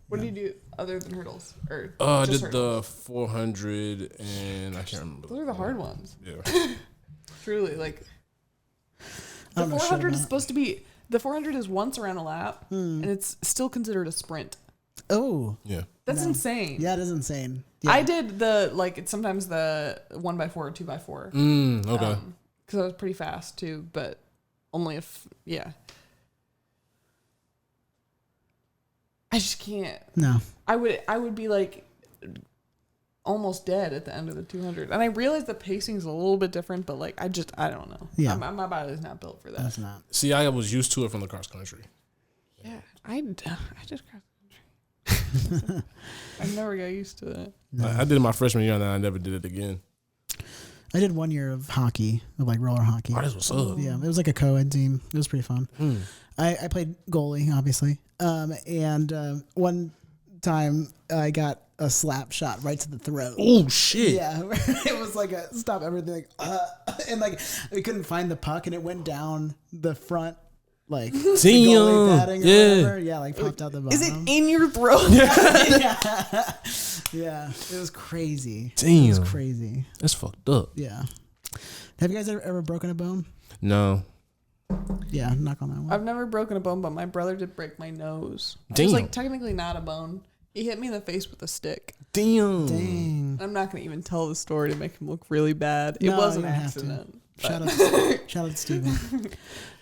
what do you do other than hurdles? Or I just did hurdles? the 400 and I can't remember. Those are the hard ones. Yeah. Truly, like I the don't know shit 400 is about- supposed to be. The 400 is once around a lap, and it's still considered a sprint. Oh. Yeah. That's insane. Yeah, it is insane. Yeah. I did it's sometimes the 1x4 or 2x4. Okay. Because I was pretty fast too, but only if I just can't. No. I would be like almost dead at the end of the 200, and I realize the pacing's a little bit different, but like I don't know. Yeah. my body's not built for that. That's not. See, I was used to it from the cross country. Yeah, I just cross country. I never got used to it. I did it my freshman year and then I never did it again. I did 1 year of hockey, of like roller hockey. Oh, that's what's up. Yeah, it was like a co-ed team. It was pretty fun. I played goalie, obviously. And one time I got a slap shot right to the throat. Oh, shit. Yeah, it was like a stop everything. And like we couldn't find the puck, and it went down the front, like goalie padding or whatever. Yeah, like popped out the bottom. Is it in your throat? Yeah, it was crazy. Damn. It was crazy. That's fucked up. Yeah. Have you guys ever broken a bone? No. Yeah, knock on that one. I've never broken a bone, but my brother did break my nose. It Damn. was like technically not a bone. He hit me in the face with a stick. Damn. Dang. I'm not going to even tell the story to make him look really bad. It No, was an you don't have to. accident. Shout out to Steven.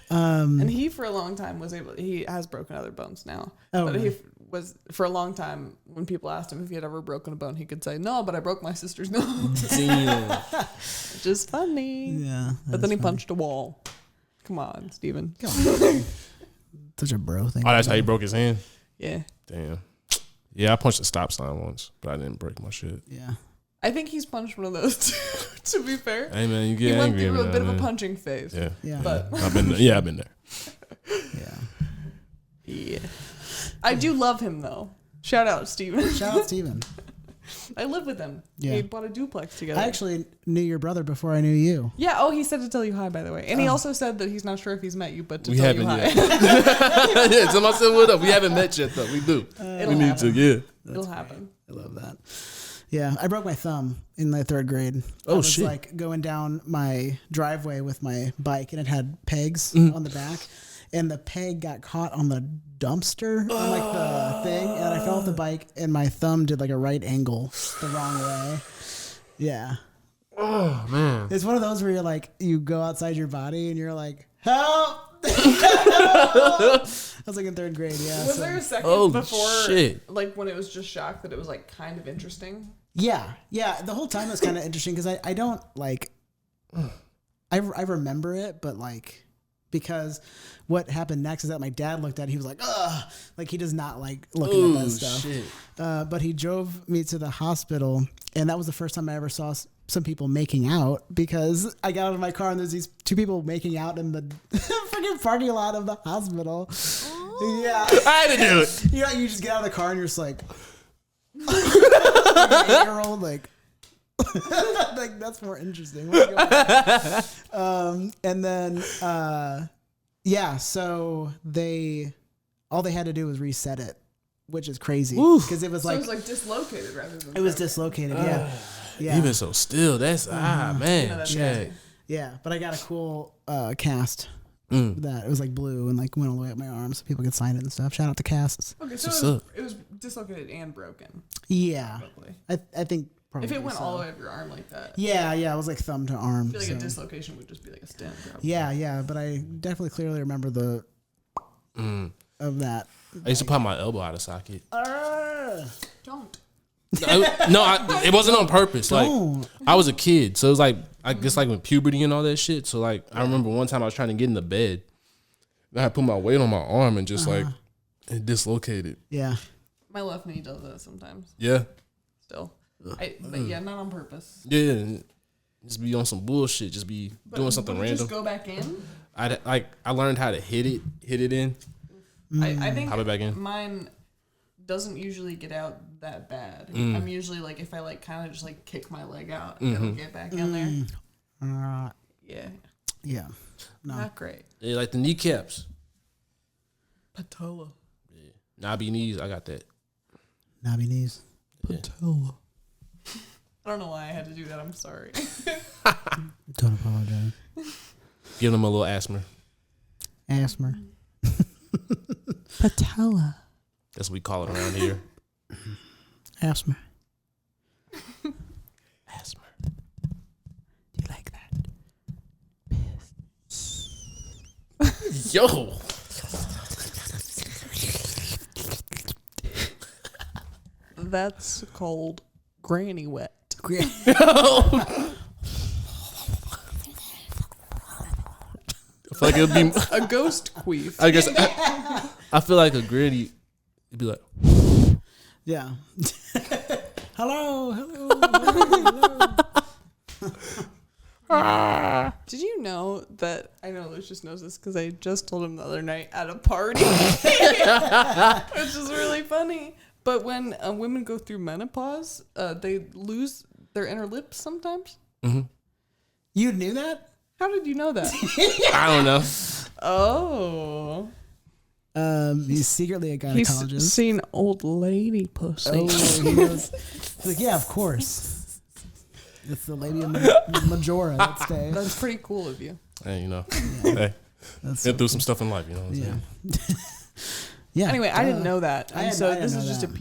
And he, for a long time, he has broken other bones now. Oh, but really? he was, for a long time, when people asked him if he had ever broken a bone, he could say, no, but I broke my sister's nose. Damn. Which is funny. Yeah. But then he punched a wall. Come on, Steven. Come on. Such a bro thing. Oh, that's how he broke his hand? Yeah. Damn. Yeah, I punched a stop sign once, but I didn't break my shit. Yeah. I think he's punched one of those too, to be fair. Hey, man, you He get went angry. through a bit of a man. punching phase. Yeah. Yeah. But I've been there. Yeah, I've been there. Yeah. yeah. I do love him, though. Shout out, Steven. Shout out Steven. I live with him. Yeah. We bought a duplex together. I actually knew your brother before I knew you. Yeah, oh, he said to tell you hi, by the way. And he also said that he's not sure if he's met you, but to We tell you haven't hi. yet. Yeah, somebody said what up. We haven't met yet, though. We do. It'll We need happen. to, yeah. It'll happen. I love that. Yeah, I broke my thumb in my 3rd grade. Oh, I was shit. like going down my driveway with my bike, and it had pegs Mm-hmm. on the back, and the peg got caught on the dumpster on like the thing, and I fell off the bike, and my thumb did like a right angle the wrong way. Yeah. Oh, man. It's one of those where you're like, you go outside your body, and you're like, help! I was like in 3rd grade, yeah. Was so- there a second Holy before, shit. like when it was just shock, that it was like kind of interesting? Yeah, yeah. The whole time it was kind of interesting because I don't like. I remember it, but like because what happened next is that my dad looked at it, he was like, ugh, like he does not like looking at that stuff. Shit. But he drove me to the hospital, and that was the first time I ever saw some people making out, because I got out of my car and there's these 2 people making out in the freaking parking lot of the hospital. Yeah, I had to do it. you know, you just get out of the car and you're just like, like an 8-year-old, like, like that's more interesting. And then, yeah, so all they had to do was reset it, which is crazy because it was So like, it was like dislocated rather than. it was dislocated. Yeah, yeah, Even so still, that's, man. that's Shit. crazy. yeah. But I got a cool cast that it was like blue and like went all the way up my arm so people could sign it and stuff. Shout out to casts. Okay, so What's it was, up? it was dislocated and broken. Yeah, Probably. I think probably If it went so. all the way up your arm like that, Yeah, it was like thumb to arm. I feel like so. a dislocation would just be like a stent. Probably. Yeah, but I definitely clearly remember the of that. I used to pop my elbow out of socket. Don't. It wasn't on purpose. Like, Don't. I was a kid, so it was like, I guess like with puberty and all that shit. So like, I remember one time I was trying to get in the bed, and I had put my weight on my arm and just like, it dislocated. Yeah. My left knee does that sometimes. Yeah. Still. But yeah, not on purpose. Yeah. Just be on some bullshit. Just be But doing something would it random. Just go back in. I learned how to hit it in. I think Pop it back in. mine doesn't usually get out that bad. I'm usually like, if I like kind of just like kick my leg out, it'll get back in there. Yeah, Yeah. No. not great. Yeah, like the kneecaps. Patella. Knobby knees, I got that. Knobby knees. Patella. I don't know why I had to do that. I'm sorry. Don't apologize. Give them a little asthma. Asthma. Patella. That's what we call it around here. Asthma. Asthma. Do you like that? Yo. That's called granny wet. I feel like it'd be. A ghost queef. I guess I feel like a gritty. It'd be like, Yeah. Hello. Did you know that, I know Lucius knows this because I just told him the other night at a party, which is really funny. But when women go through menopause, they lose their inner lips sometimes. You knew that? How did you know that? I don't know. Oh. He's secretly a He's gynecologist. seen old lady pussy. Oh, he knows. He's like, yeah, of course. It's the labia majora that stays. That's pretty cool of you. Hey, you know. Hey, That's been through some stuff in life, you know what I'm saying? Yeah. Anyway, I didn't know that. I And didn't- so I didn't this know is just that. a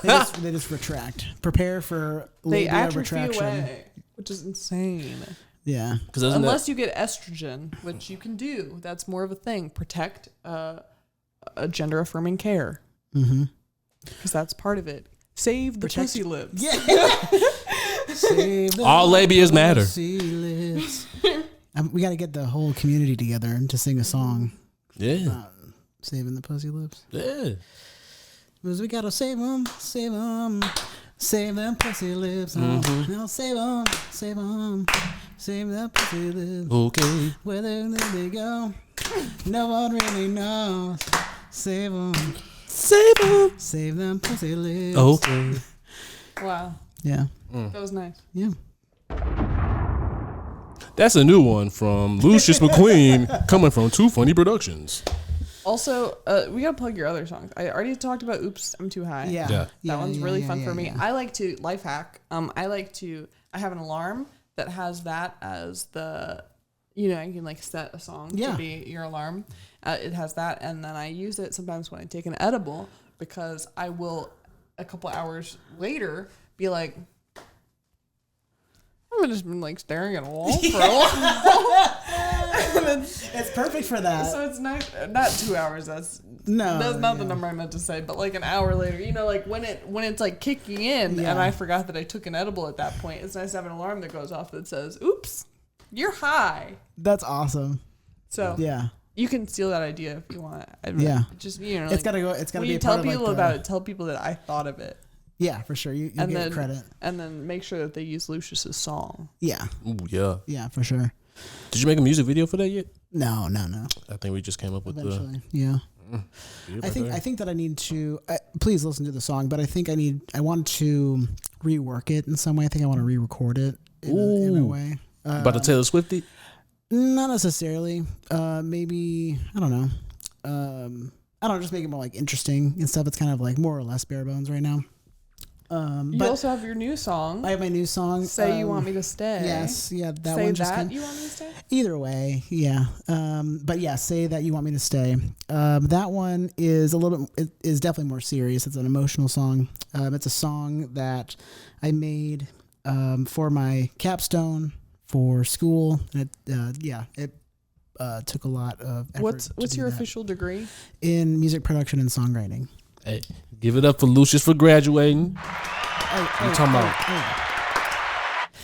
PSA. They just retract. Prepare for They labia atrophy retraction. away, which is insane. Yeah. Because unless you get estrogen, which you can do, that's more of a thing. Protect a gender affirming care. Mm-hmm. Because that's part of it. Save the pussy lips. Yeah. Save the all labias matter. pussy lips. We got to get the whole community together and to sing a song. Yeah. Saving the pussy lips. Yeah. Because we got to save them, save them. Save them pussy lips. Mm-hmm. Now save them, save them. Save them pussy lips. Okay. Where they go, no one really knows. Save them. Save them. Save them pussy lips. Okay. Wow. Yeah. That was nice. Yeah. That's a new one from Lucius McQueen coming from Too Funny Productions. Also, we gotta plug your other songs. I already talked about "Oops, I'm Too High." Yeah. Yeah. That one's really fun for me. yeah. I like to life hack. I have an alarm that has that as the, you know, you can like set a song Yeah. to be your alarm. It has that, and then I use it sometimes when I take an edible because I will a couple hours later be like, I've just been like staring at a wall for a while. It's perfect for that. So it's not 2 hours. That's not the number I meant to say. But like an hour later, you know, like when it's like kicking in, Yeah. and I forgot that I took an edible at that point. It's nice to have an alarm that goes off that says, "Oops, you're high." That's awesome. So Yeah. you can steal that idea if you want. Yeah. Just, you know, It's like, gotta go. It's gotta when be you a tell part of, people like, about it, tell people that I thought of it, Yeah, for sure. You and get then credit. and then make sure that they use Lucius's song. Yeah. Ooh, yeah. Yeah, for sure. Did you make a music video for that yet? No. I think we just came up with Eventually. Yeah. I think that I need to please listen to the song, but I think I want to rework it in some way. I think I want to re-record it in a way. about to Taylor Swifty? Not necessarily. Maybe I don't know. I don't know, just make it more like interesting and stuff. It's kind of like more or less bare bones right now. You But also have your new song. I have my new song. Say You Want Me to Stay. Yes, yeah, that Say one just that came. You Want Me to Stay. Either way, yeah. But yeah, Say That You Want Me to Stay. That one is a little bit, it is definitely more serious. It's an emotional song. It's a song that I made for my capstone for school. And it took a lot of effort. What's to do your that. official degree? In music production and songwriting. Hey, give it up for Lucius for graduating. You talking about?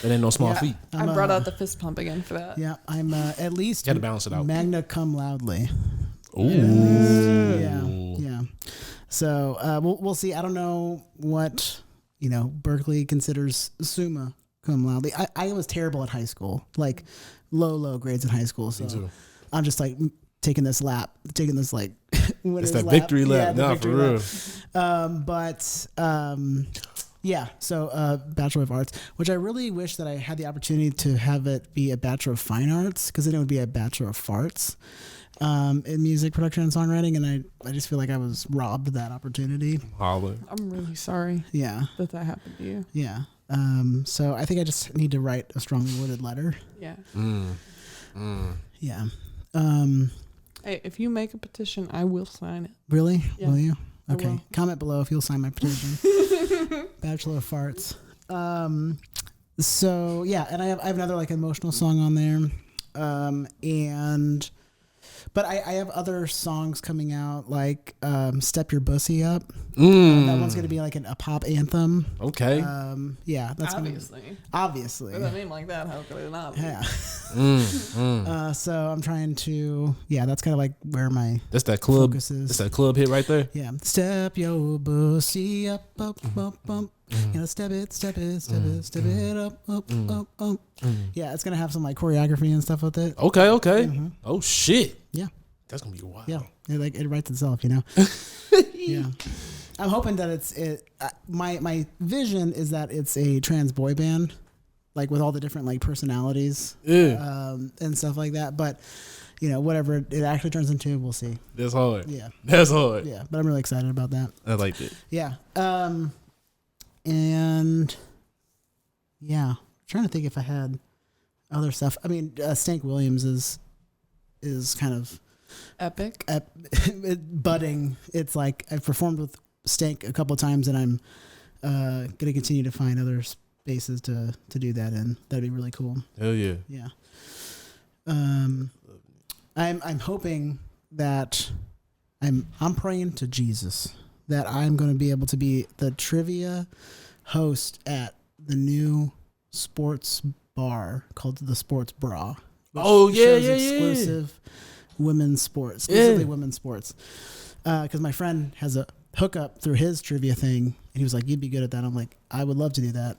That ain't no small feat. I brought out the fist pump again for that. Yeah, I'm at least You had to balance it out. magna cum loudly. Ooh. Yeah. So we'll see. I don't know what Berkeley considers summa cum laude. I was terrible at high school, like low grades in high school. So too. I'm just like taking this like winner's It's that lap. victory lap. the Nah, victory for real. Yeah, so Bachelor of Arts, which I really wish that I had the opportunity to have it be a Bachelor of Fine Arts, because then it would be a Bachelor of Farts in music production and songwriting, and I just feel like I was robbed of that opportunity. Holler. I'm really sorry Yeah, that happened to you. yeah. So I think I just need to write a strongly worded letter. Yeah. Yeah. Hey, if you make a petition, I will sign it. Really? Yeah, Will you? I Okay. will. Comment below if you'll sign my petition. Bachelor of Farts. So yeah, and I have another like emotional song on there. But I have other songs coming out like Step Your Bussy Up. That one's gonna be like a pop anthem. Okay. Yeah, that's Obviously. obviously. With a name like that, how could it not be? Yeah. So I'm trying to. Yeah, that's kind of like where my That's that club. focus is. That's that club hit right there. Yeah. Step your bussy up, up. Step it up. Yeah, it's gonna have some like choreography and stuff with it. Okay. Oh shit. Yeah. That's gonna be wild. Yeah, it writes itself, Yeah, I'm hoping that my vision is that it's a trans boy band, like with all the different like personalities, and stuff like that. But whatever it actually turns into, we'll see. That's hard. Yeah, That's hard. yeah, but I'm really excited about that. I like it. Yeah, and yeah, I'm trying to think if I had other stuff. I mean, Stank Williams is kind of Epic. budding. It's like I've performed with Stank a couple of times, and I'm gonna continue to find other spaces to do that in. That'd be really cool. Hell yeah. Yeah. I'm hoping that I'm praying to Jesus that I'm going to be able to be the trivia host at the new sports bar called the Sports Bra. Which shows exclusive women's sports, exclusively women's sports. Because my friend has a hookup through his trivia thing, and he was like, "You'd be good at that." I'm like, "I would love to do that."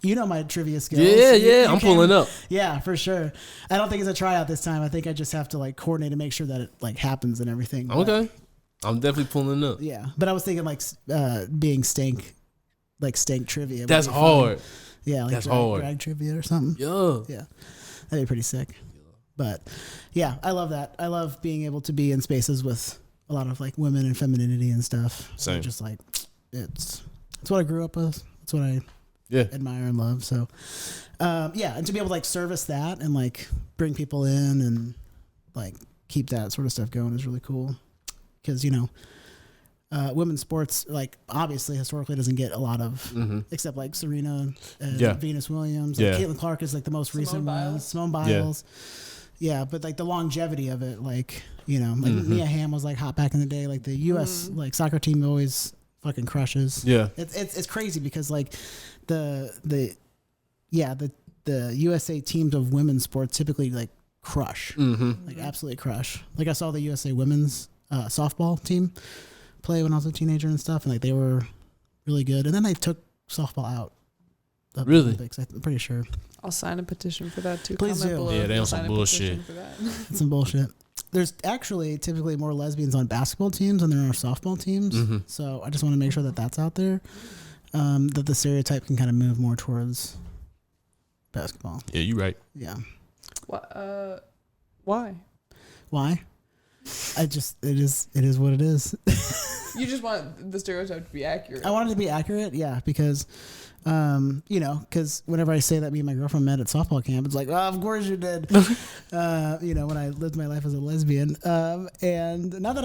You know my trivia skills. Yeah, I'm pulling up. Yeah, for sure. I don't think it's a tryout this time. I think I just have to like coordinate and make sure that it like happens and everything. Okay. I'm definitely pulling up. Yeah, but I was thinking like being stank trivia. That's hard. Yeah, like that's hard. Drag trivia or something. Yeah, that'd be pretty sick. But yeah, I love that. I love being able to be in spaces with a lot of like women and femininity and stuff. Same. Just like it's what I grew up with. It's what I admire and love. So and to be able to like service that and like bring people in and like keep that sort of stuff going is really cool. Because women's sports like obviously historically doesn't get a lot of except like Serena and Venus Williams. Like Caitlin Clark is like the most recent one. Simone Biles. Yeah, but like the longevity of it, like Mia Hamm was like hot back in the day. Like the U.S. like soccer team always fucking crushes. Yeah, it's crazy because like the USA teams of women's sports typically like crush, like absolutely crush. Like I saw the USA women's softball team play when I was a teenager and stuff, and like they were really good. And then they took softball out of the Olympics. I'm pretty sure. I'll sign a petition for that too. Please do. Yeah, they on some bullshit. That's some bullshit. There's actually typically more lesbians on basketball teams than there are softball teams. So I just want to make sure that that's out there. That the stereotype can kind of move more towards basketball. Yeah, you're right. Yeah. What? Why? Why? It is what it is. You just want the stereotype to be accurate. I want it to be accurate, yeah, because because whenever I say that me and my girlfriend met at softball camp, it's like, oh, of course you did. When I lived my life as a lesbian. And not that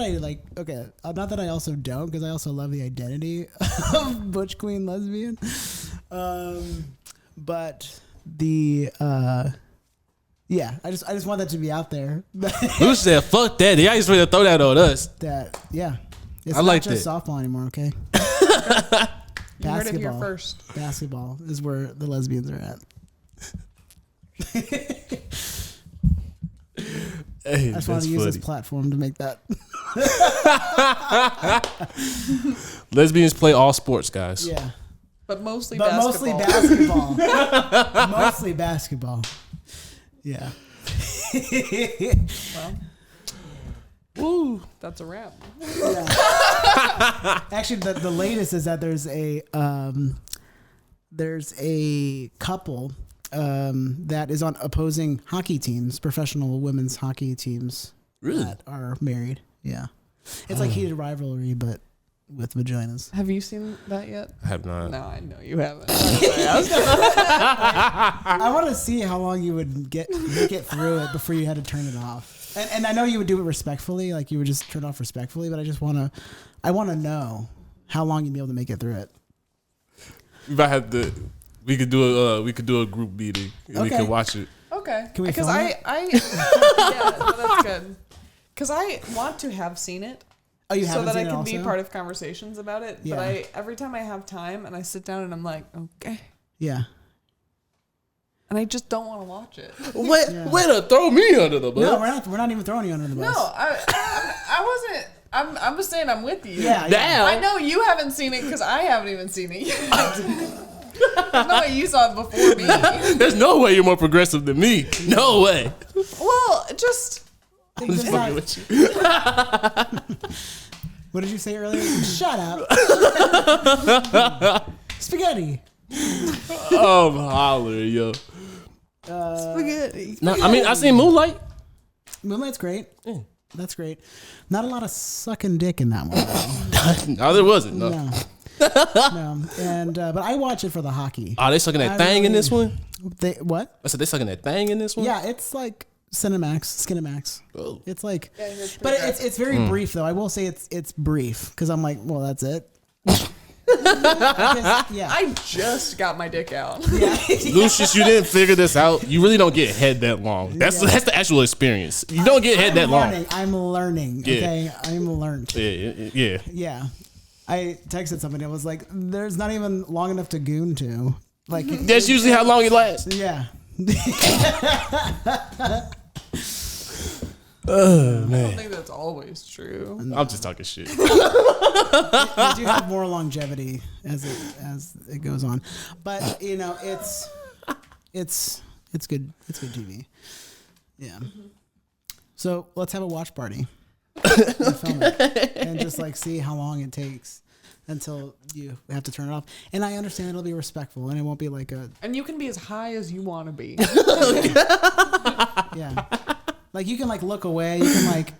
I also don't, because I also love the identity of butch queen lesbian. But the I just want that to be out there. Who said fuck that? Y'all just ready to throw that on us. It's I not like just that. softball anymore, okay? You heard it here first. Basketball is where the lesbians are at. Hey, I just want to use this platform to make that. Lesbians play all sports, guys. Yeah. But mostly basketball. Mostly basketball. Yeah. Well, Woo. that's a wrap. Yeah. Actually, the latest is that there's a couple that is on opposing hockey teams, professional women's hockey teams, Really? that are married. Yeah, it's like heated rivalry, but with vaginas. Have you seen that yet? I have not. No, I know you haven't. I want to see how long you would get through it before you had to turn it off. And I know you would do it respectfully, like you would just turn it off respectfully. But I want to know how long you'd be able to make it through it. We might have to. We could do a group meeting and we can watch it. Okay. Can we Because film it? yeah, no, that's good. Because I want to have seen it. Oh, you so haven't that seen I it can also? be part of conversations about it. Yeah. But every time I have time and I sit down and I'm like, okay. Yeah. And I just don't want to watch it. Way to throw me under the bus. No, we're not even throwing you under the bus. No, I wasn't. I'm just saying I'm with you. Yeah. Damn. I know you haven't seen it because I haven't even seen it yet. There's no way you saw it before me. There's no way you're more progressive than me. No way. Well, just I'm just fucking with you. What did you say earlier? Shut up. Spaghetti. I'm hollering, yo. spaghetti. No, I mean, I seen Moonlight. Moonlight's great. That's great. Not a lot of sucking dick in that one, though. No, there wasn't. No. No. No. And but I watch it for the hockey. Are they sucking that thing in this one? What? I said they sucking that thing in this one? Yeah, it's like Skinemax. Oh. It's like, Yeah, it's but pretty it's very brief though. I will say it's brief because I'm like, well, that's it. Yeah. I just got my dick out. Lucius, you didn't figure this out. You really don't get head that long. That's the actual experience. You don't get head that long. I'm learning. Yeah. Okay, I'm learned. Yeah. Yeah. I texted somebody. I was like, "There's not even long enough to goon to." Like That's usually how long it lasts. Yeah. Oh I man, don't think that's always true. I'm just talking shit. You do have more longevity as it goes on, but you know it's good. It's good TV. Yeah. So let's have a watch party and film it, and just like see how long it takes until you have to turn it off. And I understand it'll be respectful, and it won't be like a And you can be as high as you want to be. yeah. Like you can like look away.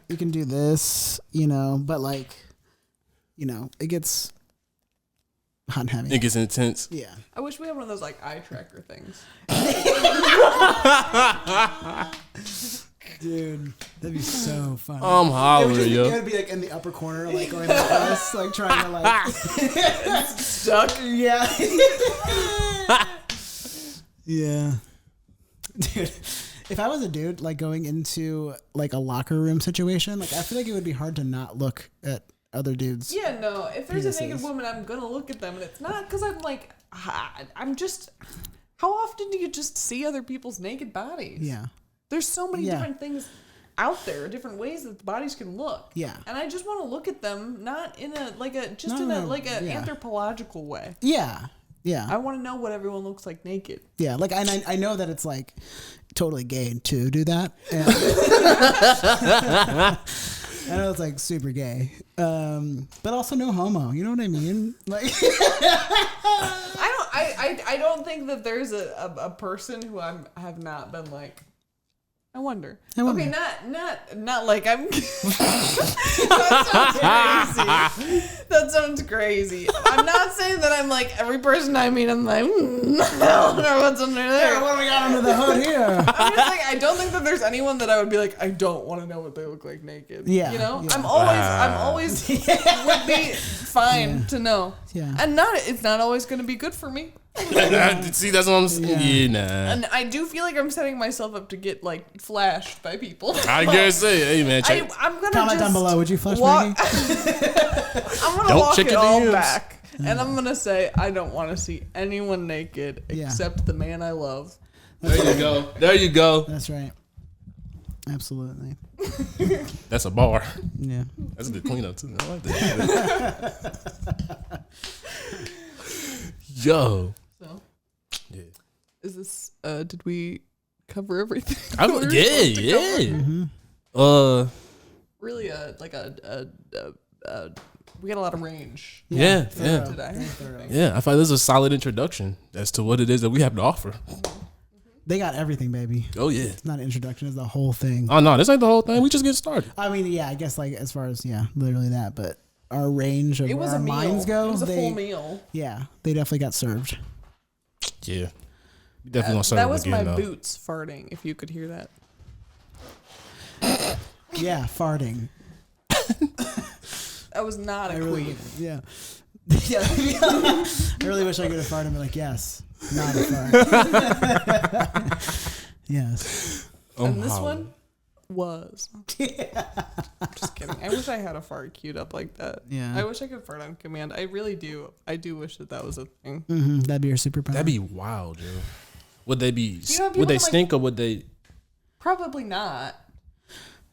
You can do this, you know, but like, you know, it gets hot and heavy. It gets intense. Yeah. I wish we had one of those like eye tracker things. Dude, that'd be so fun. I'm It hollering, would yo. be like in the upper corner, like going like this, like trying to like Stuck. yeah. Yeah. Dude, if I was a dude like going into like a locker room situation, like I feel like it would be hard to not look at other dudes. Yeah, no. If there's a naked Penises. woman, I'm gonna look at them, and it's not because I'm like, I'm just. How often do you just see other people's naked bodies? Yeah. There's so many Yeah. different things out there, different ways that the bodies can look. Yeah. And I just want to look at them, not in a like a just No, in a no, like a yeah. anthropological way. Yeah. Yeah. I want to know what everyone looks like naked. Yeah, like and I know that it's like totally gay to do that. And I know it's like super gay, but also no homo. You know what I mean? Like, I don't think that there's a person who I have not been like. I wonder. Okay, not like I'm. That sounds crazy. I'm not saying that I'm like every person I meet. I'm like, I wonder what's under there. what do we got under the hood here? I'm just like, I don't think that there's anyone that I would be like, I don't want to know what they look like naked. Yeah, You know, yeah. I'm always would be fine to know. Yeah. And it's not always going to be good for me. See, that's what I'm saying. Yeah, nah. And I do feel like I'm setting myself up to get like flashed by people. I gotta say, hey man, check. I'm gonna Comment just down below. Would you flush walk. Maggie? I'm gonna Don't walk check it your all DMs. back, and I'm gonna say I don't want to see anyone naked Yeah. except the man I love. There you go. There you go. That's right. Absolutely. That's a bar. Yeah. That's a good cleanup too. I like that. Yo. So, Yeah. is this? Did we cover everything? Yeah. Mm-hmm. Really, we got a lot of range Yeah. today. Yeah, I feel like this is a solid introduction as to what it is that we have to offer. They got everything, baby. Oh yeah. It's not an introduction. It's the whole thing. Oh no, this ain't the whole thing. We just get started. I mean, yeah, I guess like as far as literally that, but our range of It was where a our meal. minds go, It was a full meal. Yeah, they definitely got served. Yeah. We definitely gonna start That was again, my though. boots farting. If you could hear that. Yeah, farting. That was not a really, queen. yeah. Yeah. I really wish I could have farted and be like, yes, not a fart. Yes. And this one was. Just kidding. I wish I had a fart queued up like that. Yeah. I wish I could fart on command. I really do. I do wish that was a thing. Mm-hmm. That'd be your superpower. That'd be wild, yo. Would they be? You know, people would they can, like- stink or would they? Probably not.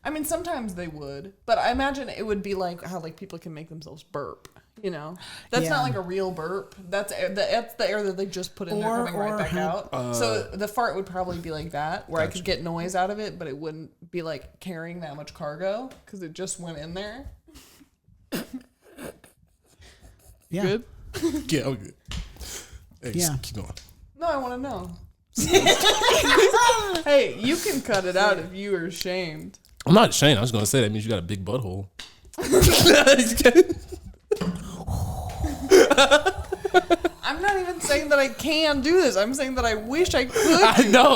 I mean, sometimes they would, but I imagine it would be like how like people can make themselves burp. You know, that's not Yeah. like a real burp. That's the air that they just put in there Or- coming right or back how- out. So the fart would probably be like that, where I could get noise out of it, but it wouldn't be like carrying that much cargo because it just went in there. yeah. Good. Yeah, I'm good. Hey, Yeah. keep going. No, I want to know. Hey, you can cut it out if you are ashamed. I'm not ashamed. I was gonna say that means you got a big butthole. I'm not even saying that I can do this. I'm saying that I wish I could. I know.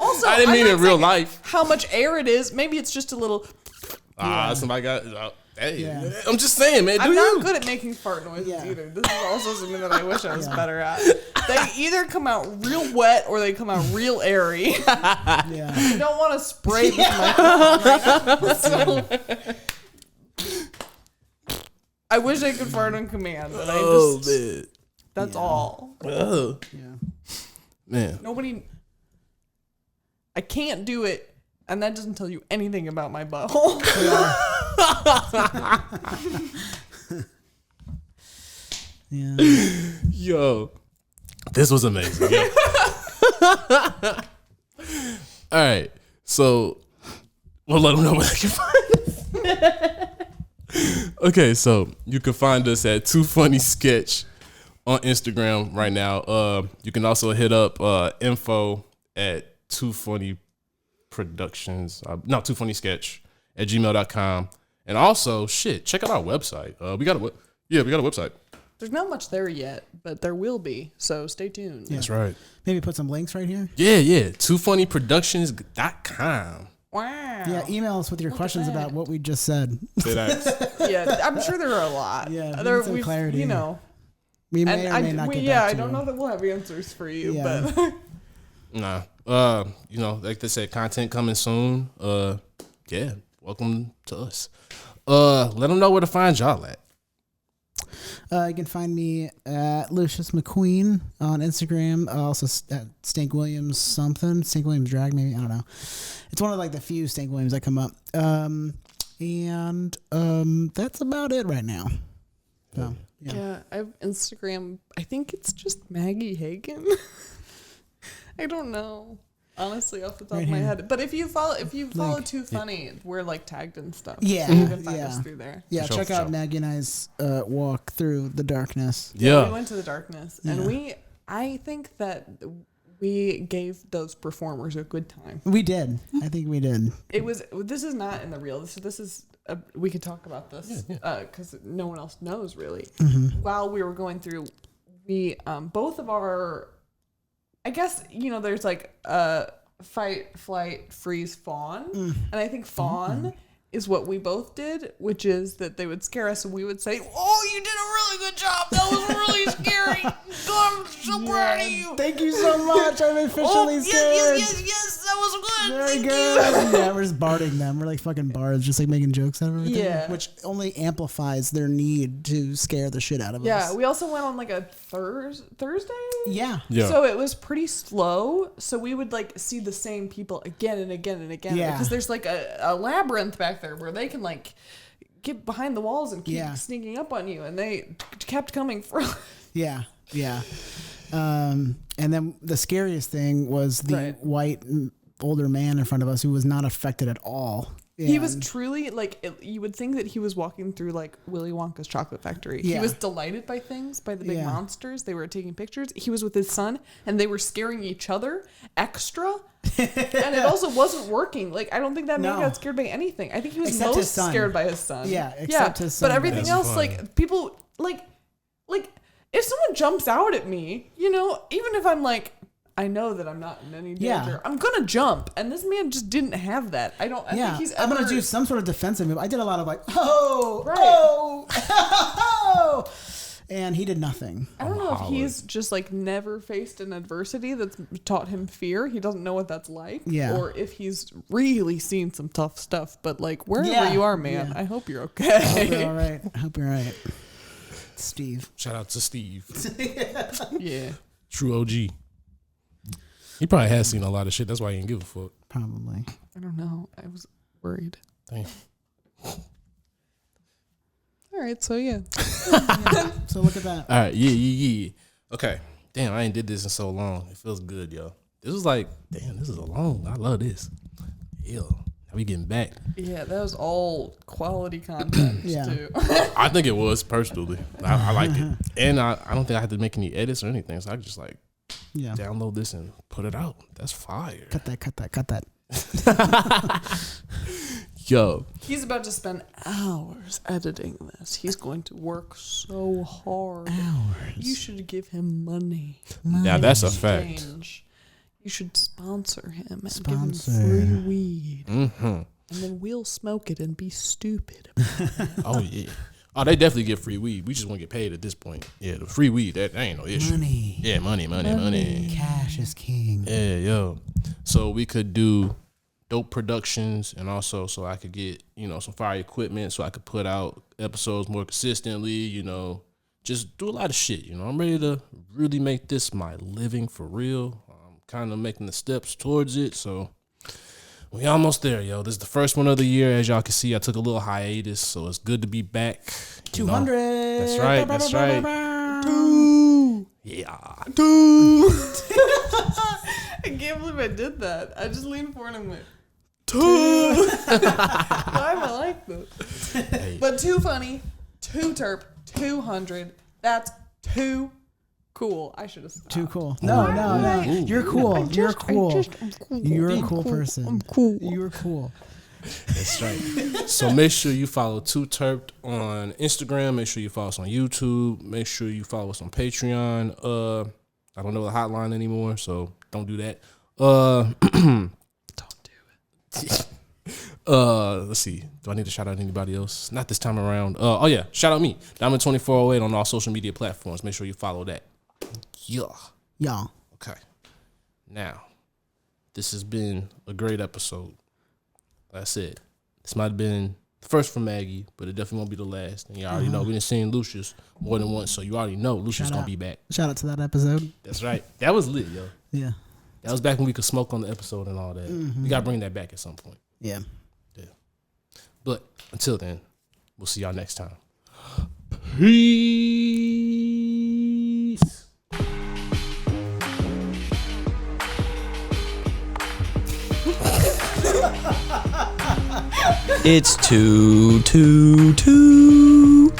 Also, I didn't I'm mean not in real saying life. how much air it is. Maybe it's just a little. Somebody got. Hey, Yeah. I'm just saying, man. I'm Do not you? good at making fart noises Yeah. either. This is also something that I wish I was better at. They either come out real wet or they come out real airy. Yeah. I don't want to spray this microphone right now. So I wish I could fart on command, but Oh man. that's all. Oh Yeah. man. Nobody. I can't do it, and that doesn't tell you anything about my butthole. Yeah. Yo, this was amazing. Yo. All right, so we'll let them know where they can find us. Okay, so you can find us at Too Funny Sketch on Instagram right now. You can also hit up info at Too Funny Productions. Too Funny Sketch at gmail.com. And also, check out our website. We got a website. There's not much there yet, but there will be. So stay tuned. Yeah. That's right. Maybe put some links right here. Yeah. TooFunnyProductions.com. Wow. Yeah, email us with your questions about what we just said. Say that. Yeah, I'm sure there are a lot. Yeah, we there need some clarity. You know. We may And or may not get yeah, back I to don't you. know that we'll have answers for you, Yeah. but Nah. Like they said, content coming soon. Yeah. Welcome to us. Let them know where to find y'all at. You can find me at Lucius McQueen on Instagram. Also at Stank Williams something. Stank Williams Drag, maybe. I don't know. It's one of like the few Stank Williams that come up. And that's about it right now. So, yeah. yeah, I have Instagram. I think it's just Maggie Hagen. I don't know. Honestly, off the top Right of my here. head. But if you follow Link. Too Funny, we're like tagged and stuff. Yeah, So you can find yeah. us through there. Yeah, For sure, check for out sure. Maggie and I's walk through the darkness. We Yeah. went to the darkness, Yeah. and I think that we gave those performers a good time. We did. I think we did. This is not in the real. This is we could talk about this because no one else knows really. Mm-hmm. While we were going through, we both of our, I guess there's like fight, flight, freeze, fawn, and I think fawn is what we both did, which is that they would scare us and we would say, "Oh, you did a really good job. That was really scary. I'm so proud of you. Thank you so much. I'm officially Oh, scared. yes, that was good. Very Thank good. you." Yeah, we're just barding them. We're like fucking bards, just like making jokes out of everything. Yeah. Which only amplifies their need to scare the shit out of Yeah, us. we also went on like a Thursday. Yeah. Yeah. So it was pretty slow. So we would like see the same people again and again and again. Yeah. Because there's like a labyrinth back there where they can like get behind the walls and keep Yeah. sneaking up on you. And they kept coming for. Yeah. Yeah. And then the scariest thing was the Right. white older man in front of us who was not affected at all. He was And- truly like, you would think that he was walking through like Willy Wonka's chocolate factory. He Yeah. was delighted by things, by the big Yeah. monsters. They were taking pictures. He was with his son and they were scaring each other extra. And it also wasn't working. Like, I don't think that man No. got scared by anything. I think he was Except his most son. scared by his son. Yeah, except his son. But everything That's else, funny. like, people, like, if someone jumps out at me, even if I'm like, I know that I'm not in any danger. Yeah. I'm gonna jump, and this man just didn't have that. I think he's. I'm gonna ever- do some sort of defensive move. I did a lot of like, oh, Right. oh, and he did nothing. I don't know if Holland. he's just like never faced an adversity that's taught him fear. He doesn't know what that's like. Yeah. Or if he's really seen some tough stuff. But like wherever Yeah. you are, man, Yeah. I hope you're I hope okay. you're all right. I hope you're all right. Steve. Shout out to Steve. Yeah. True OG. He probably has seen a lot of shit. That's why he didn't give a fuck. Probably. I don't know. I was worried. Damn. All right. So yeah. So look at that. All right. Yeah. Okay. Damn, I ain't did this in so long. It feels good, yo. This was like, damn, this is a long. I love this. Yo, now we getting back. Yeah. That was all quality content Yeah. too. I think it was personally. I liked it, and I don't think I had to make any edits or anything. So I could just like Yeah. download this and put it out. That's fire. Cut that. Yo, He's about to spend hours editing this. He's going to work so hard. You should give him money. now that's a fact. Exchange. You should sponsor him and Sponsor. give him free weed. Mm-hmm. And then we'll smoke it and be stupid. Oh yeah. Oh, they definitely get free weed. We just want to get paid at this point. Yeah, the free weed, that ain't no issue. Money. Yeah, money. Cash is king. Yeah, yo. So we could do dope productions, and also so I could get, some fire equipment so I could put out episodes more consistently, just do a lot of shit. I'm ready to really make this my living for real. I'm kind of making the steps towards it, so we almost there, yo. This is the first one of the year. As y'all can see, I took a little hiatus, so it's good to be back. 200. That's right. That's right. 2. Yeah. 2. I can't believe I did that. I just leaned forward and went, 2. Why am I like this? Hey. But too funny, too terp, 200. That's too cool. I should have stopped. Too cool. No. You're cool. You're cool. You're a cool person. I'm cool. You're cool. That's right. So make sure you follow Too T3rpd on Instagram. Make sure you follow us on YouTube. Make sure you follow us on Patreon. I don't know the hotline anymore, so don't do that. Don't do it. Let's see. Do I need to shout out anybody else? Not this time around. Oh yeah, shout out me, Diamond2408 on all social media platforms. Make sure you follow that. Yeah. Okay. Now, this has been a great episode. Like I said, this might have been the first for Maggie, but it definitely won't be the last. And you already know we done seen Lucius more than once, so you already know Lucius gonna be back. Shout out to that episode. That's right. That was lit, yo. Yeah. That was back when we could smoke on the episode and all that. We gotta bring that back at some point. Yeah. But until then, we'll see y'all next time. Peace. It's 222.